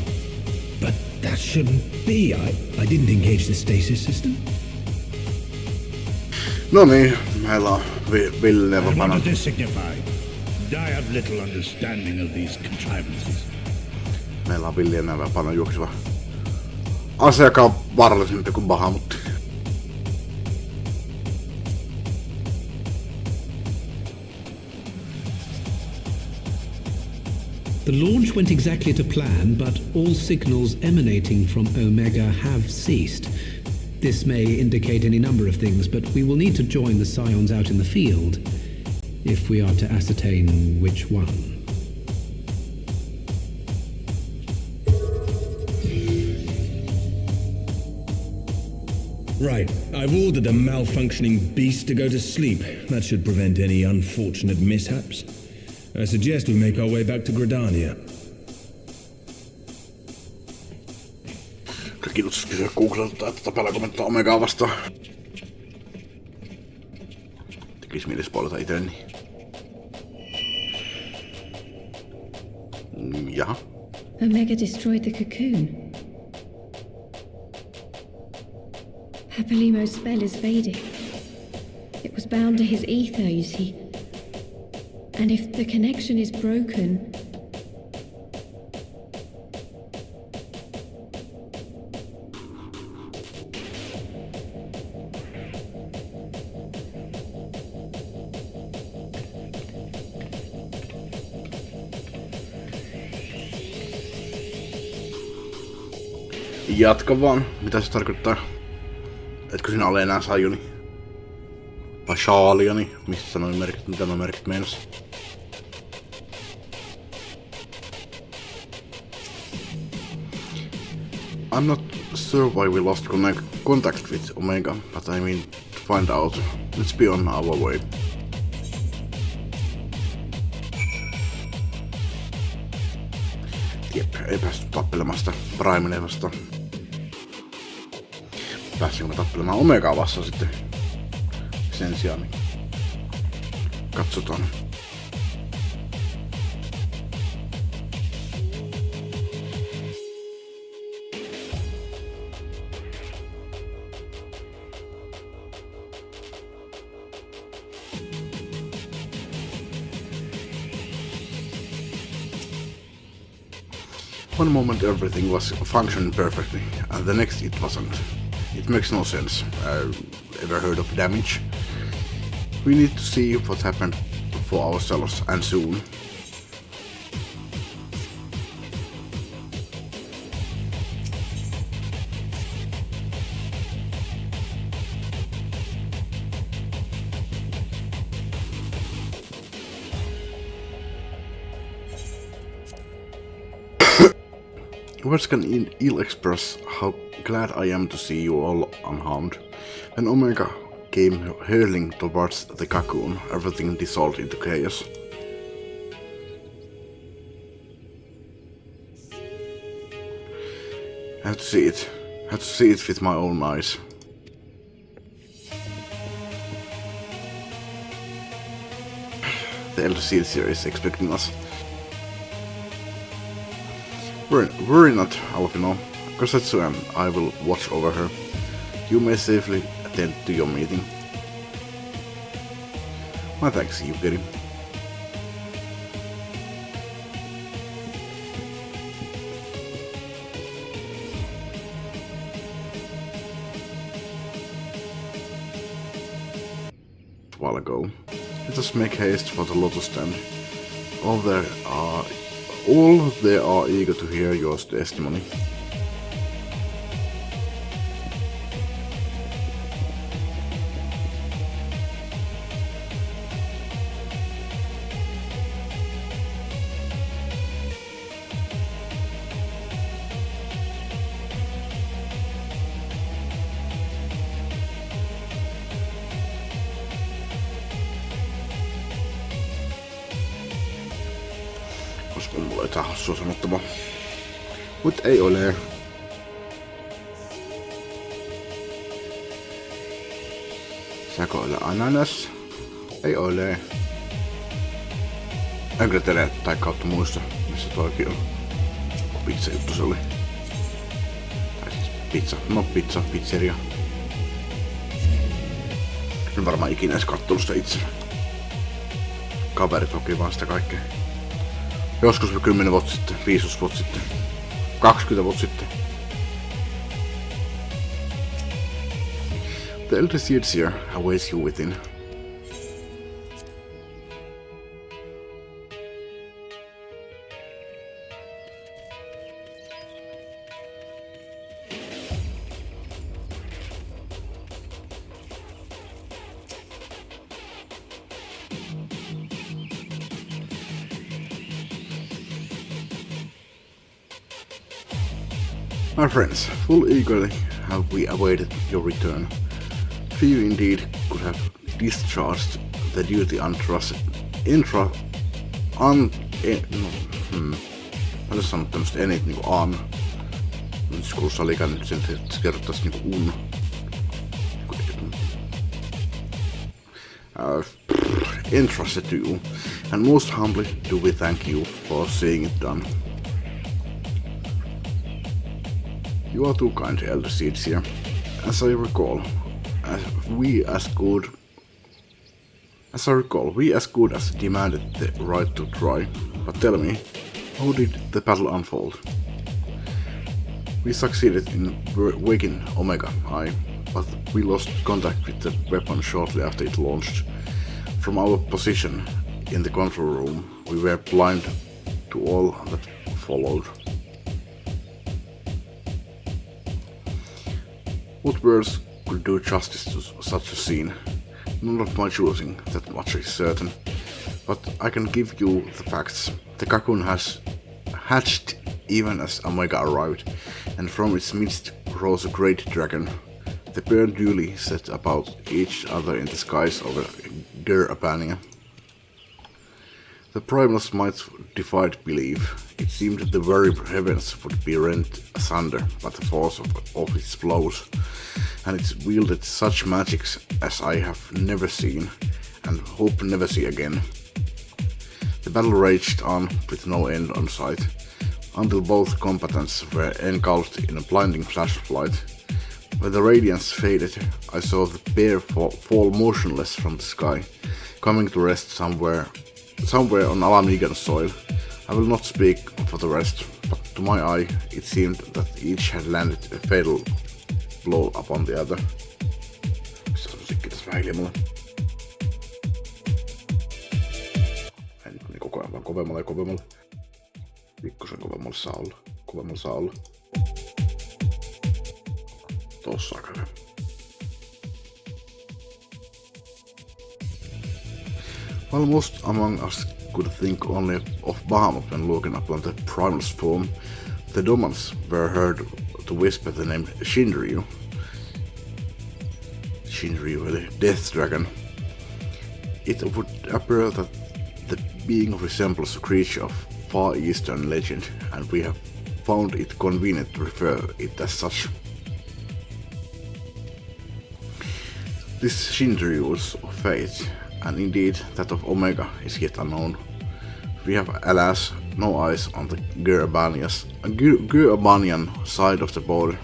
But that shouldn't be. I didn't engage the stasis system. No niin, meillä on Ville What vapana. does this signify? I have little understanding of these contrivances. Meillä on Ville enää vapana juokseva ase, joka on vaarallisempi kuin Bahamutti. The launch went exactly to plan, but all signals emanating from Omega have ceased. This may indicate any number of things, but we will need to join the Scions out in the field if we are to ascertain which one. Right. I've ordered the malfunctioning beast to go to sleep. That should prevent any unfortunate mishaps. I suggest we make our way back to Gridania. Kiinnostus kysyä Googlelta, että tapella kommentaa Omegaa vastaan. Tekis mieli spoilata itelleni. Jaha. Omega destroyed the cocoon. Papalimo's spell is fading. It was bound to his ether, you see. And if the connection is broken... Jatka vaan. Mitä se tarkoittaa? Etkö sinä ole enää sajuni? Vai shaalioni? Missä noin merkit? Mitä noin merkit meinas? I'm not sure why we lost contact with Omega, but I mean to find out. Let's be on our way. Jep, ei päästy tappelemaan sitä Primea vastaan. Pääsinkö me tappelemaan Omegaa vastaan sitten sen sijaan, niin katsotaan. One moment everything was functioning perfectly, and the next it wasn't. It makes no sense. Ever heard of damage? We need to see what happened for ourselves, and soon. Words can ill express how glad I am to see you all unharmed. When Omega came hurling towards the cocoon, everything dissolved into chaos. I have to see it. I have to see it with my own eyes. The Elder Seed series is expecting us. Worry not, Alfino. Kosetsu and I will watch over her. You may safely attend to your meeting. My thanks, Yukeri. A while ago. Let us make haste for the Lotus Stand. All they are eager to hear your testimony. Olisiko mulla jotain hassua sanottavaa? Mut ei ole. Saako olla ananas? Ei ole. En kyllä tiedä tai kautta muista, missä toikin on. pizza juttu se oli. Tai siis pizzeria. En varmaan ikinä edes kattonut sitä itse. Kaverit hoki vaan sitä kaikkea. Joskus 10 vuotta sitten, 15 vuotta sitten, 20 vuotta sitten. The elder seer awaits you within. My friends, full eagerly have we awaited your return. Few indeed could have discharged the duty mä en sanonut tämmöstä enit niinku an. Nyt kuulostaa liikaa nyt sen, että se kerrottaisi niinku un. Entrusted to you, and most humbly do we thank you for seeing it done. You are too kind, Elder Seedseer. As I recall, we as good as demanded the right to try. But tell me, how did the battle unfold? We succeeded in waking Omega, but we lost contact with the weapon shortly after it launched. From our position in the control room, we were blind to all that followed. What words could do justice to such a scene? None of my choosing, that much is certain. But I can give you the facts. The cocoon has hatched even as Omega arrived, and from its midst rose a great dragon. The pair duly set about each other in the skies over Ger-Abania. The primals might defied belief. It seemed the very heavens would be rent asunder by the force of its blows, and it wielded such magics as I have never seen, and hope never see again. The battle raged on with no end on sight, until both combatants were engulfed in a blinding flash of light. When the radiance faded, I saw the pair fall motionless from the sky, coming to rest somewhere on Alamigan soil. I will not speak for the rest, but to my eye it seemed that each had landed a fatal blow upon the other. Missä se musiikki tässä vähän hiljemmalle? Ei nyt niin koko ajan vaan kovemmalle ja kovemmalle. Pikkusen kovemmalle saa olla. Tossa aika hyvä. While most among us could think only of Bahamut when looking upon the primal's form, the Domans were heard to whisper the name Shinryu, the Death Dragon. It would appear that the being resembles a creature of Far Eastern legend, and we have found it convenient to refer it as such. This Shinryu's fate, and indeed that of Omega, is yet unknown. We have, alas, no eyes on the Ger-Abanian side of the border.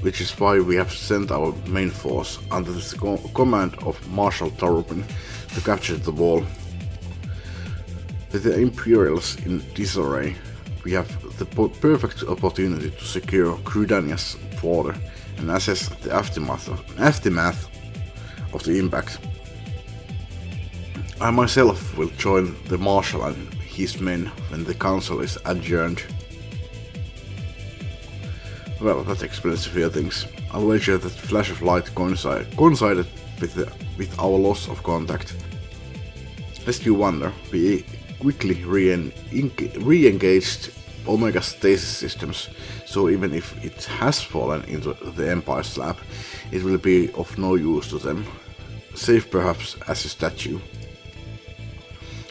Which is why we have sent our main force under the command of Marshal Tarupin to capture the wall. With the Imperials in disarray, we have the perfect opportunity to secure Gridania's border and assess the aftermath of the impact. I myself will join the Marshal and his men when the council is adjourned. Well, that explains a few things. I'll wager that flash of light coincided with our loss of contact. Lest you wonder, we quickly re-engaged Omega's stasis systems, so even if it has fallen into the Empire's lap, it will be of no use to them, save perhaps as a statue.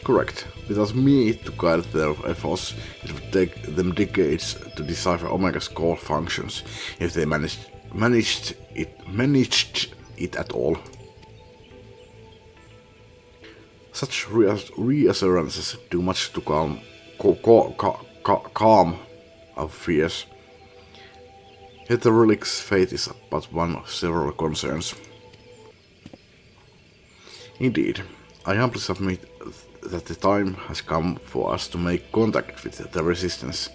Correct. Without me to guide their efforts, it would take them decades to decipher Omega's core functions, if they managed it at all. Such reassurances do much to calm calm of fears. Yet the relic's fate is but one of several concerns. Indeed, I humbly submit that the time has come for us to make contact with the Resistance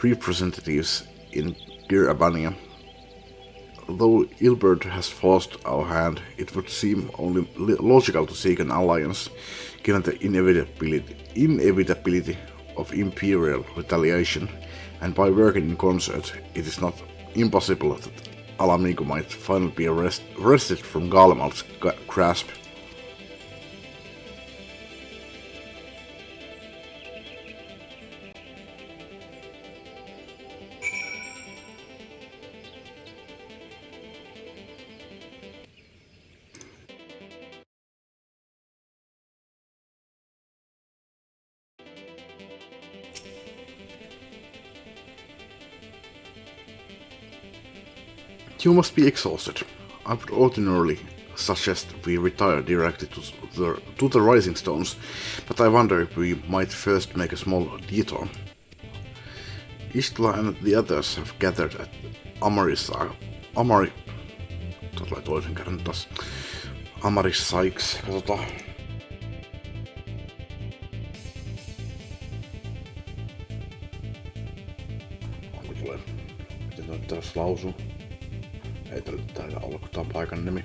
representatives in Dear Abania. Though Ilbert has forced our hand, it would seem only logical to seek an alliance, given the inevitability of imperial retaliation, and by working in concert, it is not impossible that Alamigo might finally be wrested from Garlemald's grasp. You must be exhausted. I would ordinarily suggest we retire directly to the Rising Stones, but I wonder if we might first make a small detour. Istla and the others have gathered at Amaris-Sykes. Katsotaan. Onko tulee? Miten toi taas lausuu? Ei taida olla, kun tää on paikan nimi.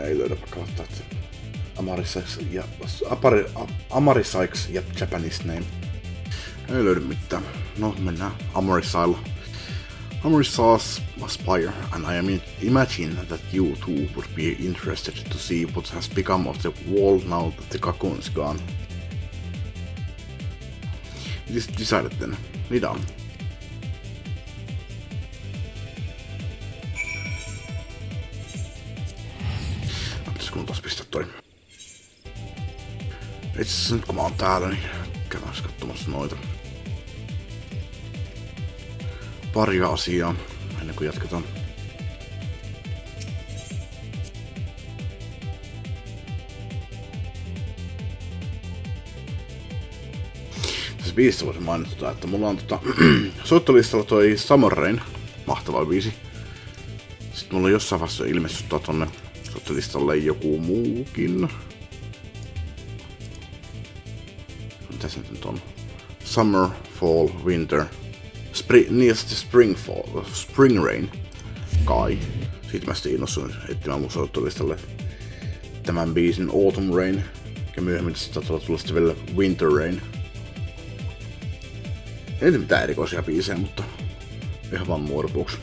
Ei löydäpä kautta, että Amaris-Sykes ja Japanese name. Ei löydy mitään. No, mennään Amarisailla. Amarisa's Aspire, and I imagine that you too would be interested to see what has become of the wall now that the cocoon is gone. It is decided then. Lead on. Pitäisikö mun taas pistää toi? Itse nyt kun mä oon täällä, niin käydään katsomassa noita. Pari asiaa ennen kuin jatketaan. Tässä biisissä voisin mainita, että mulla on soittolistalla toi Summer Rain, mahtava biisi. Sitten mulla on jossain vaiheessa ilmestystä tonne soittolistalle joku muukin. Mitä se nyt on? Summer, Fall, Winter. Spring Rain kai. Siitä mä sitten innostuin etsimään mun soittolistalle tämän biisin Autumn Rain. Ja myöhemmin sitä tulla sitten vielä Winter Rain. Ei mitään erikoisia biisejä, mutta ihan vaan muodon vuoksi.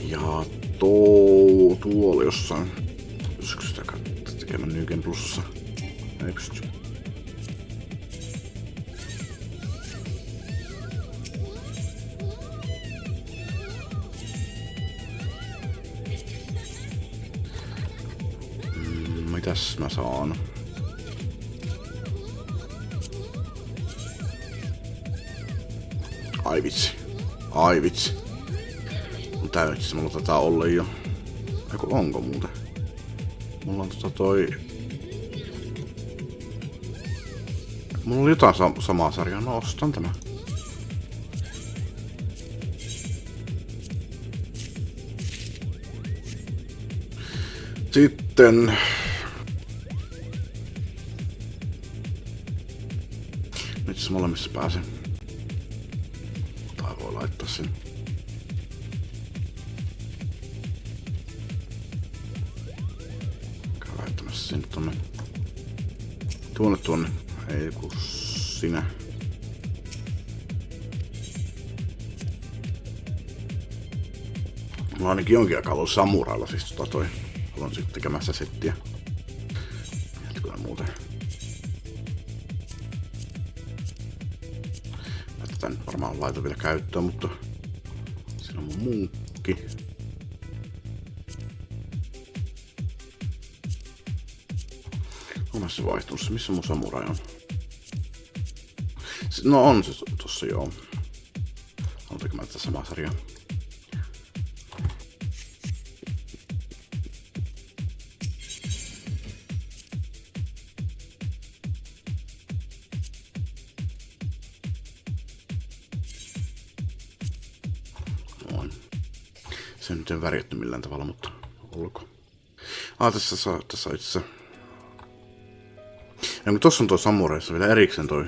Ja tuolla jossain. Pystyykö sitä tekemään New Game Plusassa? Ei pysty. Mitäs mä saan? Ai vitsi. Ai vitsi. Tää itse mulla taitaa olla jo. Eiku onko muuten? Mulla on toi... Mulla oli jotain samaa sarjaa. No ostan tämä. Sitten... Nyt se molemmissa pääsen. Tai voi laittaa sen. Käy lähettämässä sen tonne. Tuonne. Ei ku sinä. Mulla ainakin jonkin aikaa ollut samurailla siis toi. Haluan sitten tekemässä settiä. Jatkoina muuten. Tätä nyt varmaan laitan vielä käyttöön, mutta siinä on mun munkki. Onhan se vaihtunut se, missä mun samurai on? No on se tossa joo. Halutaanko mä tätä samaa sarjaa? Noin. Se nyt ei värjätty millään tavalla, mutta olko. Tässä itse. Ja kun tossa on toi samureissa vielä erikseen toi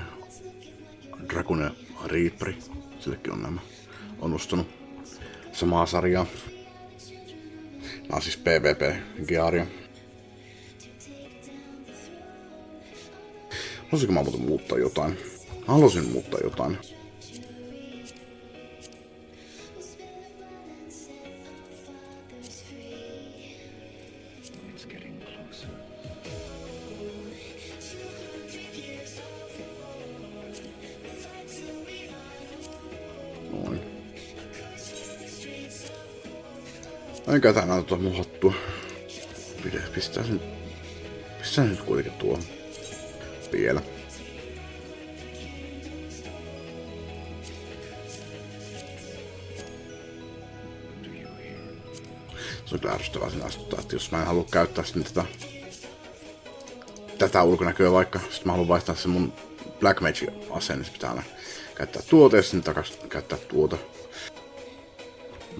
Dragon ja Reaperi. Sillekin on nämä. On ostanut samaa sarjaa. Nää on siis PvP-gearia. Haluaisinko mä muuten muuttaa jotain? Haluaisin muuttaa jotain. Enkä tänään mun hattua. Pistää sen nyt kuitenkin tuohon. Vielä. Se on kyllä ärsyttävää sen astuttaa, että jos mä en halua käyttää sitten tätä ulkonäköä vaikka, sit mä haluan vaihtaa sen mun Black Mage-aseen, niin se pitää aina käyttää tuota ja sitten takas käyttää tuota.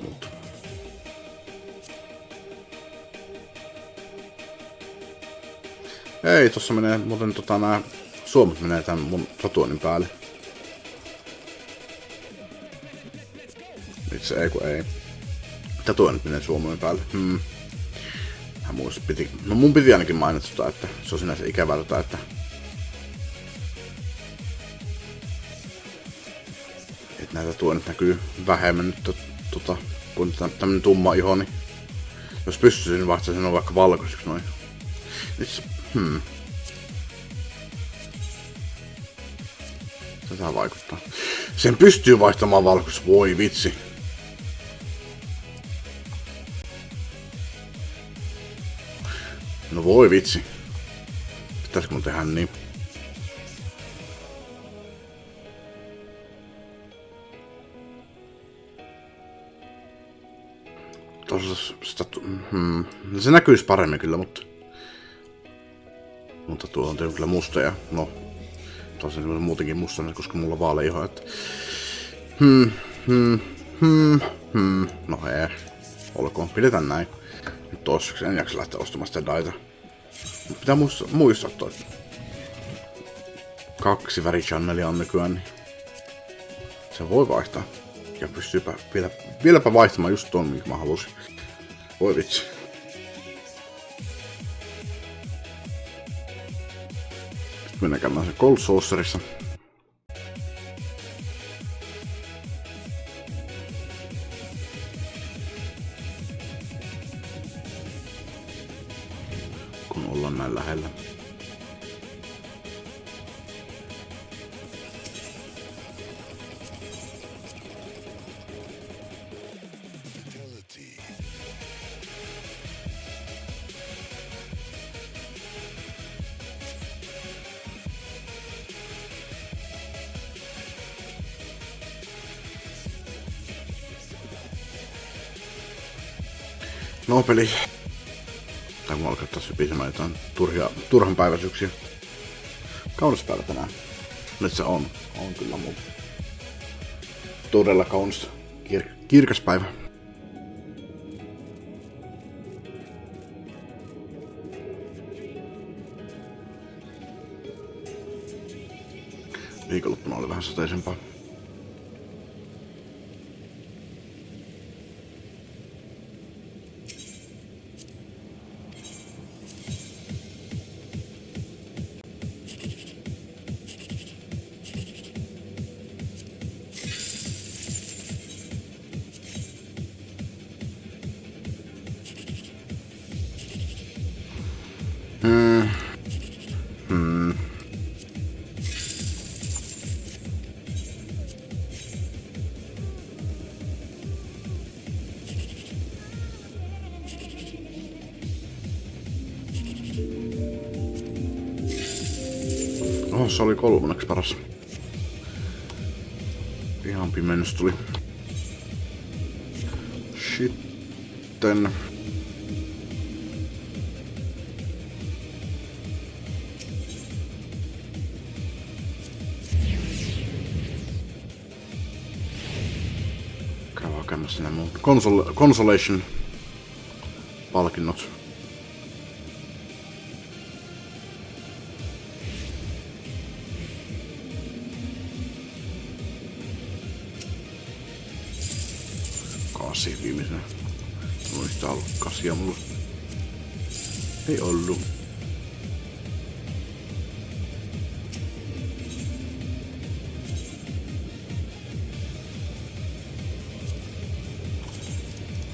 Mutta ei, tossa menee muuten nää suomut menee tän mun tatuoinnin päälle. Itse ei kun ei. Tatuoinnit menee suomujen päälle. Mun piti ainakin mainita että se on sinänsä ikävää että näitä tatuoinnit näkyy vähemmän nyt kun tämmönen tumma iho, niin jos pystyisin vaihtaisin on vaikka valkoiseksi noin. Nyt Tätä vaikuttaa. Sen pystyy vaihtamaan valkoiseksi. Voi vitsi. No voi vitsi. Pitäisikö mun tehdä niin? Tossa sitä... Se näkyisi paremmin kyllä, mutta tuo on kyllä musta ja no... Tosiaan muutenkin musta, koska mulla on vaalea iho, että... No ei. Olkoon, pidetään näin. Nyt toiseksi en jaksa lähteä ostamaan sitä daita. Pitää muistaa toi. 2 värichannelia on nykyään, niin... Se voi vaihtaa. Ja pystyypä vieläpä vaihtamaan just ton, minkä mä halusin. Voi vitsi. Sitten mennään käymään sen Cold Saucerissa. Kun ollaan näin lähellä. No peli. Tai kun alkaa taas hypisemään jotain turhan päiväisyyksiä. Kaunis päivä tänään. Nyt se on kyllä muuta. Todella kaunis. Kirkas päivä. Viikonloppuna oli vähän sateisempaa. Se oli 3. paras. Ihan pimennys tuli. Sitten... Käy hakemassa nämä muut. Consolation palkinnot. Kasi viimeisenä. Mulla ei sitä ollut kasia mulla. Ei ollu.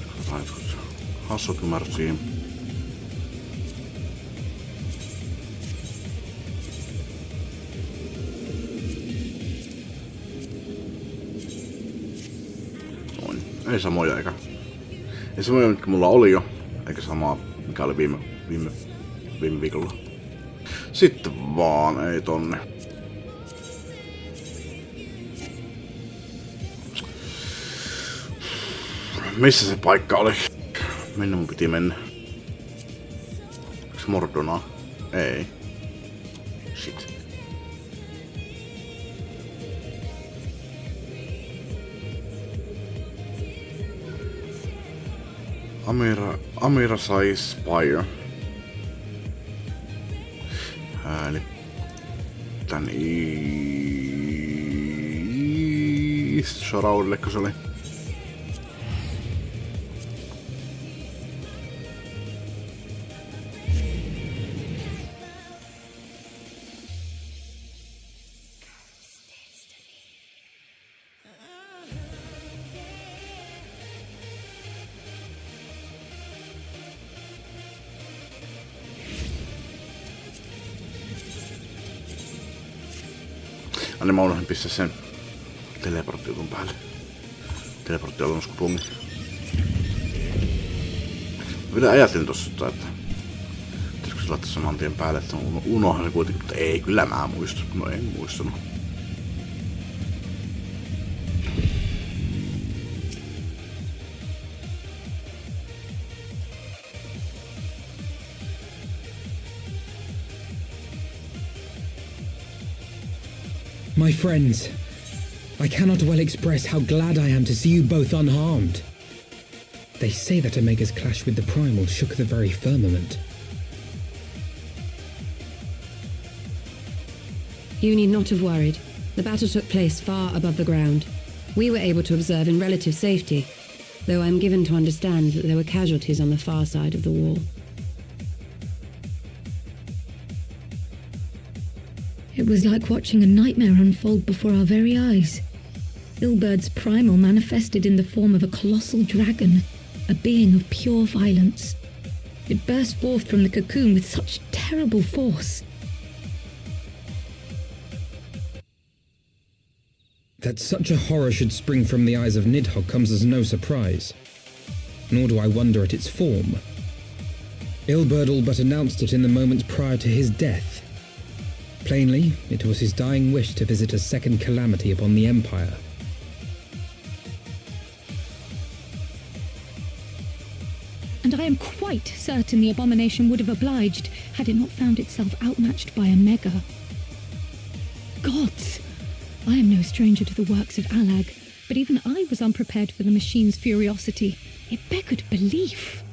Katsotaan jotkut hassut marssiin. Ei samoja eikä. Ei samoja, mitkä mulla oli jo. Eikä samaa, mikä oli viime viikolla. Sitten vaan, ei tonne. Missä se paikka oli? Minne mun piti mennä? Onks Mordona? Ei. Shit. Amira sai Spire. Eli tän East Shroudilleko se oli? Niin mä unohdin pistää sen teleporttiutun päälle. Teleportti on ollut pungi. Mä vielä ajattelin tossa, että pitäisikö se laittaa saman tien päälle, että unohdin kuitenkin, mutta ei, kyllä mä muistan. No en muistanut. My friends, I cannot well express how glad I am to see you both unharmed. They say that Omega's clash with the Primal shook the very firmament. You need not have worried. The battle took place far above the ground. We were able to observe in relative safety, though I'm given to understand that there were casualties on the far side of the wall. It was like watching a nightmare unfold before our very eyes. Ilbird's primal manifested in the form of a colossal dragon, a being of pure violence. It burst forth from the cocoon with such terrible force. That such a horror should spring from the eyes of Nidhogg comes as no surprise. Nor do I wonder at its form. Ilberd all but announced it in the moments prior to his death. Plainly, it was his dying wish to visit a second calamity upon the Empire. And I am quite certain the abomination would have obliged had it not found itself outmatched by Omega. Gods! I am no stranger to the works of Allag, but even I was unprepared for the machine's furiosity. It beggared belief.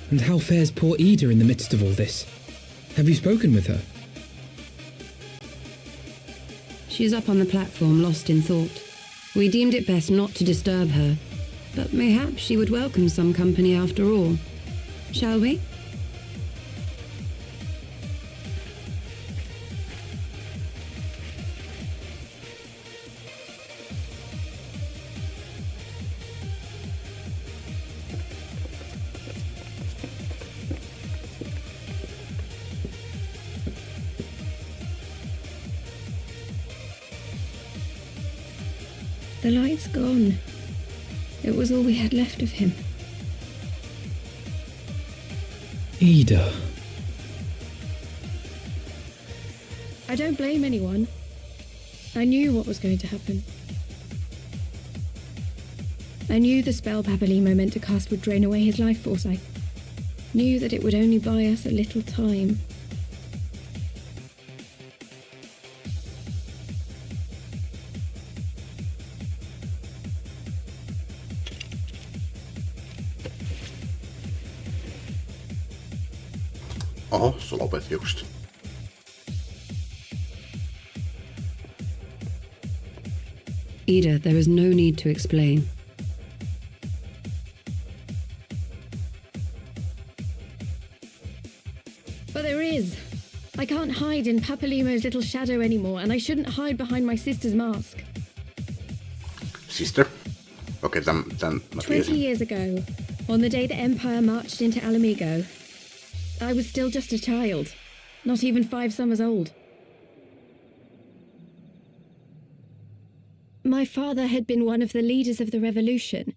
And how fares poor Ida in the midst of all this? Have you spoken with her? She is up on the platform, lost in thought. We deemed it best not to disturb her, but mayhaps she would welcome some company after all. Shall we? The light's gone. It was all we had left of him. Ida. I don't blame anyone. I knew what was going to happen. I knew the spell Papalimo meant to cast would drain away his life force. I knew that it would only buy us a little time. Oho, sä lopet hiukset. Ida, there is no need to explain. But there is. I can't hide in Papalimo's little shadow anymore, and I shouldn't hide behind my sister's mask. Sister? Okay, tän mä 20 tiesin. years ago, on the day the Empire marched into Alamigo, I was still just a child, not even 5 summers old. My father had been one of the leaders of the revolution.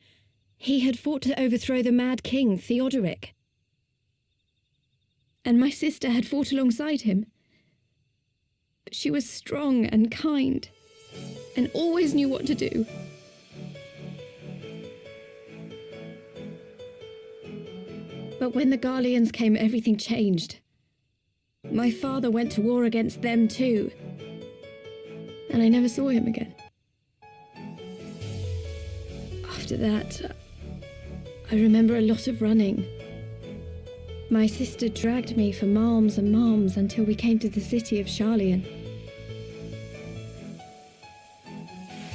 He had fought to overthrow the mad king, Theodoric. And my sister had fought alongside him. But she was strong and kind, and always knew what to do. But when the Garleans came, everything changed. My father went to war against them too, and I never saw him again. After that, I remember a lot of running. My sister dragged me for malms and malms until we came to the city of Charlian.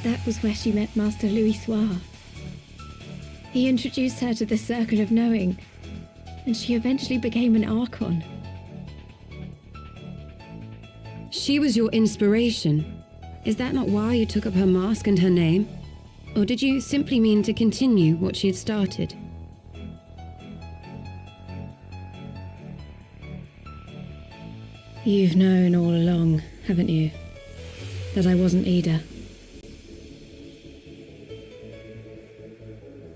That was where she met Master Louis Soir. He introduced her to the Circle of Knowing, and she eventually became an Archon. She was your inspiration. Is that not why you took up her mask and her name? Or did you simply mean to continue what she had started? You've known all along, haven't you, that I wasn't Ida?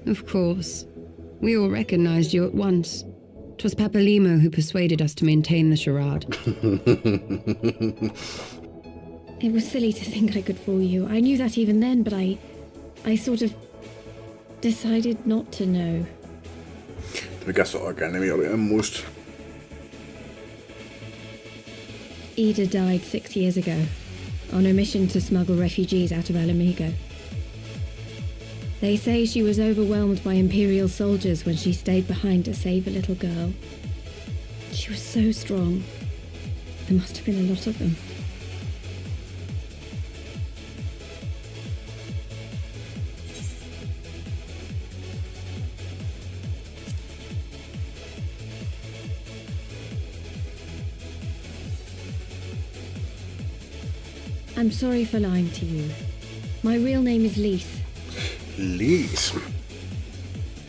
Of course. We all recognized you at once. 'Twas Papalimo who persuaded us to maintain the charade. It was silly to think I could fool you. I knew that even then, but I sort of decided not to know. Mikä se oikein nimi oli, en muista. Ida died 6 years ago, on a mission to smuggle refugees out of Alamigo. They say she was overwhelmed by Imperial soldiers when she stayed behind to save a little girl. She was so strong. There must have been a lot of them. I'm sorry for lying to you. My real name is Lise. Lise?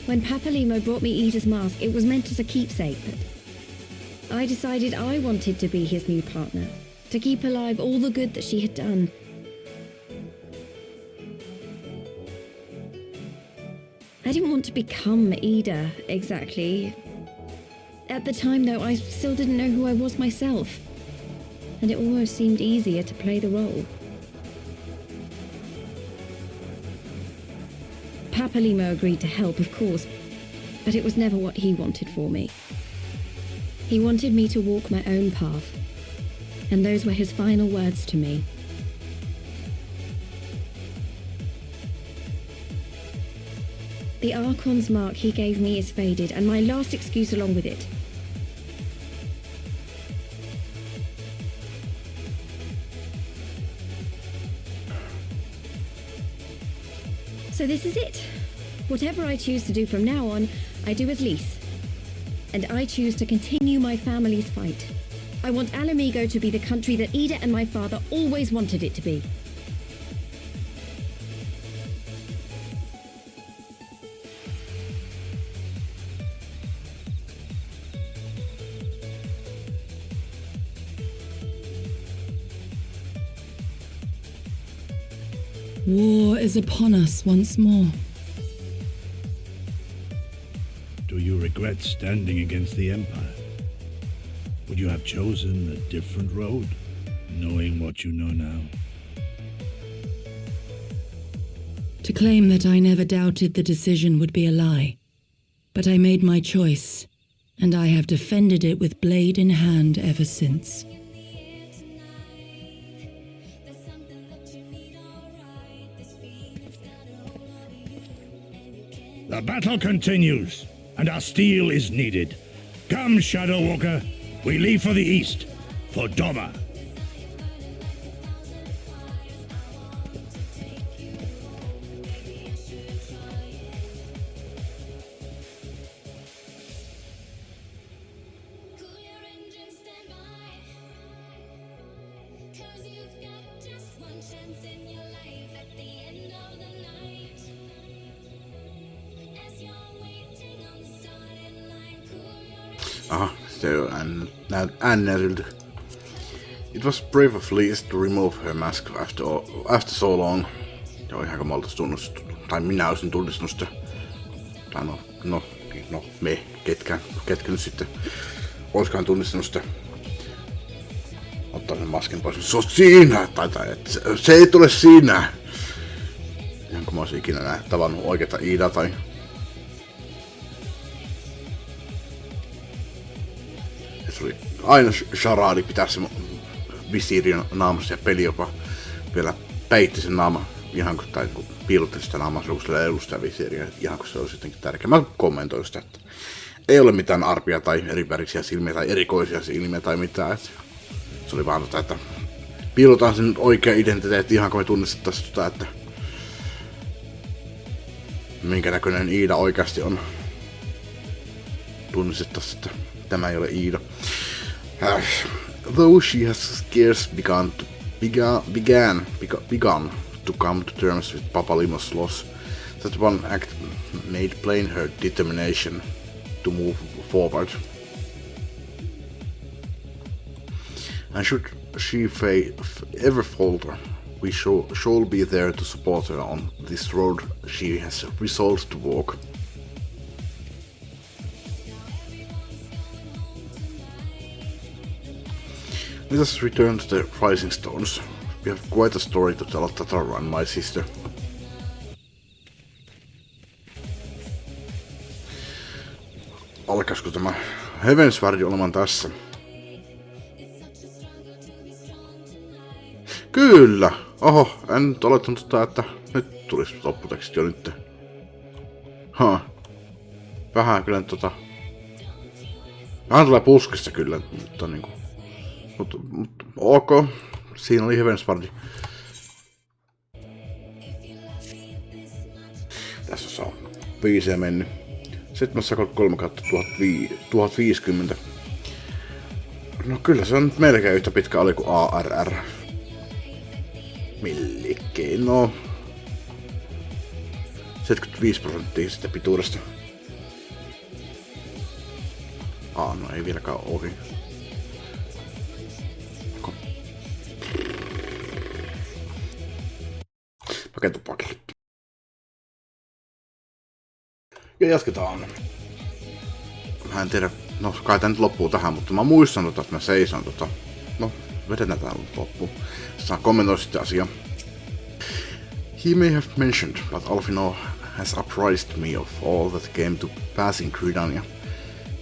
When Papalimo brought me Ida's mask, it was meant as a keepsake, but I decided I wanted to be his new partner, to keep alive all the good that she had done. I didn't want to become Ida, exactly. At the time, though, I still didn't know who I was myself, and it almost seemed easier to play the role. Papalimo agreed to help, of course, but it was never what he wanted for me. He wanted me to walk my own path, and those were his final words to me. The Archon's mark he gave me is faded, and my last excuse along with it. So this is it. Whatever I choose to do from now on, I do as Lise. And I choose to continue my family's fight. I want Alamigo to be the country that Ida and my father always wanted it to be. War is upon us once more. Do you regret standing against the Empire? would you have chosen a different road, knowing what you know now? To claim that I never doubted the decision would be a lie. But I made my choice, and I have defended it with blade in hand ever since. The battle continues, and our steel is needed. Come, Shadow Walker, we leave for the east, for Doma. So, and now Anne it was brave of Liz to remove her mask after so long. Joo, ihan kun me oltais tunnistettu, tai minä olisin tunnistanut sitä. Tai no, me, ketkä nyt sitten oliskaan tunnistanut sitä. Ottaa sen maskin pois, se on siinä! Tai et se ei tule siinä! Ihan kun mä olisin ikinä tavannut oikeeta Iidaa tai... Se oli aina charadi pitää se visiirin naamassa ja peli jopa vielä peitti sen naama ihan kun, tai kun piilotti sitä naamaa silloin kun sillä ei ollut sitä visiiriä ihan kun se olisi jotenkin tärkeä. Mä kommentoin sitä, että ei ole mitään arpia tai erivärisiä silmiä tai erikoisia silmiä tai mitään. Että se oli vaan että piilotaan sen oikea identiteetti ihan kun me tunnistettaisiin sitä, että minkä näköinen Iida oikeasti on. Tunnistettaisiin, että tämä ei ole Iida. Though she has scarce begun to come to terms with Papalimos' loss, that one act made plain her determination to move forward. And should she ever falter, we shall be there to support her on this road she has resolved to walk. Let us return to the Rising Stones. We have quite a story to tell Tataru and my sister. Alkaisiko tämä Heavensward olemaan tässä? Kyllä! Oho, en nyt olettanut sitä, että nyt tulisi lopputeksti jo nyt. Vähän kyllä vähän tulee puskista kyllä, mutta niinku... Mutta ok, siinä oli Heavensward. Tässä on 5 mennyt. 733/1050. No kyllä se on nyt melkein yhtä pitkä oli kuin ARR. Melkein, no. 75% sitä pituudesta. No ei vieläkään ohi. Paketupakille. Ja jatketaan. Mä en tiedä, no kai tää nyt loppuu tähän, mutta mä muistan että mä seison no, vedetään tää loppuun. Saa kommentoida sitten asiaa. He may have mentioned, but Alfino has apprised me of all that came to pass in Gridania.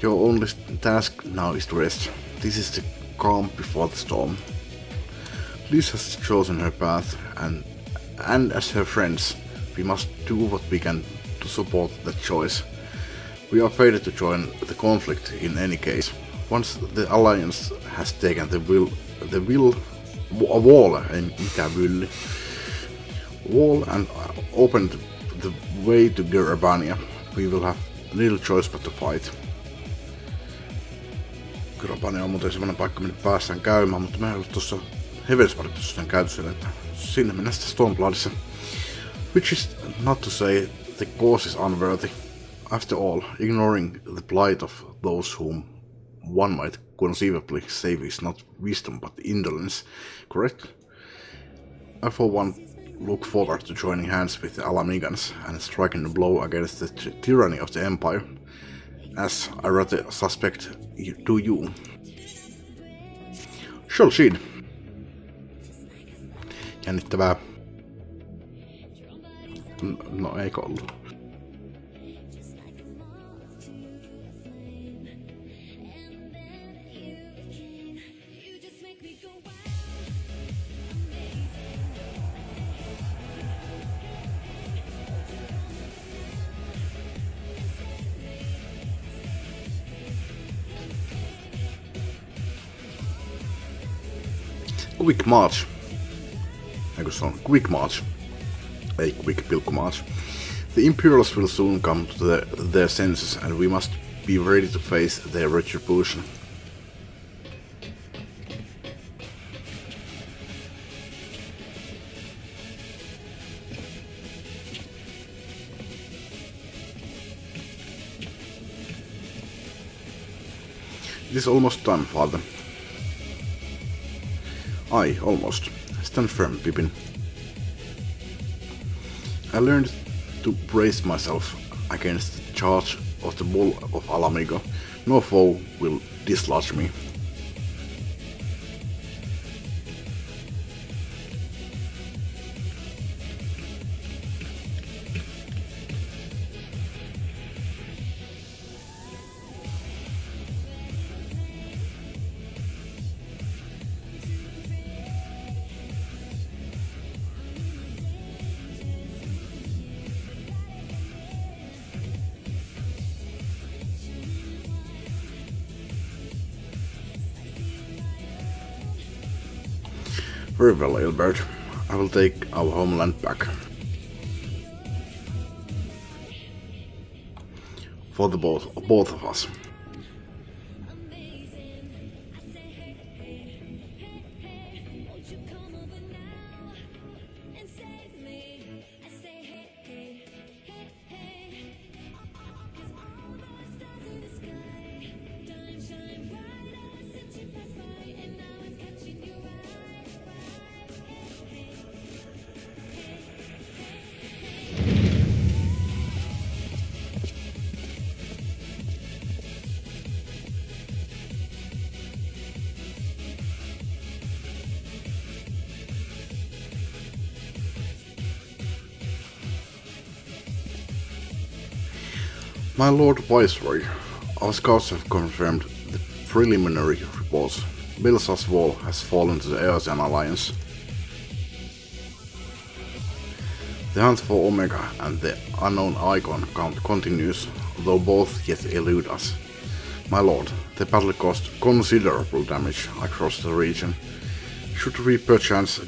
Your only task now is to rest. This is the calm before the storm. Liz has chosen her path, and as her friends, we must do what we can to support that choice. We are fated to join the conflict in any case. Once the alliance has taken the wall and opened the way to Gurabania, we will have little choice but to fight. Gurabania on muuten semmonen paikka, minne päästään käymään, mutta mä en ollut tuossa Heavenswardissa sen käytössä, että sinne mennään sitten Stormbloodissa. Which is not to say the cause is unworthy. After all, ignoring the plight of those whom one might conceivably save is not wisdom but indolence, correct? I for one look forward to joining hands with the Alamigans and striking a blow against the tyranny of the Empire, as I rather suspect do you. Shell Sheed. Jännittävää. No eikö ollut? Quick March. Eikö se on? Quick March. Ei Quick March. The Imperials will soon come to their senses and we must be ready to face their retribution. It is almost time, father. Aye, almost. Stand firm, Pippin. I learned to brace myself against the charge of the bull of Alamigo. No foe will dislodge me. Very well, Ilbert. I will take our homeland back. For the both of us. My Lord Viceroy, our scouts have confirmed the preliminary reports. Belsar's wall has fallen to the Eossian Alliance. The hunt for Omega and the unknown Icon count continues, though both yet elude us. My lord, the battle caused considerable damage across the region. Should we perchance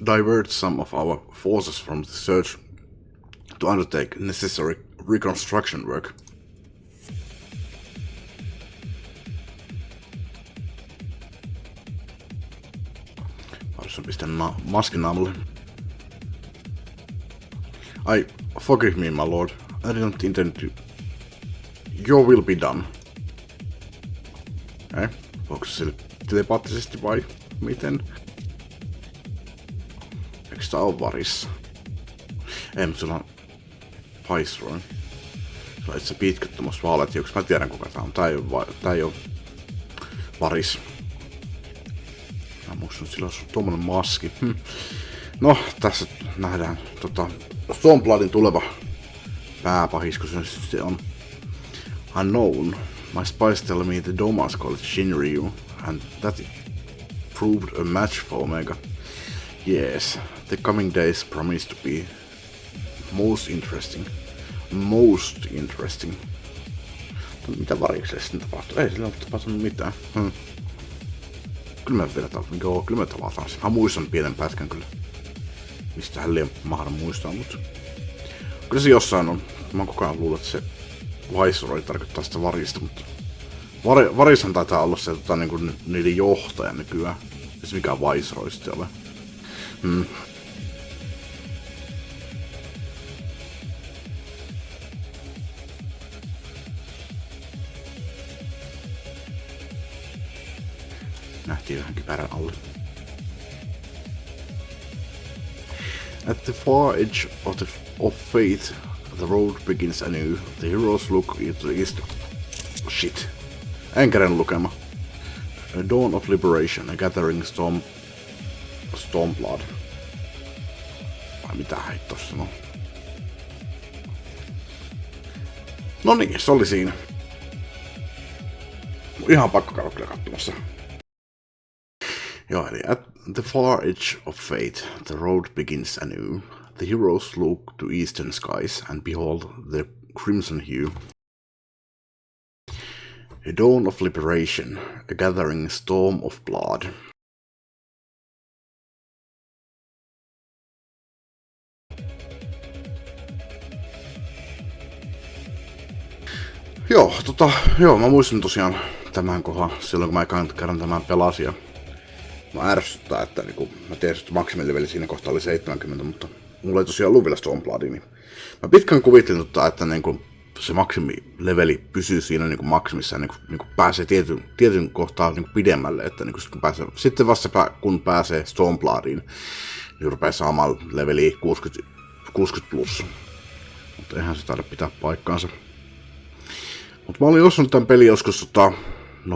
divert some of our forces from the search to undertake necessary reconstruction work? Haluaisin pistää maskin naamulle. Forgive me, my lord. I didn't intend to. Your will be done. Onko se sille telepaattisesti vai miten? Eikö sitä oo varissa? Ei, mutta sulla on Viceroy. Se on itse pitkät tommoset vaaleat hiukset. Mä tiedän kuka tää on. Tää ei oo varis. Mä muistan, sillä on tommonen maski. No, tässä nähdään Stormbloodin tuleva pääpahis, kun se on unknown. My spies tell me the Domas call it Shinryu, and that it proved a match for Omega. Yes, the coming days promise to be most interesting. Most interesting. Mitä variksessa sitten tapahtuu? Ei sillä ole tapahtunut mitään. Kyllä me vedetään, kyllä me tavataan sen. Mä muistan pienen pätkän kyllä. Mistähän liian mahda muistaa, mutta kyllä se jossain on. Mä koko ajan luulen, että se Viceroy tarkoittaa sitä varista, mutta varishan taitaa olla se niinku niiden johtaja nykyään. Ei se mikään Viceroy sitten ole. Nähtiin vähän kypärän alle. At the far edge of faith, the road begins anew. The heroes look into the east. Shit. En kerran lukema. A Dawn of Liberation, A Gathering Stormblood. Vai mitä heit tossa sanoo? No niin, se oli siinä. Ihan pakko käydä kyllä katsomassa. Joo, eli at the far edge of fate, the road begins anew. The heroes look to eastern skies and behold the crimson hue. A dawn of liberation, a gathering storm of blood. Joo, mä muistin tosiaan tämän kohdan silloin, kun mä kerran tämän pelasin. Ja mä ärsyttää, että niinku, mä tiedän, että maksimileveli siinä kohtaa oli 70, mutta mulla ei tosiaan ollut vielä Stormblood, niin mä pitkään kuvittelin, että niinku, se maksimileveli pysyy siinä niinku maksimissa ja niinku pääsee tietyn kohtaa niinku pidemmälle, että niinku, sitten vasta kun pääsee Stormbloodiin, niin rupeaa saamaan leveliä 60 plus. Mutta eihän se taida pitää paikkaansa. Mutta mä olin ostanut tämän pelin joskus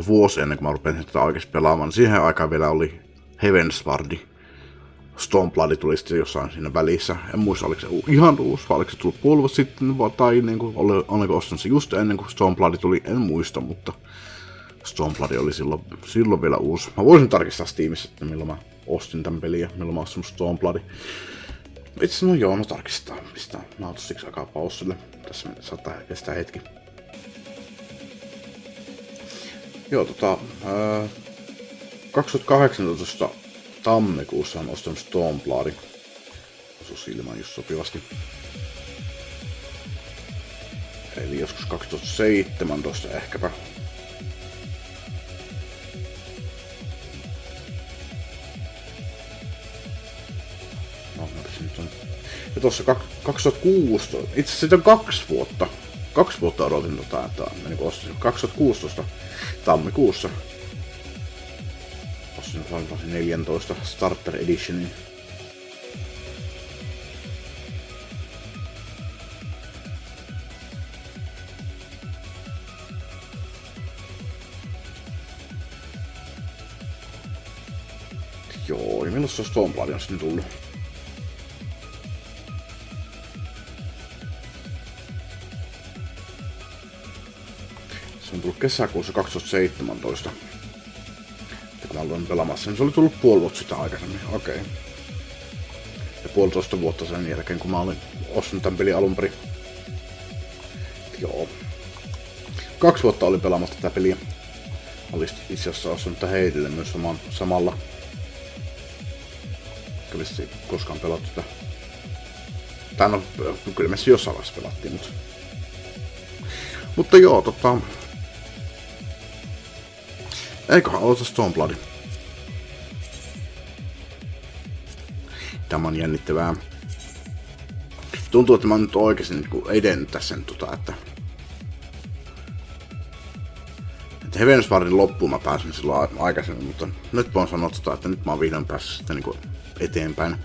vuosi ennen kuin mä rupesin tätä oikeasti pelaamaan. Siihen aikaan vielä oli Heavensward. Stormblood tuli sitten jossain siinä välissä. En muista, oliko se ihan uusi, vai oliko se tullut puoli vuotta sitten, tai niin kuin, oliko ostanut se just ennen kuin Stormblood tuli, en muista, mutta Stormblood oli silloin vielä uusi. Mä voisin tarkistaa Steamissa, että milloin mä ostin tämän pelin ja milloin mä ostanut Stormblood. Itse no tarkistetaan. Pistää nautus siksi aikaa paussille. Tässä saattaa kestää hetki. Joo, 2018 tammikuussa on ostanut Stormblood. Osui silmään just sopivasti. Eli joskus 2017 ehkäpä. No, se nyt on. Ja tossa 2016, itse asiassa siitä on 2 vuotta. 2 vuotta odotin että niin ostin 2016 tammikuussa. Ostin Final Fantasy 14 Starter Editionin. Joo, ja milloin se on Stormblood on sitten tullut? Se on tullut kesäkuussa 2017. Ja kun mä aloin pelaamassa, niin se oli tullut puoli vuotta sitä aikaisemmin. Okei. Ja 1,5 vuotta sen jälkeen, kun mä olin ostanut tämän pelin alun perin. Joo. 2 vuotta olin pelaamassa tätä peliä. Olin itse asiassa ostanut tätä heitille myös samalla. Ei koskaan pelattu tätä. Tai no, kyllä me jossain vaiheessa pelattiin, mutta joo, eiköhän aloita Stormblood. Tämä on jännittävää. Tuntuu, että mä oon nyt oikeesti edennyt tässä että Heavenswardin loppuun mä pääsin silloin aikaisemmin, mutta nyt voin sanoa että nyt mä oon vihdoin päässyt sitten eteenpäin.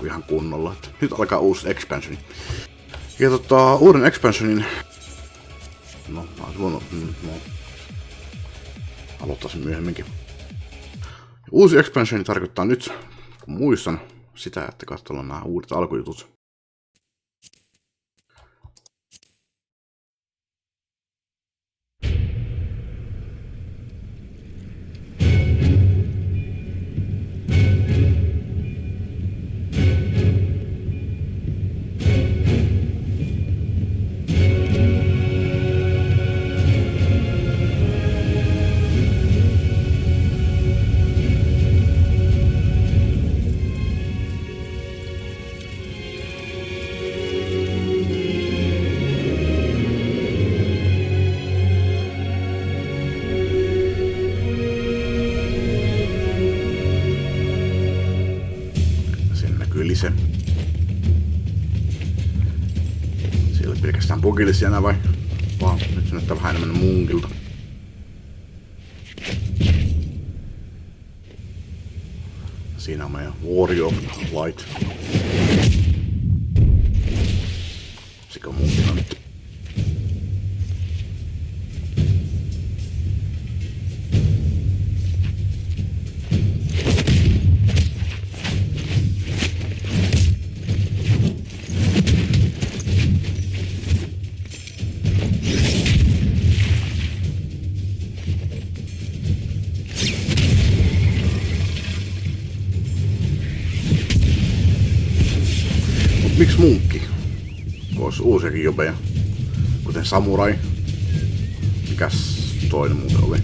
Ihan kunnolla. Että nyt alkaa uusi expansioni. Ja uuden expansionin. No, mä ois voinut aloittaa sen myöhemminkin. Uusi expansioni tarkoittaa nyt, kun muistan sitä, että katsellaan nämä uudet alkujutut. Siellä pelkästään bugillisia enää vai? Vaan nyt se näyttää vähän enemmän munkilta. Siinä on meidän Warrior of Light. Sekä on munkilla nyt. miksi munkki? Olisi uusiakin jobeja. Kuten samurai. Mikäs toinen muuten oli?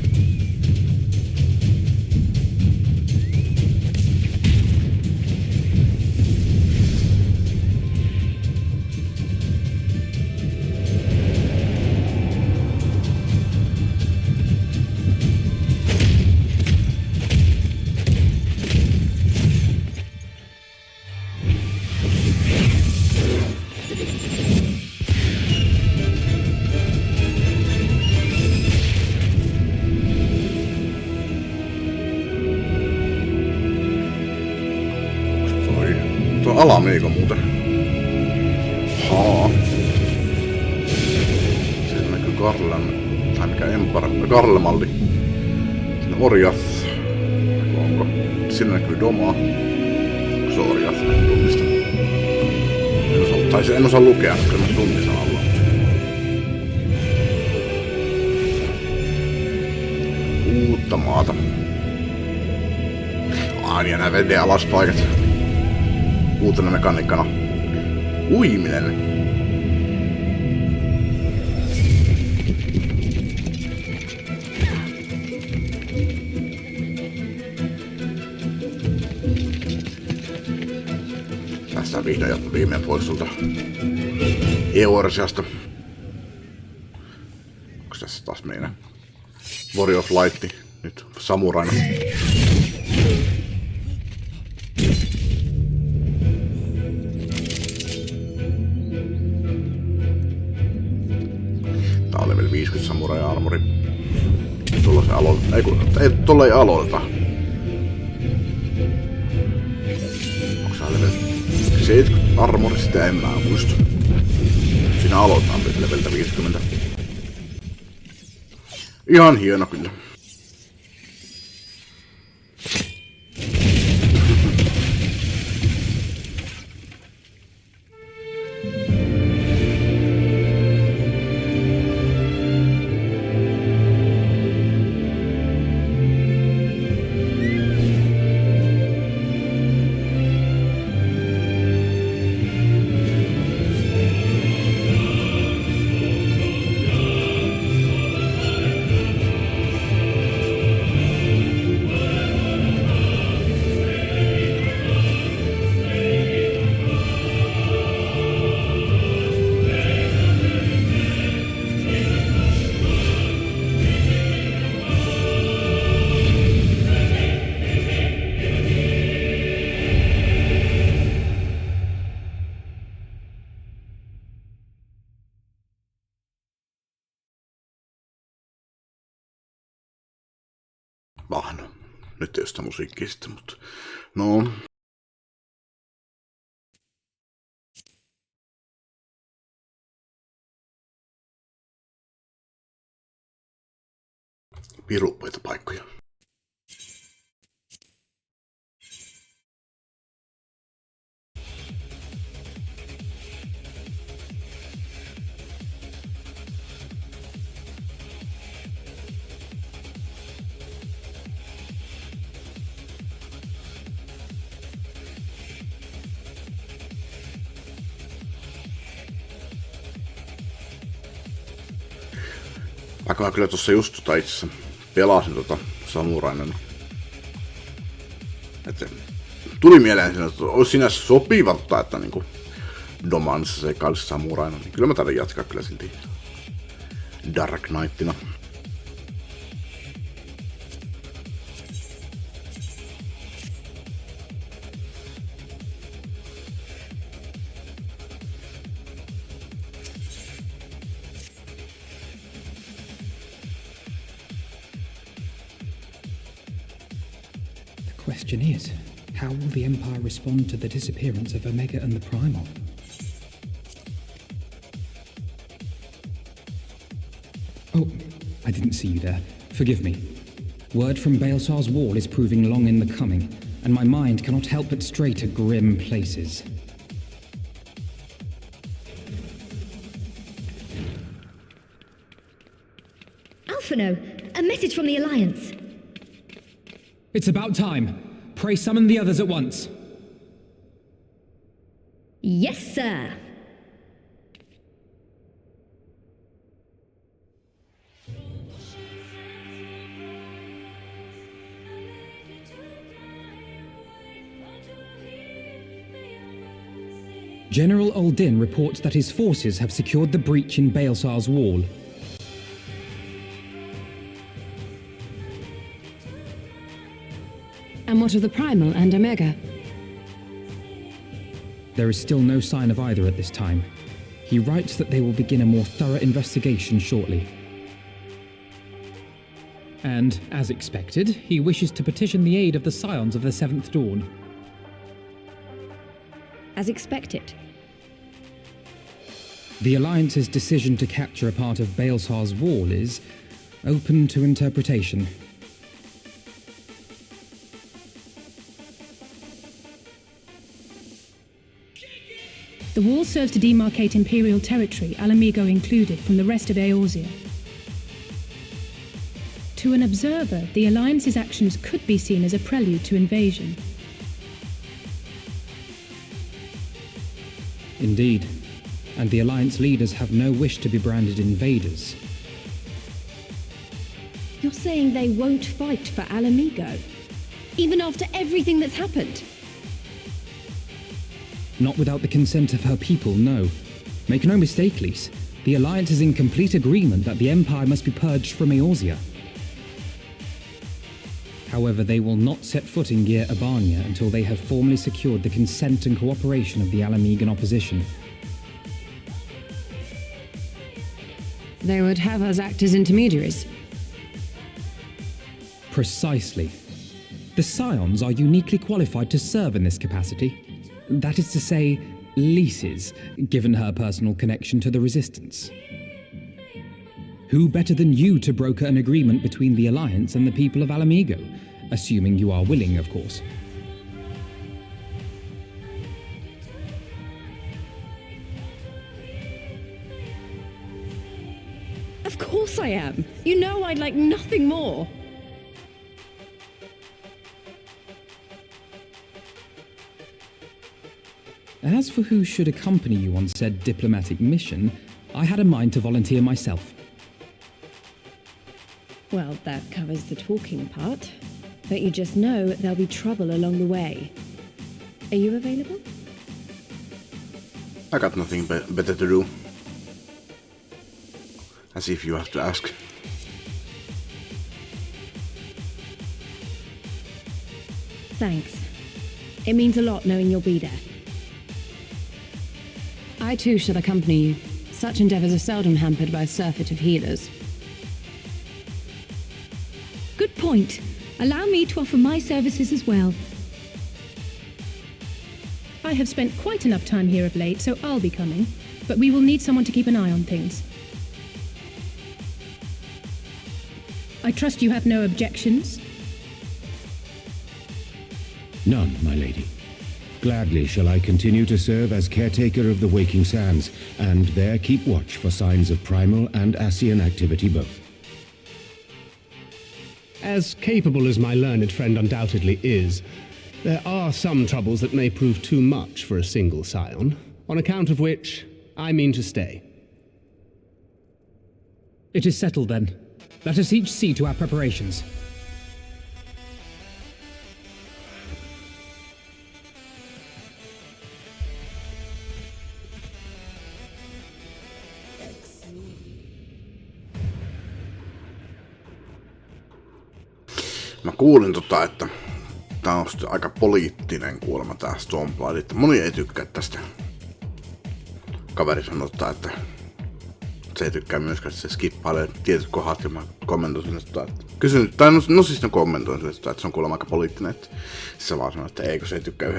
Alamiiko muuten? Haa. Siellä näkyy Garlen, tai mikä Garlemalli. Siinä Orjath. Onko? Siinä näkyy Doma. Onko se Orjath? En tunnista. En osaa lukea, kyllä mä tunnistan alla. Uutta maata. Ja nää veden alaspaikat. Uutena mekaniikkana. Uiminen. Päästään vihdoin ja viimein pois sulta EU-orsiasta. Onks tässä taas meidän Warrior of Light nyt samuraina? Tää on level 50 samurai-armori. Tuolla se aloitetaan. Ei, tuolla ei aloiteta. Onko se level 70 armori? Sitä en mä muista. Siinä aloitetaan leveltä 50. Ihan hieno kyllä. No, nyt ei ole sitä musiikkia sitten, mutta no. Piruppoita paikkoja. Vaikka mä kyllä tossa just itse pelasin samuraina. Että tuli mieleen, että olisi siinä sopivatta, että niinku Domanissa se kallis samuraina. Niin kyllä mä taidan jatkaa kyllä silti Dark Knightina. The question is, how will the Empire respond to the disappearance of Omega and the Primal? Oh, I didn't see you there. Forgive me. Word from Baelsar's wall is proving long in the coming, and my mind cannot help but stray to grim places. Alphino, a message from the Alliance. It's about time. Pray summon the others at once. Yes, sir. General Uldin reports that his forces have secured the breach in Baelsar's wall. And what of the Primal and Omega? There is still no sign of either at this time. He writes that they will begin a more thorough investigation shortly. And, as expected, he wishes to petition the aid of the Scions of the Seventh Dawn. As expected. The Alliance's decision to capture a part of Baelsar's wall is open to interpretation. The wall serves to demarcate Imperial territory, Alamigo included, from the rest of Eorzea. To an observer, the Alliance's actions could be seen as a prelude to invasion. Indeed, and the Alliance leaders have no wish to be branded invaders. You're saying they won't fight for Alamigo? Even after everything that's happened? Not without the consent of her people, no. Make no mistake, Lys. The Alliance is in complete agreement that the Empire must be purged from Eorzea. However, they will not set foot in Gyr Abania until they have formally secured the consent and cooperation of the Alamigan opposition. They would have us act as intermediaries. Precisely. The Scions are uniquely qualified to serve in this capacity. That is to say, Lys's, given her personal connection to the Resistance. Who better than you to broker an agreement between the Alliance and the people of Alamigo? Assuming you are willing, of course. Of course I am. You know I'd like nothing more. As for who should accompany you on said diplomatic mission, I had a mind to volunteer myself. Well, that covers the talking part. But you just know there'll be trouble along the way. Are you available? I got nothing better to do. As if you have to ask. Thanks. It means a lot knowing you'll be there. I too shall accompany you. Such endeavours are seldom hampered by a surfeit of healers. Good point. Allow me to offer my services as well. I have spent quite enough time here of late, so I'll be coming. But we will need someone to keep an eye on things. I trust you have no objections? None, my lady. Gladly shall I continue to serve as caretaker of the Waking Sands, and there keep watch for signs of primal and Ascian activity both. As capable as my learned friend undoubtedly is, there are some troubles that may prove too much for a single scion, on account of which I mean to stay. It is settled then. Let us each see to our preparations. Mä kuulin että tää on aika poliittinen kuulemma tää stormblood, että moni ei tykkää tästä. Kaveri sanoi, että se ei tykkää myöskään, että se skippailee tietyt kohdat ja mä kommentoin että kysyn, tai no siis ne kommentoin että se on kuulemma aika poliittinen, että se vaan sanoi, että eikö se ei tykkää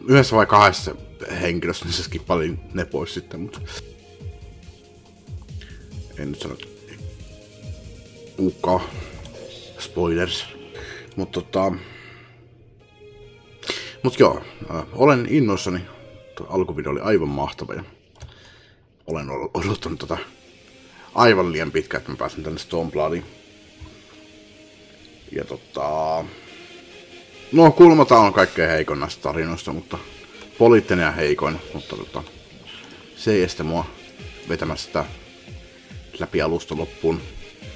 yhdessä vai kahdessa henkilössä, niin se skippaili ne pois sitten, mutta en nyt sano, spoilers. Mut joo, olen innoissani. Tuo alkuvideo oli aivan mahtava ja olen odottanut aivan liian pitkään, että mä pääsen tänne Stormbloodiin. Ja no kuulemma tää on kaikkein heikon näistä tarinoista, mutta poliittinen ja heikoin, mutta se ei estä mua vetämästä läpi alusta loppuun.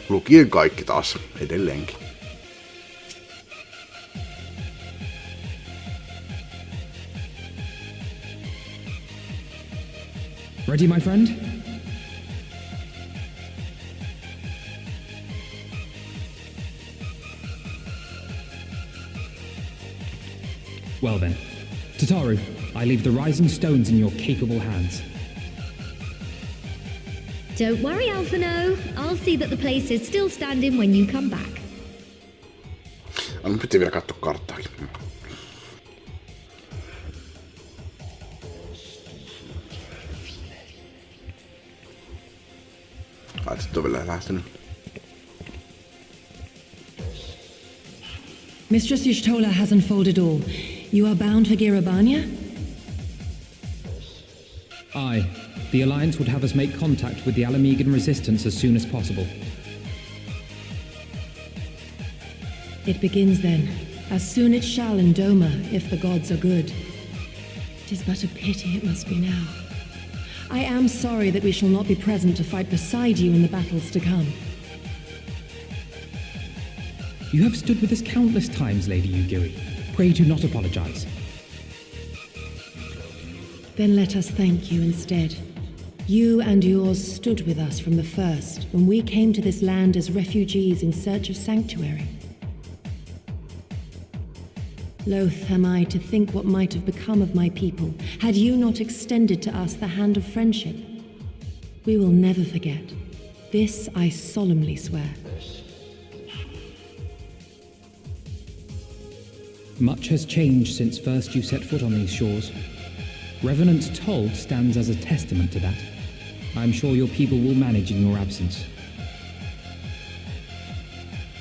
Lukien kaikki taas edelleenkin. Ready, my friend? Well then, Tataru, I leave the rising stones in your capable hands. Don't worry, Alphino. I'll see that the place is still standing when you come back. Mun piti vielä katsoa karttaakin. Ai, sit on vielä lähtenyt. Mistress Y'shtola has unfolded all. You are bound for Girabania? Aye. The Alliance would have us make contact with the Alamegan resistance as soon as possible. It begins then. As soon it shall in Doma, if the gods are good. It is but a pity it must be now. I am sorry that we shall not be present to fight beside you in the battles to come. You have stood with us countless times, Lady Yugiri. Pray do not apologize. Then let us thank you instead. You and yours stood with us from the first, when we came to this land as refugees in search of sanctuary. Loath am I to think what might have become of my people, had you not extended to us the hand of friendship. We will never forget. This I solemnly swear. Much has changed since first you set foot on these shores. Revenant's Toll stands as a testament to that. I am sure your people will manage in your absence.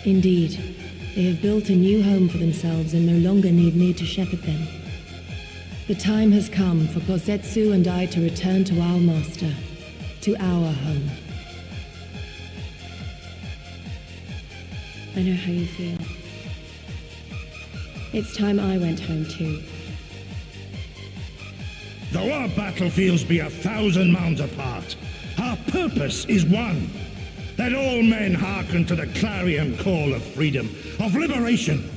Indeed. They have built a new home for themselves and no longer need me to shepherd them. The time has come for Kosetsu and I to return to our master, to our home. I know how you feel. It's time I went home too. Though our battlefields be 1,000 mounds apart, our purpose is one. Let all men hearken to the clarion call of freedom, of liberation,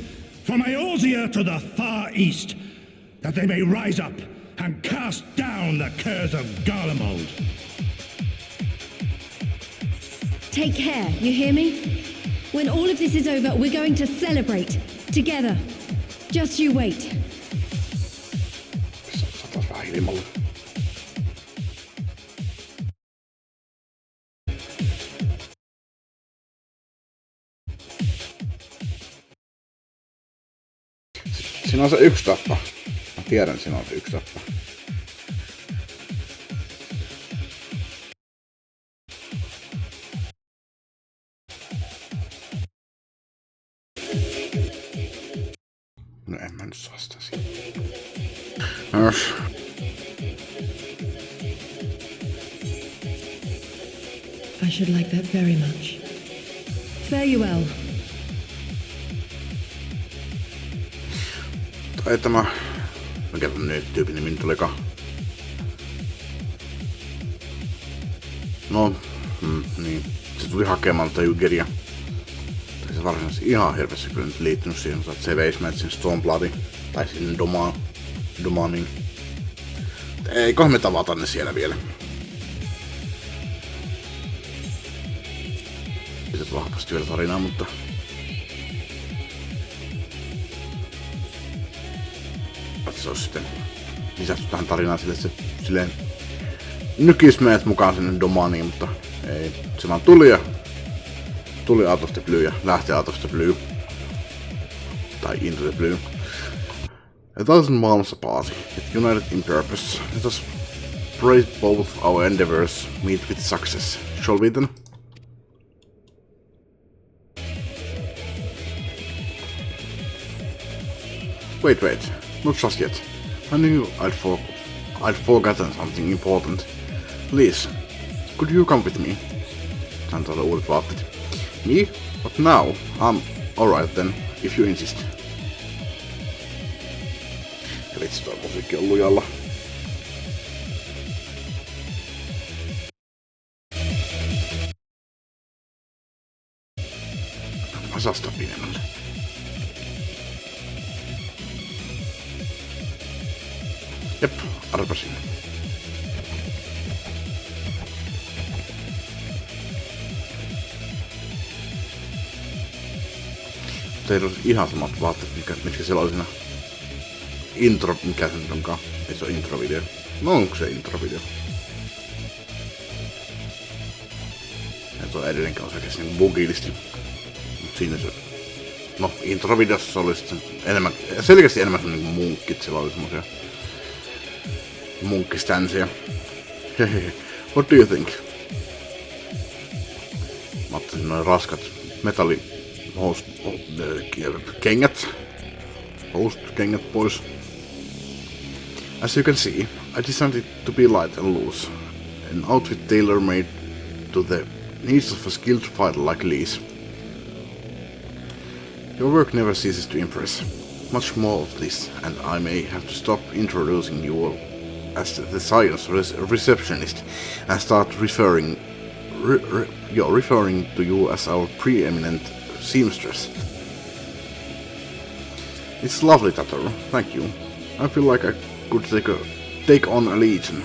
from Eorzea to the far east, that they may rise up and cast down the curse of Garlemald. Take care, you hear me? When all of this is over, we're going to celebrate. Together. Just you wait. Siinä on se yksi tappa. Mä tiedän, siinä on se yksi tappa. No en mä nyt saa sitä siitä. I should like that very much. Fare you well. Tai tämä... Mikä tämän tyypin nimi nyt olikaan? No... niin. Se tuli hakemaan tätä Yugeria. Tai se varsinaisesti ihan hirveästi kyllä nyt liittynyt siihen, mutta se veisi meidät sinne Stormbloodiin. Tai sinne Domaniin. Eiköhän me tavata ne siellä vielä. Pitää vahvasti vielä tarinaa, mutta... Se olisi sitten lisätty tähän tarinaan sille, että se silleen nykis meidät mukaan sinne Domaniin, mutta ei. Se vaan tuli out of the blue ja lähti out of the blue. Tai into the blue. Ja taas maailmassa paasi. United in purpose. Let us pray both our endeavors meet with success. Shall we then? Wait. Not just yet. I knew I'd forgotten something important. Please, could you come with me? Hän tuolla uudet vaatteet. Me? But now? Alright then, if you insist. Eli Vitsi, toi musiikki on lujalla. Asasta pidemmälle. Jep, arvasin. Teillä on ihan samat vaatteet, mitkä siellä oli siinä intro, mikä se nyt onkaan. Ei se ole introvideo. No onko se introvideo? Ja tuo edelleenkin on selkeästi niin bugilisti. Mut siinä se... No, introvideossa oli sitten enemmän, selkeästi enemmän niin kuin munkkit. Siellä oli semmosia munkkistansia. Hehehe. What do you think? Mä ottaisin noin raskat kengät. Kengät pois. As you can see, I designed it to be light and loose. An outfit tailor-made to the needs of a skilled fighter like Lee's. Your work never ceases to impress. Much more of this, and I may have to stop introducing you as the science receptionist and start referring to you as our preeminent seamstress. It's lovely, Tataru. Thank you. I feel like I could take on a legion.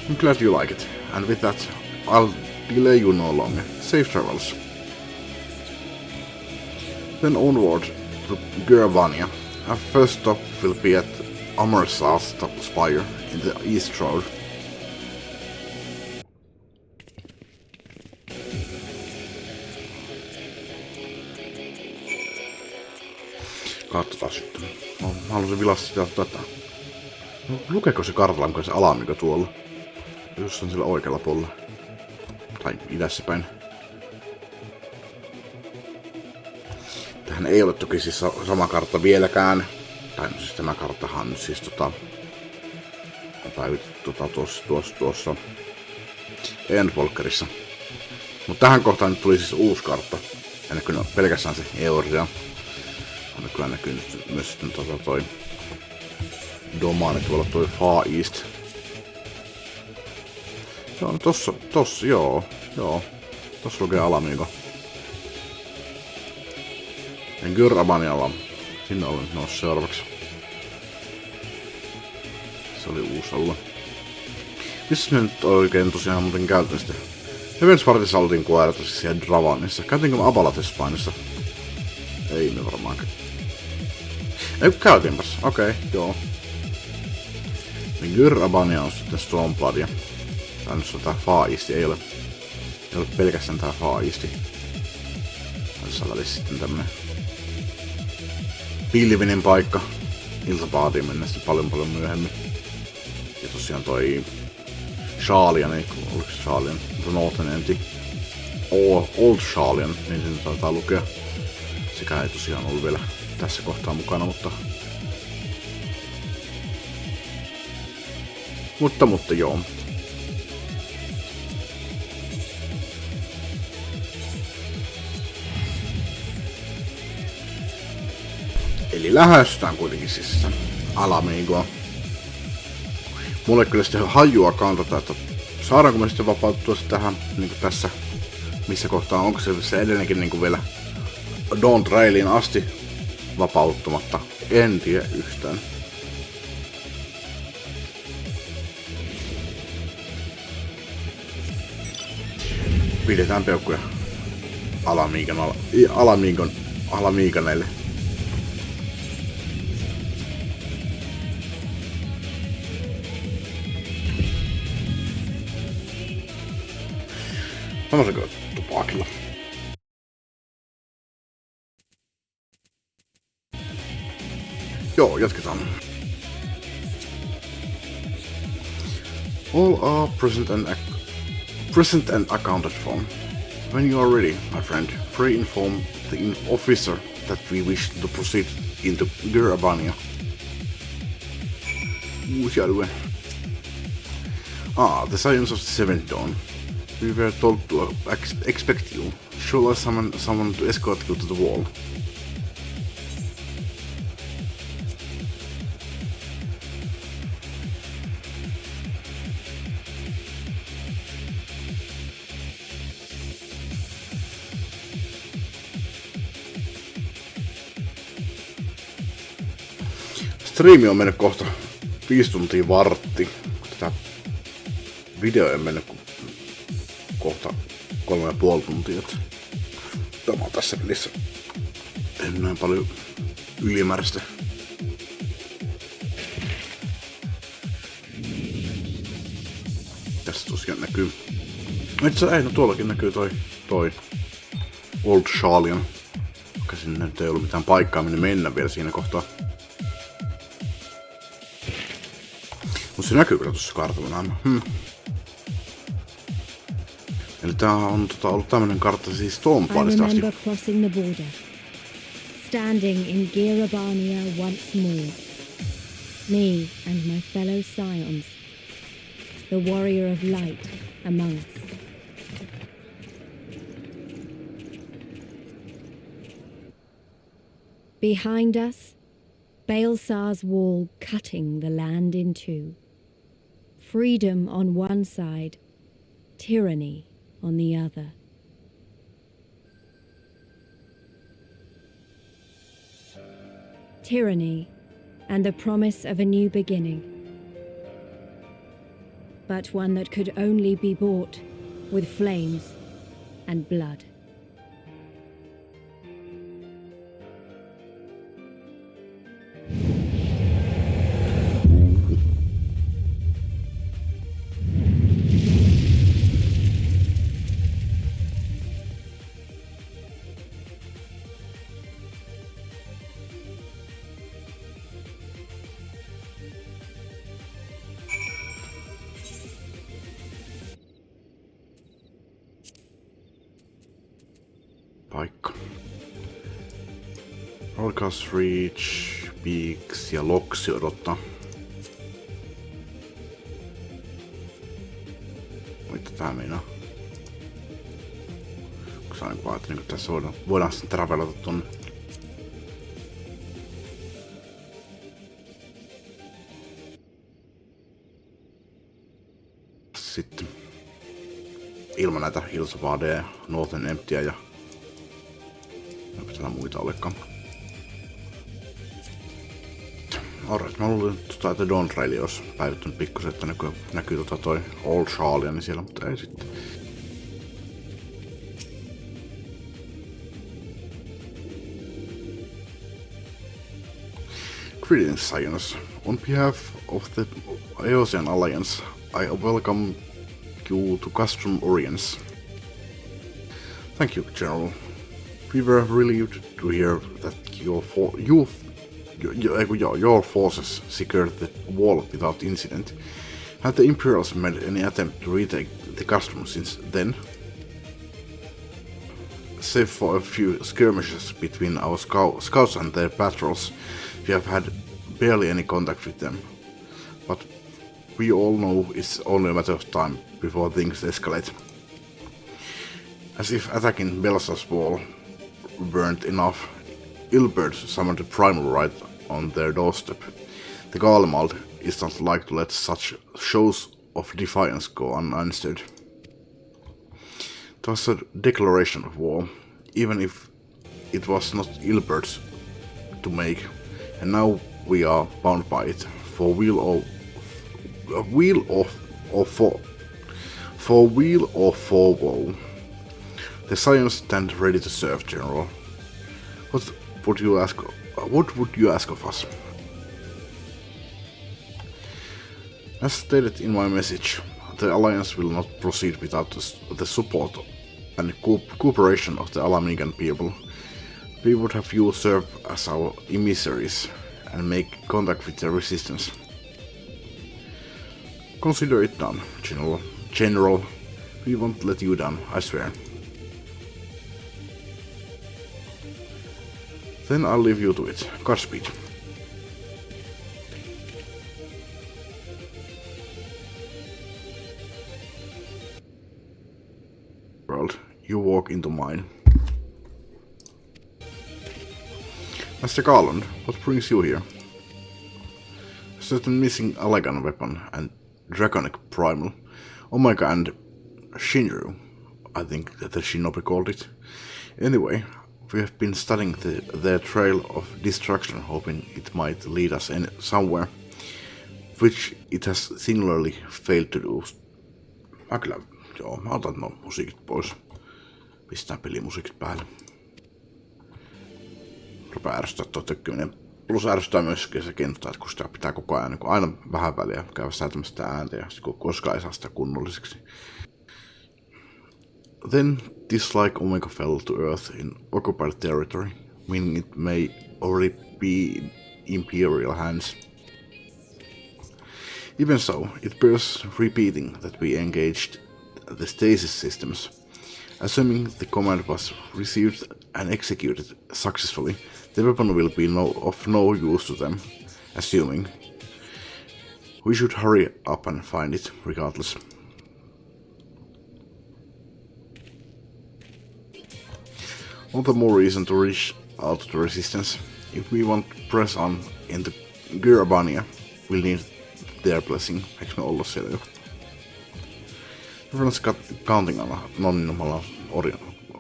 I'm glad you like it, and with that, I'll delay you no longer. Safe travels. Then onward to Guravania. Our first stop will be at Amarsa's top spire in the East Road. Katsotaan sitten. Mä haluaisin vilasta sitä tätä. No, lukeeko se kartalla, onko se alamigo tuolla? Jos on sillä oikealla puolella. Tai idässä päin. Tähän ei ole toki siis sama kartta vieläkään. Tai no siis tämä karttahan nyt siis on päivitetty tuossa Endwalkerissa. Mut tähän kohtaan nyt tuli siis uusi kartta. Ja näkyy pelkästään se Eoria. Kyllä näkyy nyt myös sitten toi domaani tuolla toi Far East. Joo, tossa, joo. Tossa lukee alamigo. Ja Gyrabanialla, sinne olen nyt noussut seuraavaksi. Se oli uusi alue. Missä me nyt oikein tosiaan muuten käytän sitten? Heavenspartissa oltiin kuoirata siis siellä Dravanissa. Käytiinkö me Abalatespainissa? Ei me varmaan. Ei käytiinpäs, okei, joo. Niin Gyrabania on sitten Stormbloodia. Tai nyt se on tää Far East, ei ole pelkästään tää Far East. Tässä välissä sitten tämmönen pilvinen paikka. Iltapaatiin mennä sitten paljon myöhemmin. Ja tosiaan toi Shalian, ei oliko se Shalian? Northern Enti. Old Shalian, niin sen taitaa lukea. Sekä ei tosiaan ollut vielä tässä kohtaa mukana, mutta joo. Eli lähestytään kuitenkin siis alamigoa. Mulle kyllä sitten hajua kantata, että saadaanko me sitten vapauttua tähän niinku tässä missä kohtaa, onko se edelleenkin niinku vielä Dawn Trailiin asti vapauttamatta, en tiedä yhtään. Pidetään peukkuja alamiiganeille. Sanoisinko tupakilla? Joo, jatketaan. All are present and accounted for. When you are ready, my friend, pray inform the officer that we wish to proceed into Gyrabania. Uusi alue. The Science of the Seventh Dawn. We were told to expect you. Shall I summon someone to escort you to the wall? Striimi on mennyt kohta 5 tuntia vartti. Tätä video on mennyt kohta 3,5 tuntia. Tämä on tässä pelissä. En näin paljon ylimääräistä. Tässä tosiaan näkyy. Itse ei, no tuollakin näkyy toi Old Shalian. Vaikka sinne nyt ei ollut mitään paikkaa minne mennä vielä siinä kohtaa. Mut se näkyy kyllä tuossa kartalla näin. Eli tää on ollut tämmönen kartta siis Stormbloodista asti. I remember crossing the border, standing in Girabania once more. Me and my fellow scions, the warrior of light among us. Behind us, Baelsar's wall cutting the land in two. Freedom on one side, tyranny on the other. Tyranny and the promise of a new beginning. But one that could only be bought with flames and blood. Paikka. Rolkas Reach, Peaks ja Loksi odottaa. Mitä tää meinaa? Onko se aina vaan, että niin tässä voidaan sitten travelata tonne? Sitten ilman näitä Hills of AD ja Northern Emptyä ja täällä muita olekaan. Alright, mä luulin, että Dawn Trail olisi päivittynyt pikkusen, että näkyy toi Old Shalian siellä, mutta ei sitten. Greetings, Scions. On behalf of the Eosian Alliance, I welcome you to Custom Orients. Thank you, General. We were relieved to hear that your forces secured the wall without incident. Have the Imperials made any attempt to retake the custom since then? Save for a few skirmishes between our scouts and their patrols, we have had barely any contact with them. But we all know it's only a matter of time before things escalate. As if attacking Baelsar's wall weren't enough, Ilbert summoned the primal right on their doorstep. The Garlemald is not like to let such shows of defiance go unanswered. It was a declaration of war, even if it was not Ilbert's to make, and now we are bound by it, for weal or for woe. The Scions stand ready to serve, General. What would you ask of us? As stated in my message, the Alliance will not proceed without the support and cooperation of the Alamigan people. We would have you serve as our emissaries and make contact with the Resistance. Consider it done, General. We won't let you down, I swear. Then I'll leave you to it. Godspeed. World, you walk into mine. Master Garland, what brings you here? A certain missing Allegan weapon and Draconic Primal, Omega and Shinru, I think that the Shinobi called it. Anyway, We have been studying their trail of destruction, hoping it might lead us somewhere, which it has singularly failed to do. Mä otan nuo musiikit pois. Pistään pelimusiikit päälle. Rupaa ärsyttää tuo tökkiminen. Plus ärsyttää myöskin se kenttä, että kun sitä pitää koko ajan niin aina vähän väliä käydä säätämässä sitä ääntä ja koskaan ei saa sitä kunnolliseksi. Then dislike Omega fell to Earth in occupied territory, meaning it may already be in Imperial hands. Even so, it bears repeating that we engaged the stasis systems. Assuming the command was received and executed successfully, the weapon will be of no use to them. Assuming. We should hurry up and find it, regardless. All the more reason to reach out to the resistance. If we want to press on into Gyrabania, we'll need their blessing. Eikö me olla siellä jo? Reference counting on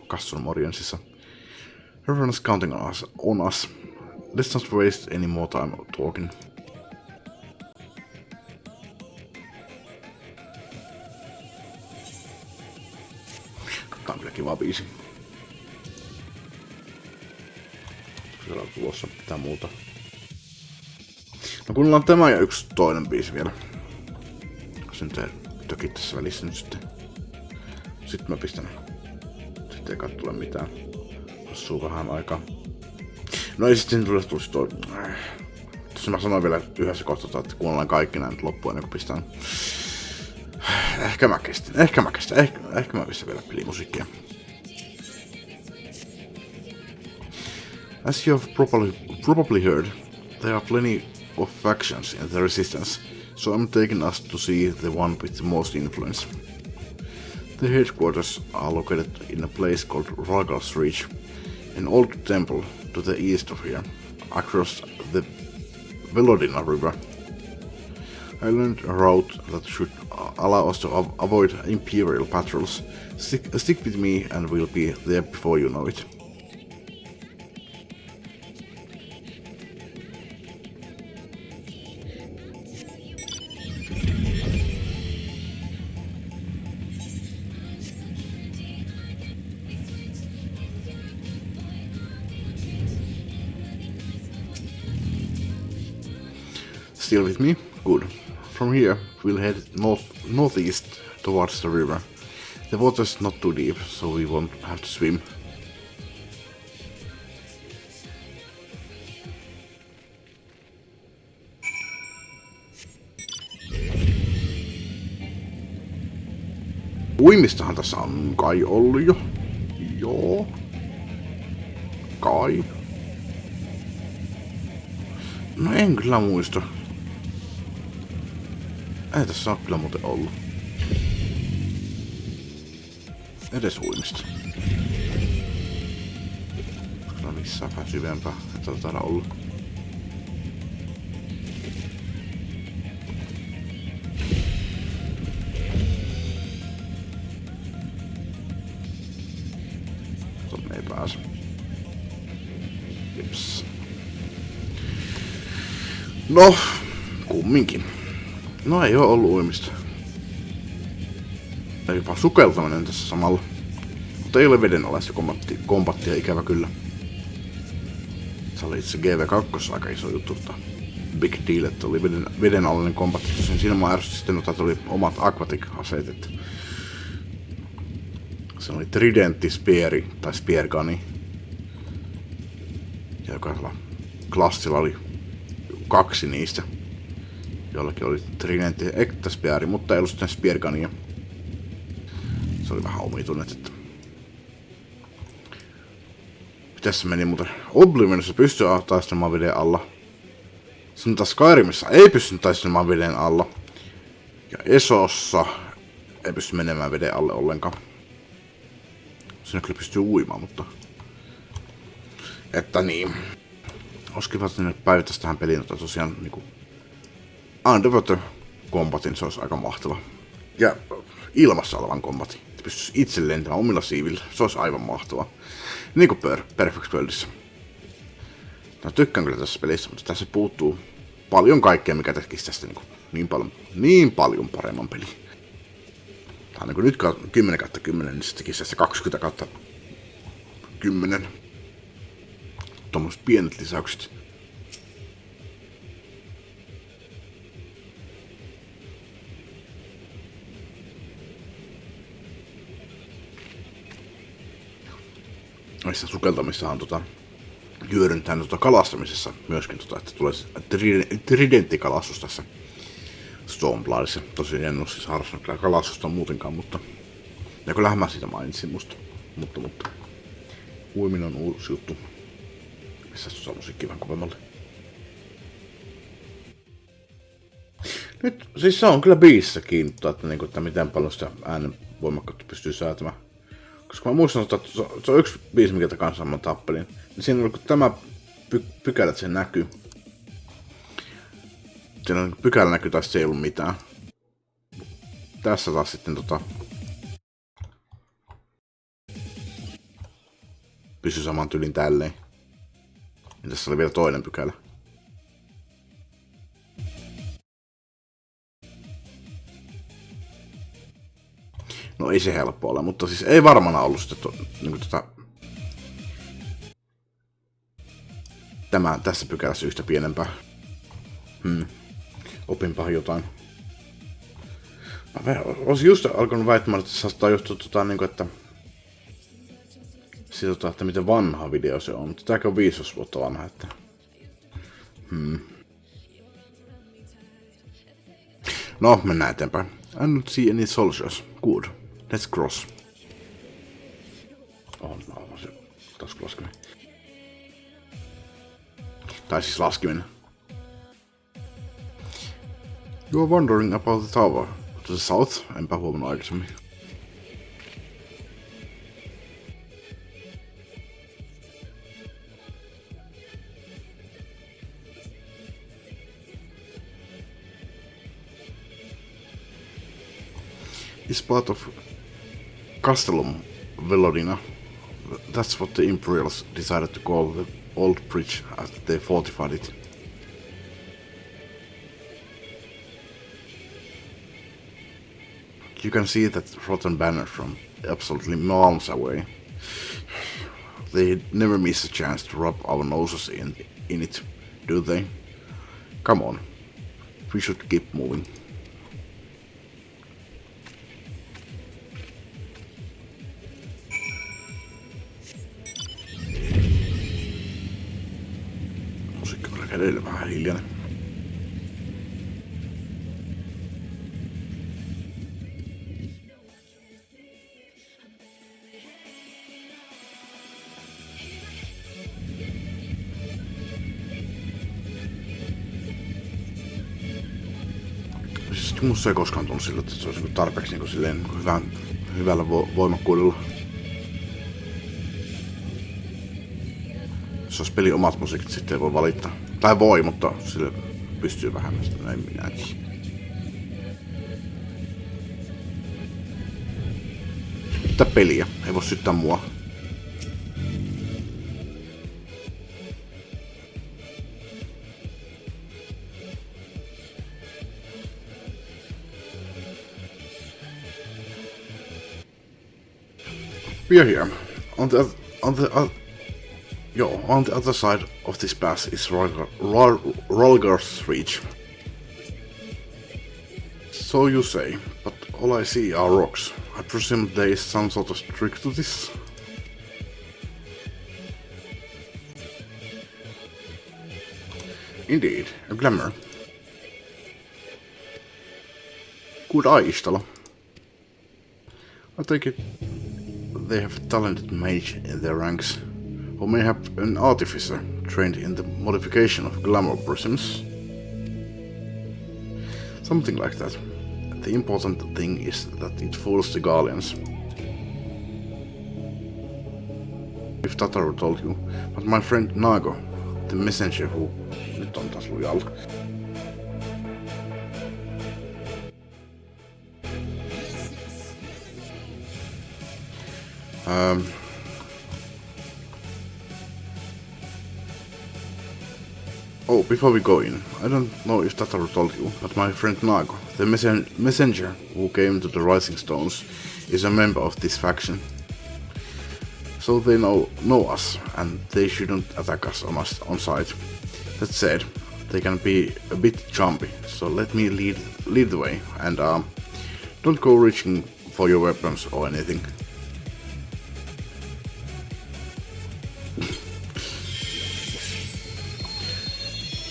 Custom Oriensissa. Reference counting on us. Let's not waste any more time talking. Tää on kyllä kiva biisi. Siellä on tulossa mitään muuta. No kuunnellaan tämä ja yksi toinen biisi vielä. Se nyt ei toki tässä välissä nyt sitten. Sitten mä pistän. Sitten ei kai tule mitään. Hassuu vähän aikaa. No ei sitten tulisi toi. Tuossa mä sanoin vielä yhdessä kohtaa, että kuunnellaan kaikki näin nyt loppuun ennen kuin pistän. Ehkä mä kestän. Ehkä mä pistän vielä pelimusiikkia. As you have probably heard, there are plenty of factions in the resistance, so I'm taking us to see the one with the most influence. The headquarters are located in a place called Ragal's Reach, an old temple to the east of here, across the Velodina River. I learned a route that should allow us to avoid Imperial patrols. Stick with me and we'll be there before you know it. Still with me? Good. From here, we'll head northeast towards the river. The water's not too deep, so we won't have to swim. Uimistahan tässä on kai ollut jo. Joo. Kai. No en kyllä muista. Ei tässä ole kyllä muuten ollut. Edes uimista. Kyllä missään vähän syvempää, että on täällä ollut. Tonne ei pääse. Jeps. No, kumminkin. No ei oo ollut uimista. Ja jopa sukeltaminen tässä samalla. Mutta ei ole vedenalaista kombattia ikävä kyllä. Se oli itse GV2 aika iso juttu. Big deal, että oli vedenalainen kombatti. Tosin siinä mä ärsytin sitten, että tuli omat aquatic-aseet. Että se oli tridentti, speari tai spearguni. Ja jokaisella klassilla oli 2 niistä. Jollakin oli tridentti ektaspeari, mutta ei ollut sitten speargunia. Se oli vähän omituinen, että... Mitäs se meni muuten? Oblivionissa pystyy taistelemaan veden alla. Sitten taas Skyrimissa ei pysty taistelemaan veden alla. Ja Esossa ei pysty menemään veden alle ollenkaan. Siinä kyllä pystyy uimaan, mutta... Että niin. Oskivat ne päivittäisi tähän peliin, että tosiaan niinku... Underwater kombatin, se olisi aika mahtava. Ja ilmassa olevan kombatin. että pystyisi itse lentämään omilla siivillä. Se olisi aivan mahtavaa. Niin kuin Perfect Worldissa. Mä tykkään kyllä tässä pelissä, mutta tässä puuttuu paljon kaikkea, mikä tekisi tästä niin paljon paremman peli. Tää on nyt 10/10, niin se tekisi tästä 20/10. Tuommoiset pienet lisäykset. Näissä sukeltamissahan hyödyntää kalastamisessa myöskin, että tulee tridenttikalastus tässä Stormbloodissa. Tosin en ole siis harrastanut kyllä kalastusta muutenkaan, mutta ja kyllähän mä siitä mainitsin mutta uiminen on uusi juttu. Missä tuossa musiikki vähän kovemmalle. Nyt siis se on kyllä biisissä kiinni, että miten paljon sitä äänen voimakkautta pystyy säätämään. Koska mä muistan, että se on yksi biisi, mikä kanssa mä tappelin. Niin siinä kun tämä pykälä, että se näkyy. Siinä pykälä näkyy, tai se ei ollut mitään. Tässä taas sitten pysy saman tyylin tälleen. Ja tässä oli vielä toinen pykälä. No ei se helppo ole, mutta siis ei varmana ollut sitten tämä tässä pykälässä yhtä pienempää. Opinpa jotain. Mä olisin just alkanut väittämään, että se saattaa johtua että siitä, että miten vanha video se on, mutta tääkin on 15 vuotta vanha, että No, mennään eteenpäin. I don't see any soldiers. Good. Let's cross. No, se taskulaskeminen. Tai siis laskeminen. You are wondering about the tower. To the south? Enpä huomannut aikaisemmin. It's part of Castellum Velodina. That's what the Imperials decided to call the old bridge after they fortified it. You can see that rotten banner from absolutely miles away. They never miss a chance to rub our noses in it, do they? Come on, we should keep moving. Musiikki on edelleen vähän hiljainen. Musta ei koskaan tunnu sillä, että se olisi tarpeeksi hyvällä voimakkuudella. Jos olisi pelin omat musiikit, sitten ei voi valittaa. Tai voi, mutta sille pystyy vähän, näin minäkin. Mitä peliä? Ei voi syyttää mua. We are here. On the other side of this pass is Rolgar's Reach. So you say, but all I see are rocks. I presume there is some sort of trick to this? Indeed, a glamour. Good eye, Ishtala. I take it they have a talented mage in their ranks, or mayhap an artificer trained in the modification of glamour prisms. Something like that. The important thing is that it fools the Guardians. If Tataru told you, but my friend Nago, the messenger who... Nyt on taas lujalla. Oh, before we go in, I don't know if Tataru told you, but my friend Nago, the messenger who came to the Rising Stones, is a member of this faction. So they know us, and they shouldn't attack us on sight. That said, they can be a bit jumpy, so let me lead the way, and don't go reaching for your weapons or anything.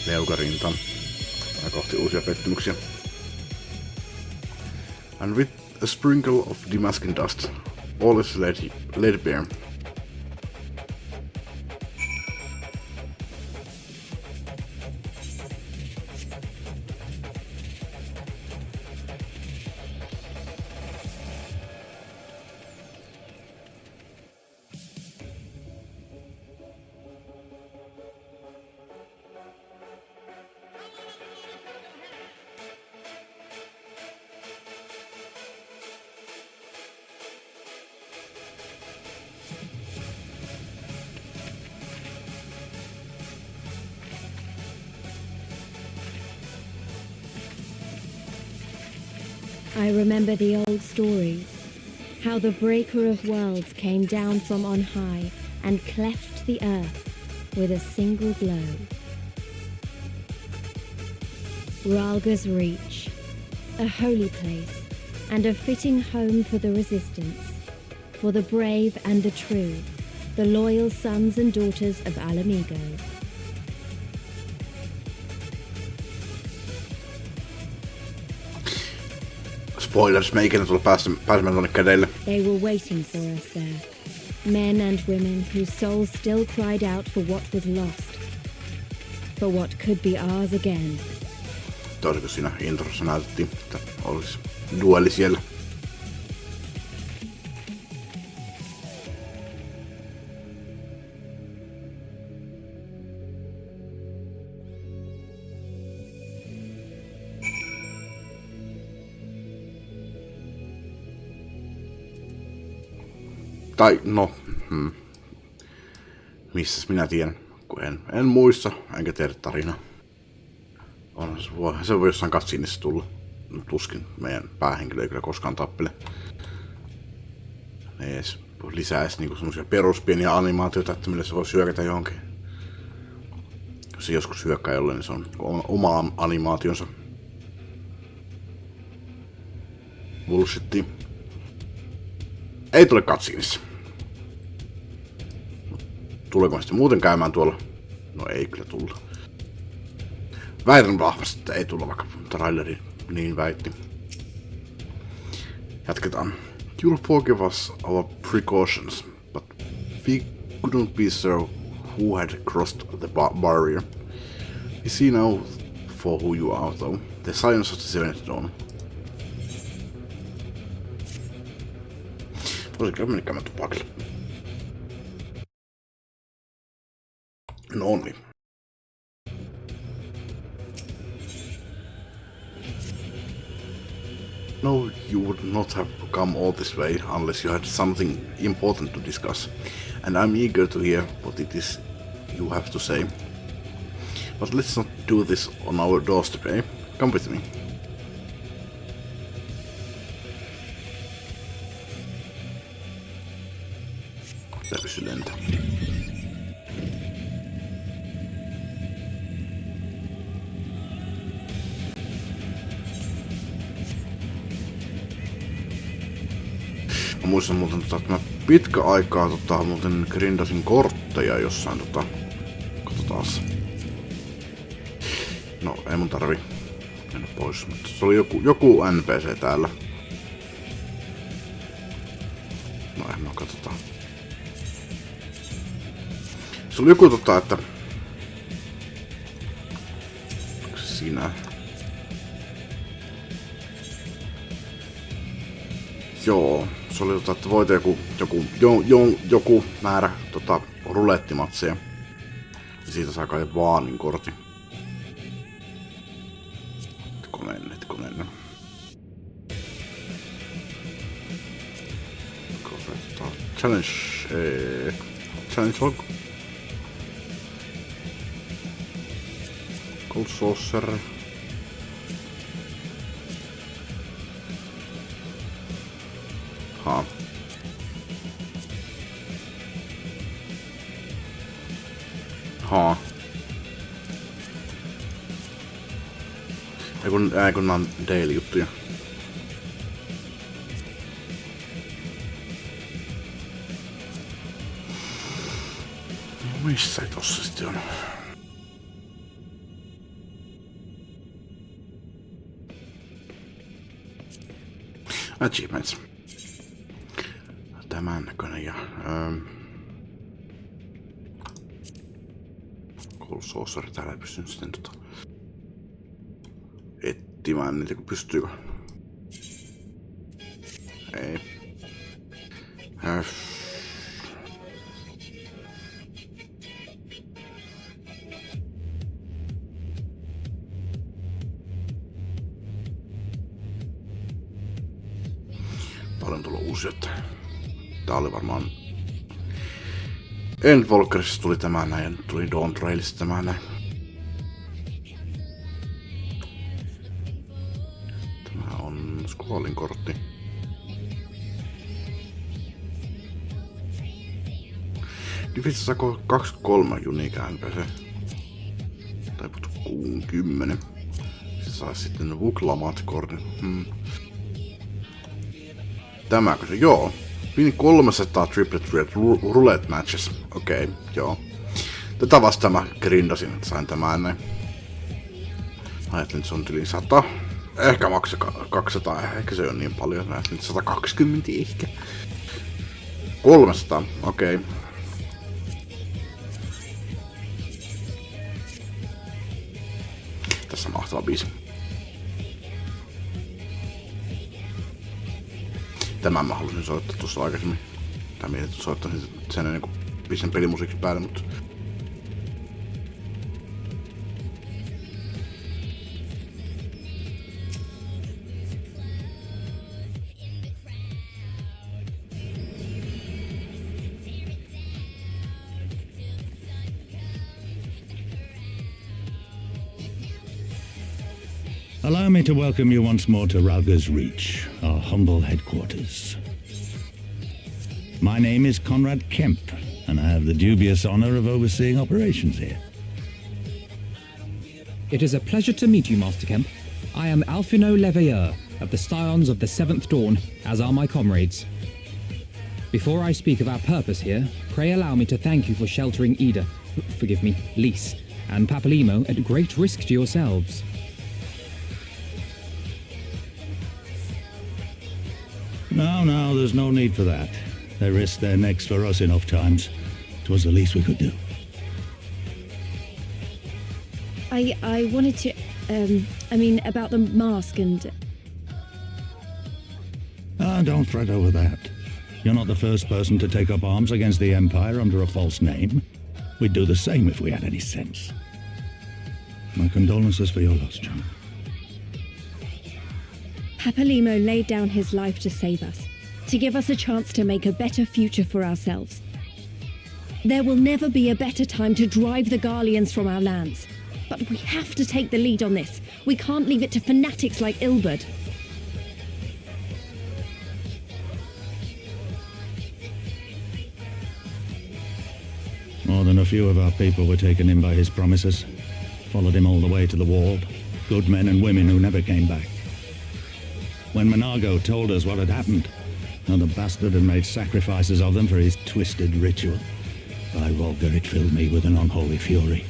Leukarintaan. Ja kohti uusia pettymyksiä. And with a sprinkle of Damascus dust, all is laid bare. I remember the old stories, how the Breaker of Worlds came down from on high and cleft the earth with a single blow. Ralga's Reach, a holy place and a fitting home for the resistance, for the brave and the true, the loyal sons and daughters of Alamigo. Spoilers, me ikinä tulla pääsemään tuonne kädelle. They were waiting for us there. Men and women whose souls still cried out for what was lost. For what could be ours again. Toisinko siinä introssa näytettiin, että olisi dueli siellä? Tai no, missäs minä tiedän, kun en muista, enkä tiedä tarinaa. Se voi jossain cutscenessa tulla. Tuskin meidän päähenkilö ei kyllä koskaan tappele. Ei edes lisäisi niinku semmosia peruspieniä animaatioita, että millä se voisi hyökätä johonkin. Jos se joskus hyökkää jolle, niin se on oma animaationsa. Bullshitti. Ei tule cutscenessa. Tuleeko sitten muuten käymään tuolla? No ei kyllä tulla. Väitän vahvasti, että ei tulla, vaikka traileri niin väitti. Jatketaan. You'll forgive us our precautions, but we couldn't be sure who had crossed the barrier. We see now for who you are, though. The Science of the Seventh Dawn. Voisi kyllä mennä käymään tupakille. No niin. No, you would not have come all this way unless you had something important to discuss, and I'm eager to hear what it is you have to say. But let's not do this on our doorstep, eh? Come with me. Tää pysyy lentää. Mä muistan muuten että mä pitkä aikaa muuten grindasin kortteja jossain katsotaas. No ei mun tarvi mennä pois, mutta se oli joku NPC täällä. No en mä katsotaan. Se oli joku että onko se siinä? Joo, se oli että voitte joku määrä rulettimatseja. Ja siitä saa kai vaanin kortin. Netkoneen. Challenge... Challenge log. Cold Saucer. Haa. Haa. Ei kun nää on daily juttuja. Missä tossa sitten on? Achievements. Tämän näköinen ja... Cold Saucer, täällä ei pystynyt sitten etsimään niitä, kun pystyykö. Ei. Paljon tullut uusia. Tää oli varmaan... Endwalkerissa tuli tämä näin ja nyt tuli Dawn Trailissa tämä näin. Tämä on Squallin kortti. Diffissä saako 23 unique NPC. Tai 10. Se saa sitten Vuklamat kortin. Tämäkö se? Joo. Pini 300 triplet red roulette matches. Okei, joo. Tätä vastaan mä grindasin, että sain tämän näin. Ajattelin, että se on yli 100. Ehkä maksaa 200, ehkä se on niin paljon. Mä ajattelin, että 120 ehkä. 300, okei. Tässä on mahtava biisi. Tämän mä halusin soittaa tuossa aikaisemmin. Tai mietin, että soittaisin sen ennen kuin pistän pelimusiikki päälle, mutta... Allow me to welcome you once more to Rauger's Reach, our humble headquarters. My name is Conrad Kemp, and I have the dubious honor of overseeing operations here. It is a pleasure to meet you, Master Kemp. I am Alphino Leveilleur, of the Scions of the Seventh Dawn, as are my comrades. Before I speak of our purpose here, pray allow me to thank you for sheltering Ida, forgive me, Lys, and Papalimo at great risk to yourselves. No, there's no need for that. They risked their necks for us enough times. 'Twas the least we could do. I wanted to, about the mask and... Don't fret over that. You're not the first person to take up arms against the Empire under a false name. We'd do the same if we had any sense. My condolences for your loss, John. Papalimo laid down his life to save us, to give us a chance to make a better future for ourselves. There will never be a better time to drive the Garleans from our lands. But we have to take the lead on this. We can't leave it to fanatics like Ilberd. More than a few of our people were taken in by his promises. Followed him all the way to the wall. Good men and women who never came back. When Monago told us what had happened, how the bastard had made sacrifices of them for his twisted ritual, by Volgar it filled me with an unholy fury.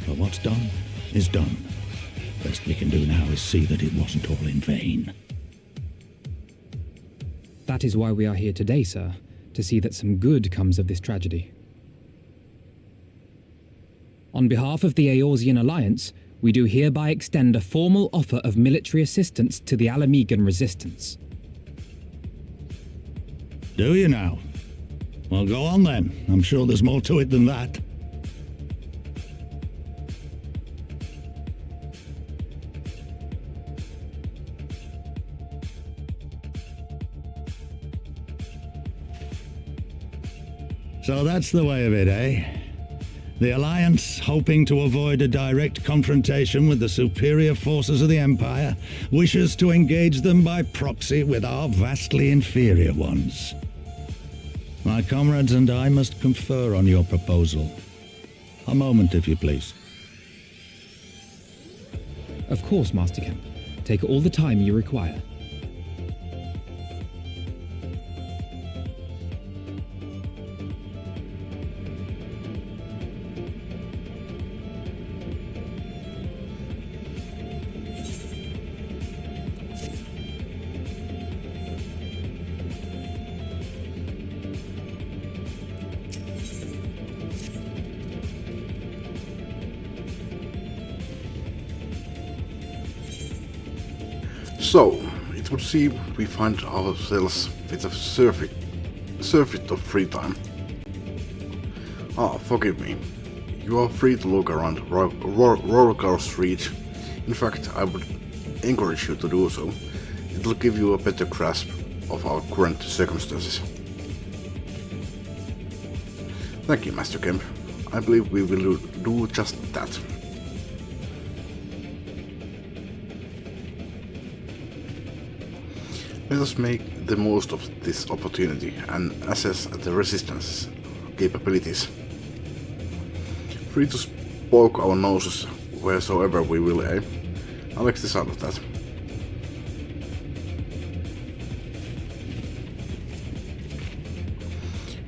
But what's done is done. Best we can do now is see that it wasn't all in vain. That is why we are here today, sir, to see that some good comes of this tragedy. On behalf of the Eorzean Alliance, we do hereby extend a formal offer of military assistance to the Alamegan resistance. Do you now? Well, go on then. I'm sure there's more to it than that. So that's the way of it, eh? The Alliance, hoping to avoid a direct confrontation with the superior forces of the Empire, wishes to engage them by proxy with our vastly inferior ones. My comrades and I must confer on your proposal. A moment, if you please. Of course, Master Camp. Take all the time you require. So, it would seem we find ourselves with a surfeit of free time. Forgive me. You are free to look around Rorgar Street. In fact, I would encourage you to do so. It will give you a better grasp of our current circumstances. Thank you, Master Kemp. I believe we will do just that. Let us make the most of this opportunity and assess the Resistance's capabilities. Free to poke our noses wheresoever we will, eh? I'll make this out of that.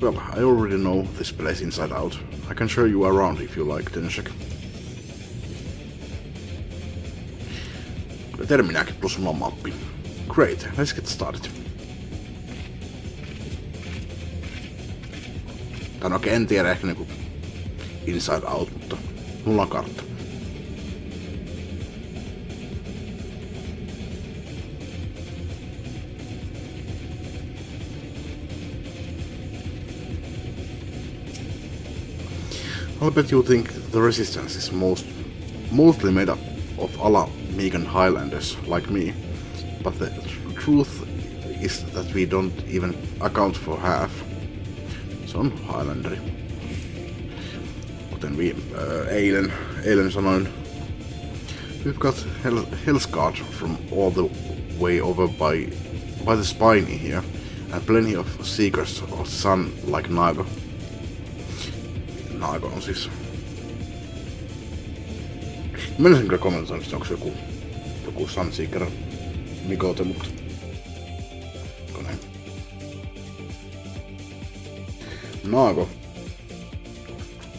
Well, I already know this place inside out. I can show you around if you like, Denshek. Terminäkin plus mulla on mappi. Great, let's get started. Tai no en tiedä ehkä niinku inside out, mutta mulla on kartta. I'll bet you think the Resistance is mostly made up of Alamigan Highlanders like me. But the truth is that we don't even account for half. Se on Highlanderi. Kuten eilen sanoin. We've got Hellsguard from all the way over by the Spiny here, and plenty of Seekers of the Sun like Nago. Nago on siis. Menisin kyllä kommentoida, onko se joku Sunseeker Mikote, mutta näin.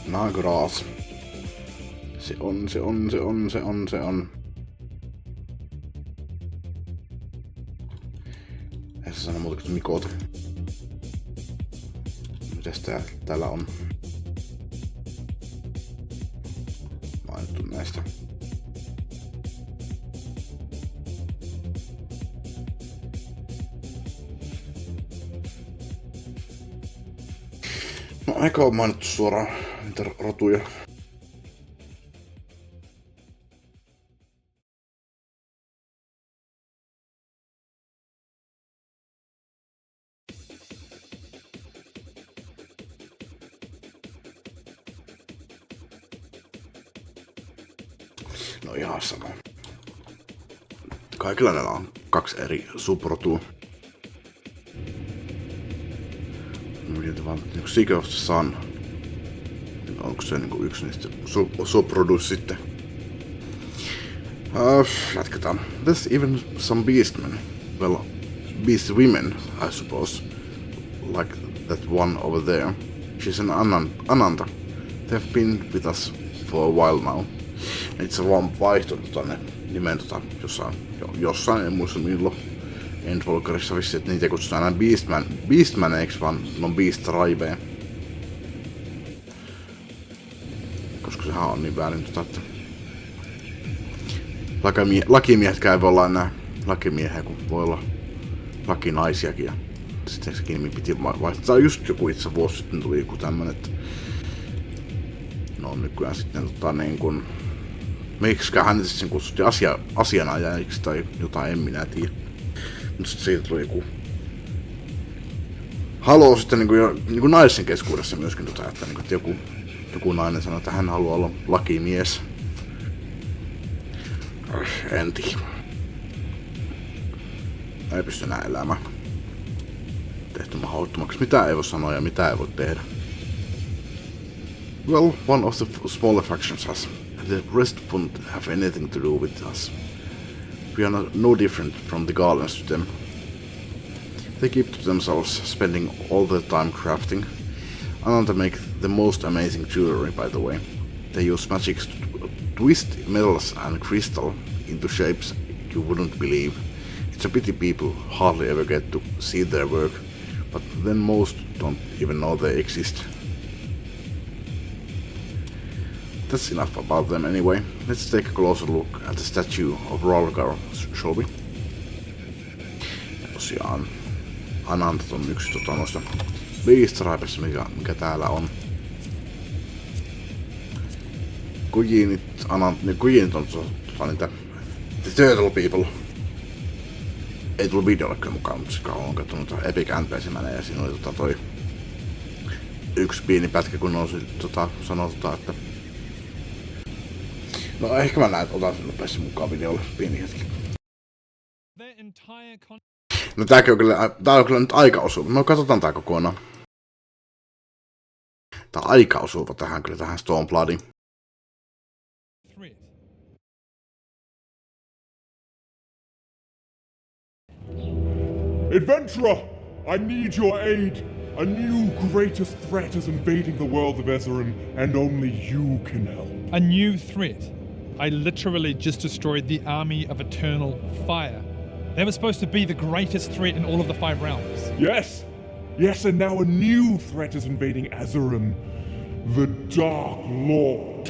Naago raas. Se on. Ei se sano muuta kuin Mikote. Mitäs täällä on? Mainittu näistä. No aika on mainittu suoraan niitä rotuja. No ihan sama. Kaikilla näillä on 2 eri subrotua. Mietin vaan, että Seeker of the Sun. Onko se niinku yksi niistä subroduista sitten? Jatketaan. There's even some beastmen. Well, beast women, I suppose. Like that one over there. She's an Ananta. They've been with us for a while now. Itse vaan vaihtunut tonne nimen jossain, en muista milloin. Endvolkerissa vissi, että niitä kutsutaan aina Beastmaneiksi, vaan on Beast Raiveen. Koska sehän on niin väärin että lakimiehetkään ei voi olla enää lakimiehiä, kun voi olla lakinaisiakin. Ja sitten sekin nimi piti vaihtaa. Just joku itse vuosi sitten tuli joku tämmönen, että no nykyään sitten niin kun miksikä hän sitten kutsutti asianajajiksi tai jotain, en minä tiedä. Mutta sitten siitä tuli joku haluaa sitten niinku naisen keskuudessa myöskin että joku nainen sanoo, että hän haluaa olla lakimies. En tiedä. Ei pysty enää elämään. Tehty mahdottomaksi. Mitä ei voi sanoa ja mitä ei voi tehdä. Well, one of the smaller factions has. The rest won't have anything to do with us. We are no different from the Garlands to them. They keep to themselves, spending all their time crafting. Ananta make the most amazing jewelry, by the way. They use magic to twist metals and crystal into shapes you wouldn't believe. It's a pity people hardly ever get to see their work, but then most don't even know they exist. That's enough about them anyway. Let's take a closer look at the statue of Rolgar, shall we? Ja tosiaan Anantat on yksi noista Beast Tribes, mikä täällä on. Kujinit on niitä The Turtle People. Ei tullut videolle kyllä mukaan, mutta sitä on katsonut Epic NPC-mänä ja siinä oli toi yksi pieni pätkä, kun nousi sanoi että no ehkä mä otan sen nopeasti mukaan videolle pieni hetki. No tää on kyllä nyt aika osuva. No katsotaan tää kokonaan. Tää on aika osuva tähän Stormbloodiin. Adventurer! I need your aid! A new greatest threat is invading the world of Ezerin, and only you can help. A new threat? I literally just destroyed the army of eternal fire. They were supposed to be the greatest threat in all of the 5 realms. Yes! Yes, and now a new threat is invading Ezerin. The Dark Lord.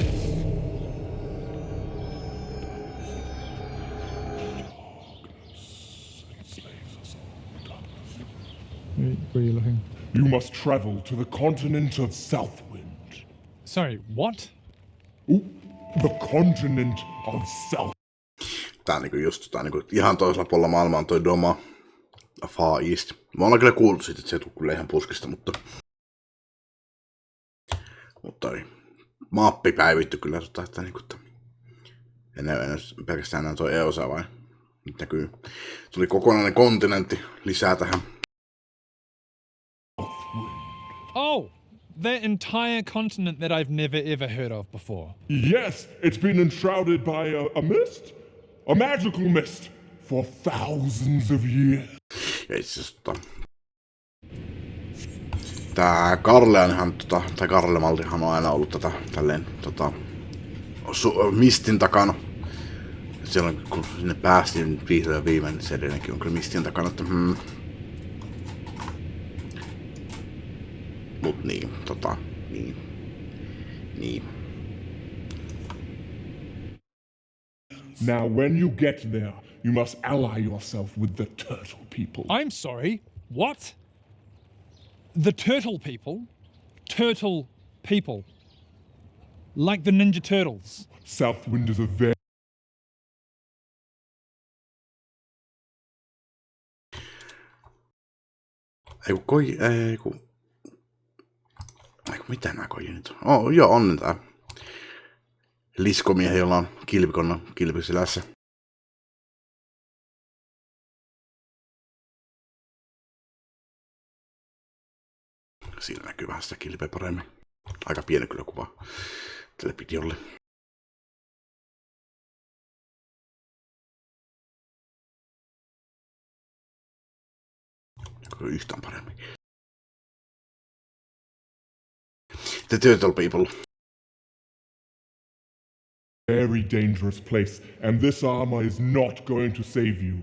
Where are you looking? You must travel to the continent of Southwind. Sorry, what? Ooh, the continent of South. Tää on ihan toisella puolella maailmaa on toi Doma Far East. Mä oon kyllä kuullut siitä, että se ei tule kyllä ihan puskista, mutta mappi päivitty kyllä, että en pelkästään enää toi EOSA vai nyt näkyy. Tuli kokonainen kontinentti lisää tähän. Oh, the entire continent that I've never ever heard of before. Yes, it's been enshrouded by a mist, a magical mist, for thousands of years. Ja itse asiassa tää Garleanhan, tai Garlemaldihan on aina ollut mistin takana. Silloin kun sinne päästiin vihdoin ja viimein, niin se edelleenkin on kyllä mistin takana, että mut niin. Now when you get there, you must ally yourself with the turtle people. I'm sorry, what? The turtle people? Turtle people? Like the Ninja Turtles? Southwind is a very... Mitä nää kojinit on? Joo, on tää liskomiehi, jolla on kilpikonna kilpiselässä. Siinä näkyy vähän sitä kilpeä paremmin. Aika pieni kyllä kuva tälle videolle. Näkyy yhtään paremmin. The Turtle People. Very dangerous place, and this armor is not going to save you.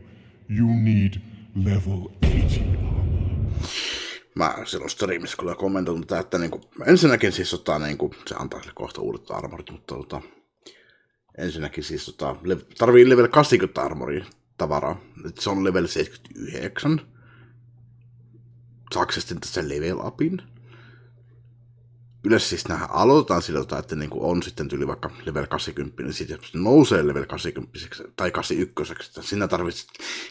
You need level 80 armor. Mä silloin streamissa kyllä kommentoin, että ensinnäkin siis se antaa sille kohta uudet armorit, mutta ensinnäkin siis tarvii level 80 armoria tavaraa. Et se on level 79. Saako se sitten tässä level upin? Yleensä siis nähdään aloitetaan sillä, että on sitten tyyli vaikka level 80, niin sitten nousee level 80 tai 81, että sinä tarvitset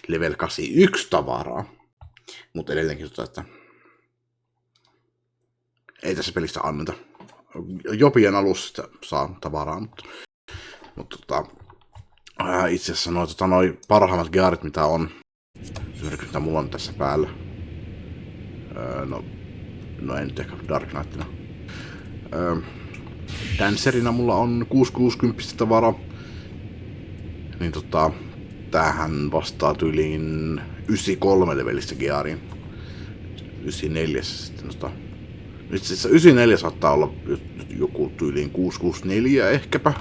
level 81 tavaraa. Mutta edelleenkin että ei tässä pelistä anneta. Jopien alussa saa tavaraa, mutta itse asiassa noi parhaimmat gearit mitä on, esimerkiksi mitä mulla on tässä päällä, no en nyt ehkä Dark Knightina. Dancerina mulla on 660 tavaraa, niin tämähän vastaa tyyliin 93 levelistä geariin. 94 sitten nyt siis 94 saattaa olla joku tyyliin 664 ehkäpä.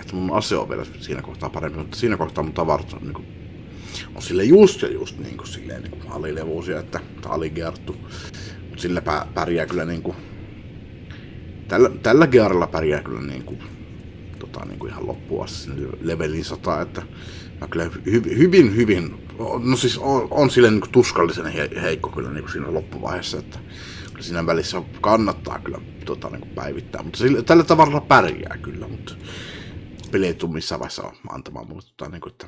Että mun ase on vielä siinä kohtaa parempi, mutta siinä kohtaa mun tavarat on niinku on sille just niinku silleen niinku alilevuisia, että aligearttu. Mut sillä pärjää kyllä niinku tällä gearilla pärjää kyllä niinku niinku ihan loppuun asti levelin 100, että mä kyllä hyvin no siis on silleen niinku tuskallisen heikko kyllä niinku siinä loppuvaiheessa, että kyllä siinä välissä kannattaa kyllä niinku päivittää, mutta tällä tavalla pärjää kyllä, mutta peli ei tule missään vaiheessa antamaan mulle niinku, että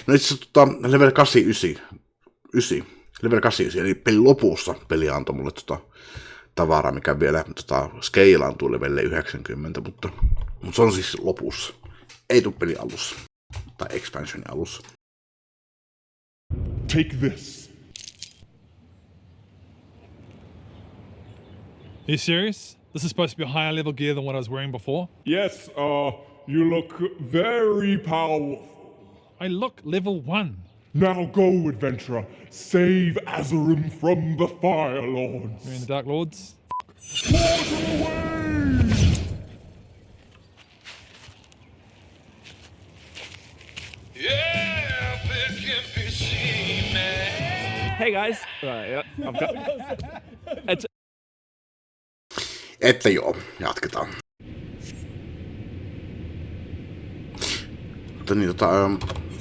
no itse asiassa level 89 eli pelin lopussa peli antoi mulle tavaraa, mikä vielä scaleantuu levelle 90, mutta se on siis lopussa. Ei tule pelin alussa. Tai expansionin alussa. Take this. Are you serious? This is supposed to be a higher level gear than what I was wearing before? Yes, you look very powerful. I look level 1. Now go, adventurer. Save Azerim from the Fire Lords. You're in the Dark Lords. Hey guys. I've got... Että joo, jatketaan. Mutta niin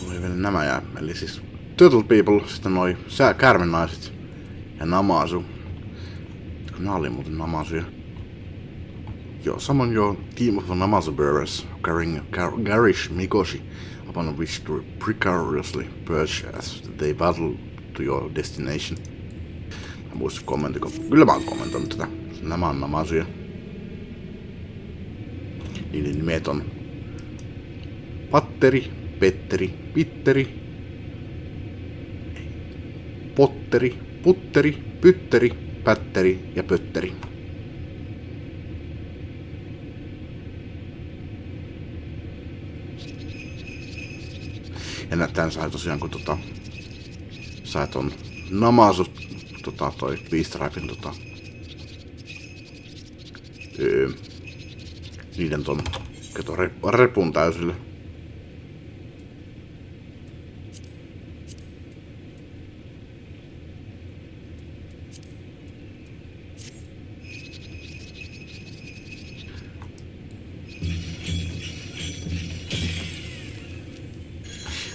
oli vielä nämä jää, eli siis Turtle People, sitten noi käärmenaiset ja Namazu. Kun nää oli muuten Namazuja. Joo, samoin jo Team of Namazu Bearers carrying garish Mikoshi, upon which to precariously perch as they battle to your destination. Mä muistin kommentiko. Kyllä mä oon kommentoinut tätä. Nämä on Namazuja. Niiden nimet on Patteri, Petteri, Pitteri, Potteri, Putteri, Pytteri, Pätteri ja Pötteri. Ja tän sai tosiaan kun sai ton Namazu toi Beastripin niiden ton repun täysille.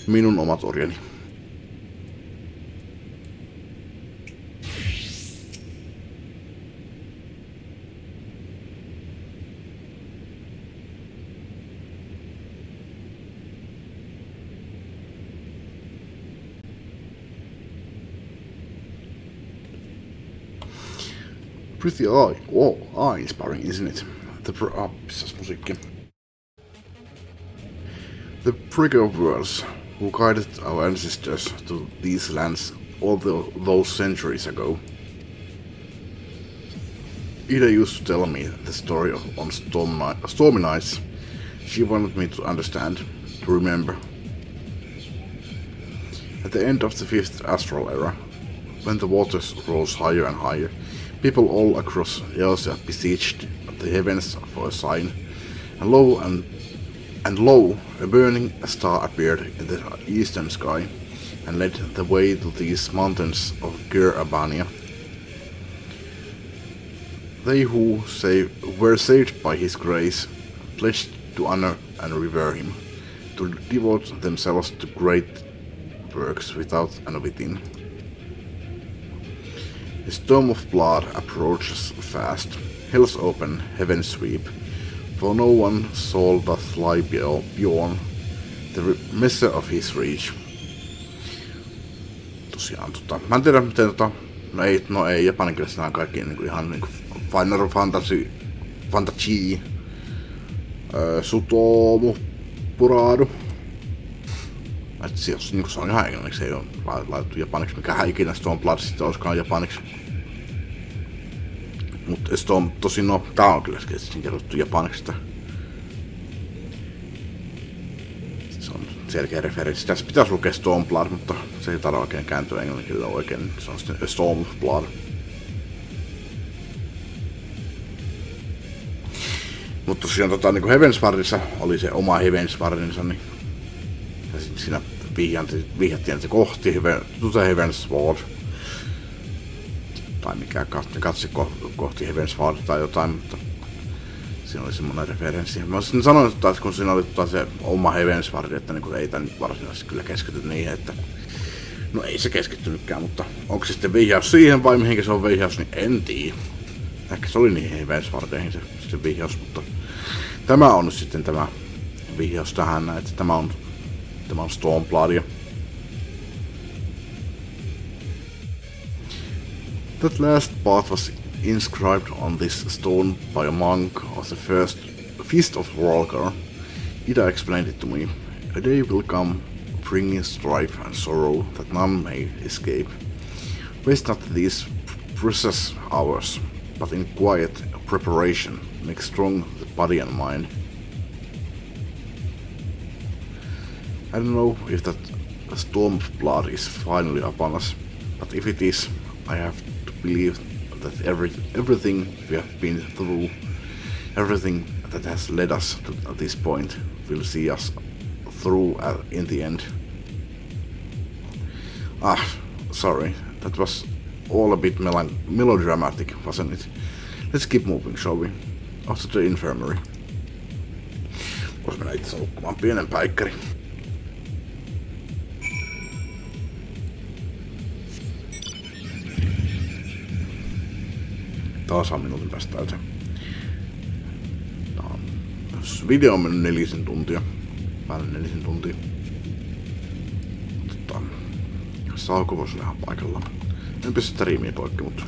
Minun omat orjani. Pretty awe-inspiring, isn't it? The Prigger of Worlds, who guided our ancestors to these lands all those centuries ago. Ida used to tell me the story on stormy nights. She wanted me to understand, to remember. At the end of the 5th astral era, when the waters rose higher and higher, people all across Eosia besieged the heavens for a sign, and lo, a burning star appeared in the eastern sky, and led the way to these mountains of Ger-Abania. They who were saved by his grace pledged to honor and revere him, to devote themselves to great works without and within. The storm of blood approaches fast, hell's open, heavens sweep, for no one soul doth lie beyond the measure of his reach. Tosiaan, mä en tiedä miten ei japaninkielessä nämä on kaikki niinku ihan niinku Final Fantasy, Sutomu, Puradu. Et jos niinku se on ihan englanniksi, ei oo laitettu japaniksi, mikähän ikinä Stormblood sitten olisikaan japaniksi. Mut Storm, tosin no, tää on kyllä kirjoitettu japaniksi. Se on selkeä referenssi. Tässä pitäisi lukea Stormblood, mutta se ei tarvitse oikein kääntyä englanninkielellä oikein. Se on sitten Stormblood. Mutta tosiaan niinku Heavenswardissa oli se oma Heavenswardinsa, niin ja sitten siinä vihjattiin, että se kohti Heavensward. Tai mikä katse kohti Heavensward tai jotain, mutta siinä oli semmoinen referenssi. Mä sanoin, että kun siinä oli se oma Heavensward, että niinku ei tää nyt varsinaisesti kyllä keskity niihin, että no ei se keskittynytkään, mutta onko se sitten vihjaus siihen vai mihinkä se on vihjaus, niin en tiedä. Ehkä se oli niihin Heavenswardeihin se vihjaus, mutta tämä on nyt sitten tämä vihjaus tähän, että tämä on Stormbloodia. That last part was inscribed on this stone by a monk of the first Feast of Wralgar. Ida explained it to me. A day will come, bringing strife and sorrow that none may escape. Waste not these precious hours, but in quiet preparation make strong the body and mind. I don't know if that Stormblood is finally upon us, but if it is, I have to believe that everything we have been through, everything that has led us to this point, will see us through in the end. Sorry, that was all a bit melodramatic, wasn't it? Let's keep moving, shall we? Off to the infirmary. Vois mennä itse nukkumaan pienen päikkäri. Taas on minuutin päästä täyteen. Video on mennyt 4 tuntia. Päälle 4 tuntia. Sauko voisi olla ihan paikallaan. En pistä striimiä poikki, mutta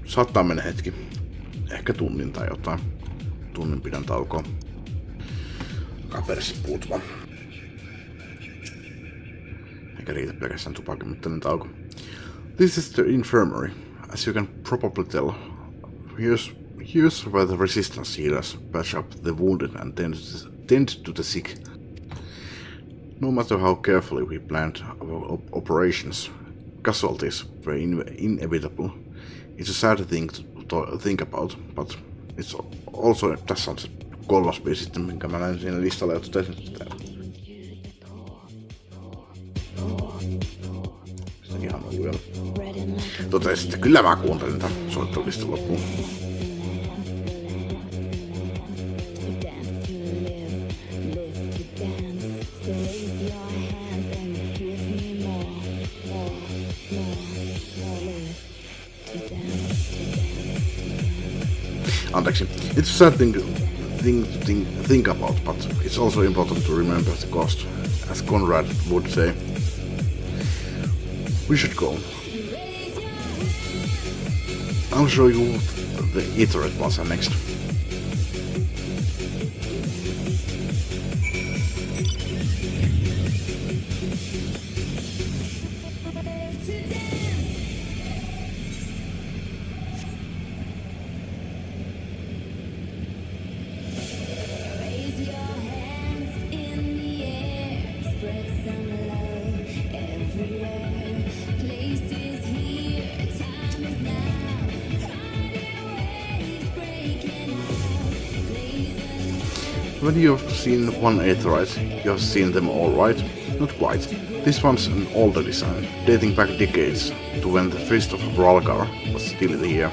saattaa mennä hetki. Ehkä tunnin tai jotain. Tunnin pidän taukoa. Kapersi puut vaan. Eikä riitä pelkästään tupakin mittainen tauko. This is the infirmary. As you can probably tell, here's where the resistance healers patch up the wounded and tend to the sick. No matter how carefully we planned our operations, casualties were inevitable. It's a sad thing to think about, but it's also, tässä on se 3. biisi sitten, minkä mä näin siinä listalla ja totesin sitä. Sitten ihan ujalla. Totesin, että kyllä mä kuuntelin tämän soittelulistan loppuun. Anteeksi. It's a sad thing to think about, but it's also important to remember the cost. As Conrad would say, we should go. I'll show you the Iterate Plaza next. When you've seen one Aetheryte, you've seen them all, right? Not quite. This one's an older design, dating back decades to when the Feast of Wralgar was still here.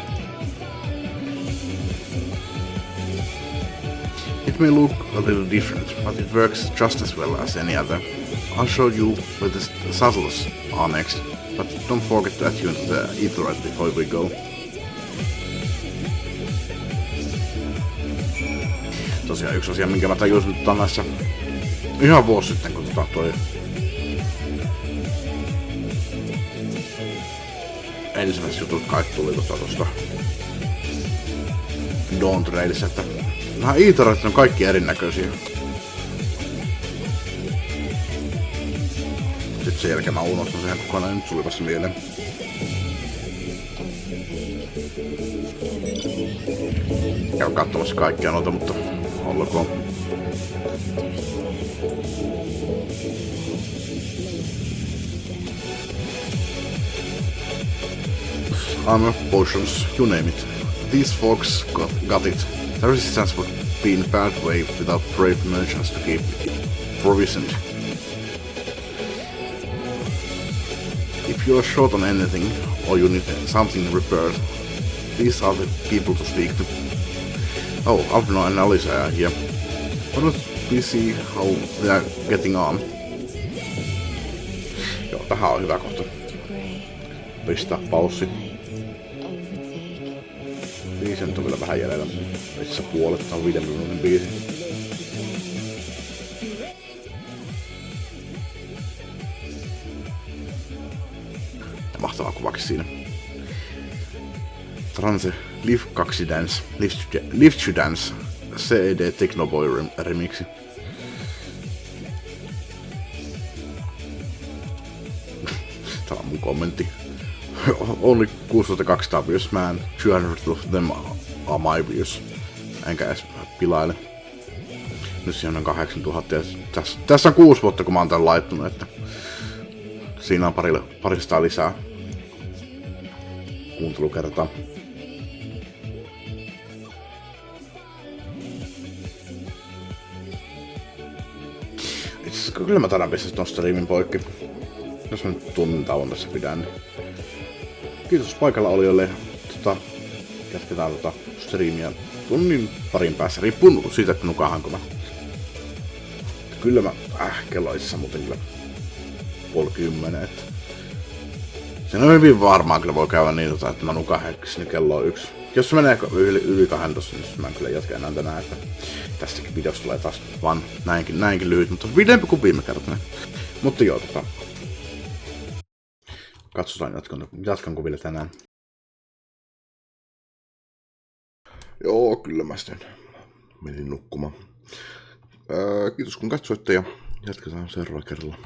It may look a little different, but it works just as well as any other. I'll show you where the saddles are next, but don't forget to attune to the Aetheryte before we go. Tosiaan yksi asia, minkä mä tajusin nyt näissä ihan vuosi sitten, kun toi ensimmäiset jutut kaikki tuli tosta Dawn Trailissa, että nämä Eaterit on kaikki erinäköisiä. Sitten sen jälkeen mä unohtan sen kokonaan, nyt tuli vasta mieleen. Käyn katsomassa kaikkia noita, mutta olkoon. Armor, potions, you name it. These folks got it. The resistance would be in bad way without brave merchants to keep provisioned. If you are short on anything, or you need something repaired, these are the people to speak to. Oh, Alvino and Alisa are here. Why don't we see how they are getting on? Joo, tähän on hyvä kohta. Pistää paussi. Biisi nyt on vielä vähän jäljellä. Itse puolet, on 5 minuutin biisi. Ja mahtava kuvakin siinä. Transe Live 2 Dance, Live to Dance, CED Technoboy remixi. Tää on mun kommentti. Only 6200 views, man. 200 of them are my views. Enkä edes pilaile. Nyt siinä on 8000 ja tässä on 6 vuotta kun mä oon tän laittanut, että siinä on parista lisää kuuntelukertaa. Itse kyllä mä taidan pistää ton streamin poikki. Jos mä nyt tunnin tauon tässä pidän, niin kiitos paikalla olijoille. Jatketaan striimiä tunnin parin päässä. Riippuu siitä, että nukahanko mä. Kyllä mä kello itse muuten kyllä 9:30. Että siinä on hyvin varmaan kyllä voi käydä niin, että mä nukaan hetkeksi, niin kello on 1. Jos se menee yli 12, niin mä en kyllä jatka enää tänään, että tästäkin videosta tulee taas vaan näinkin lyhyt, mutta pidempi kuin viime kertana. Mutta joo, katsotaan jatkanko vielä tänään. Joo, kyllä mä sitten menin nukkumaan. Kiitos kun katsoitte ja jatketaan seuraavalla kerralla.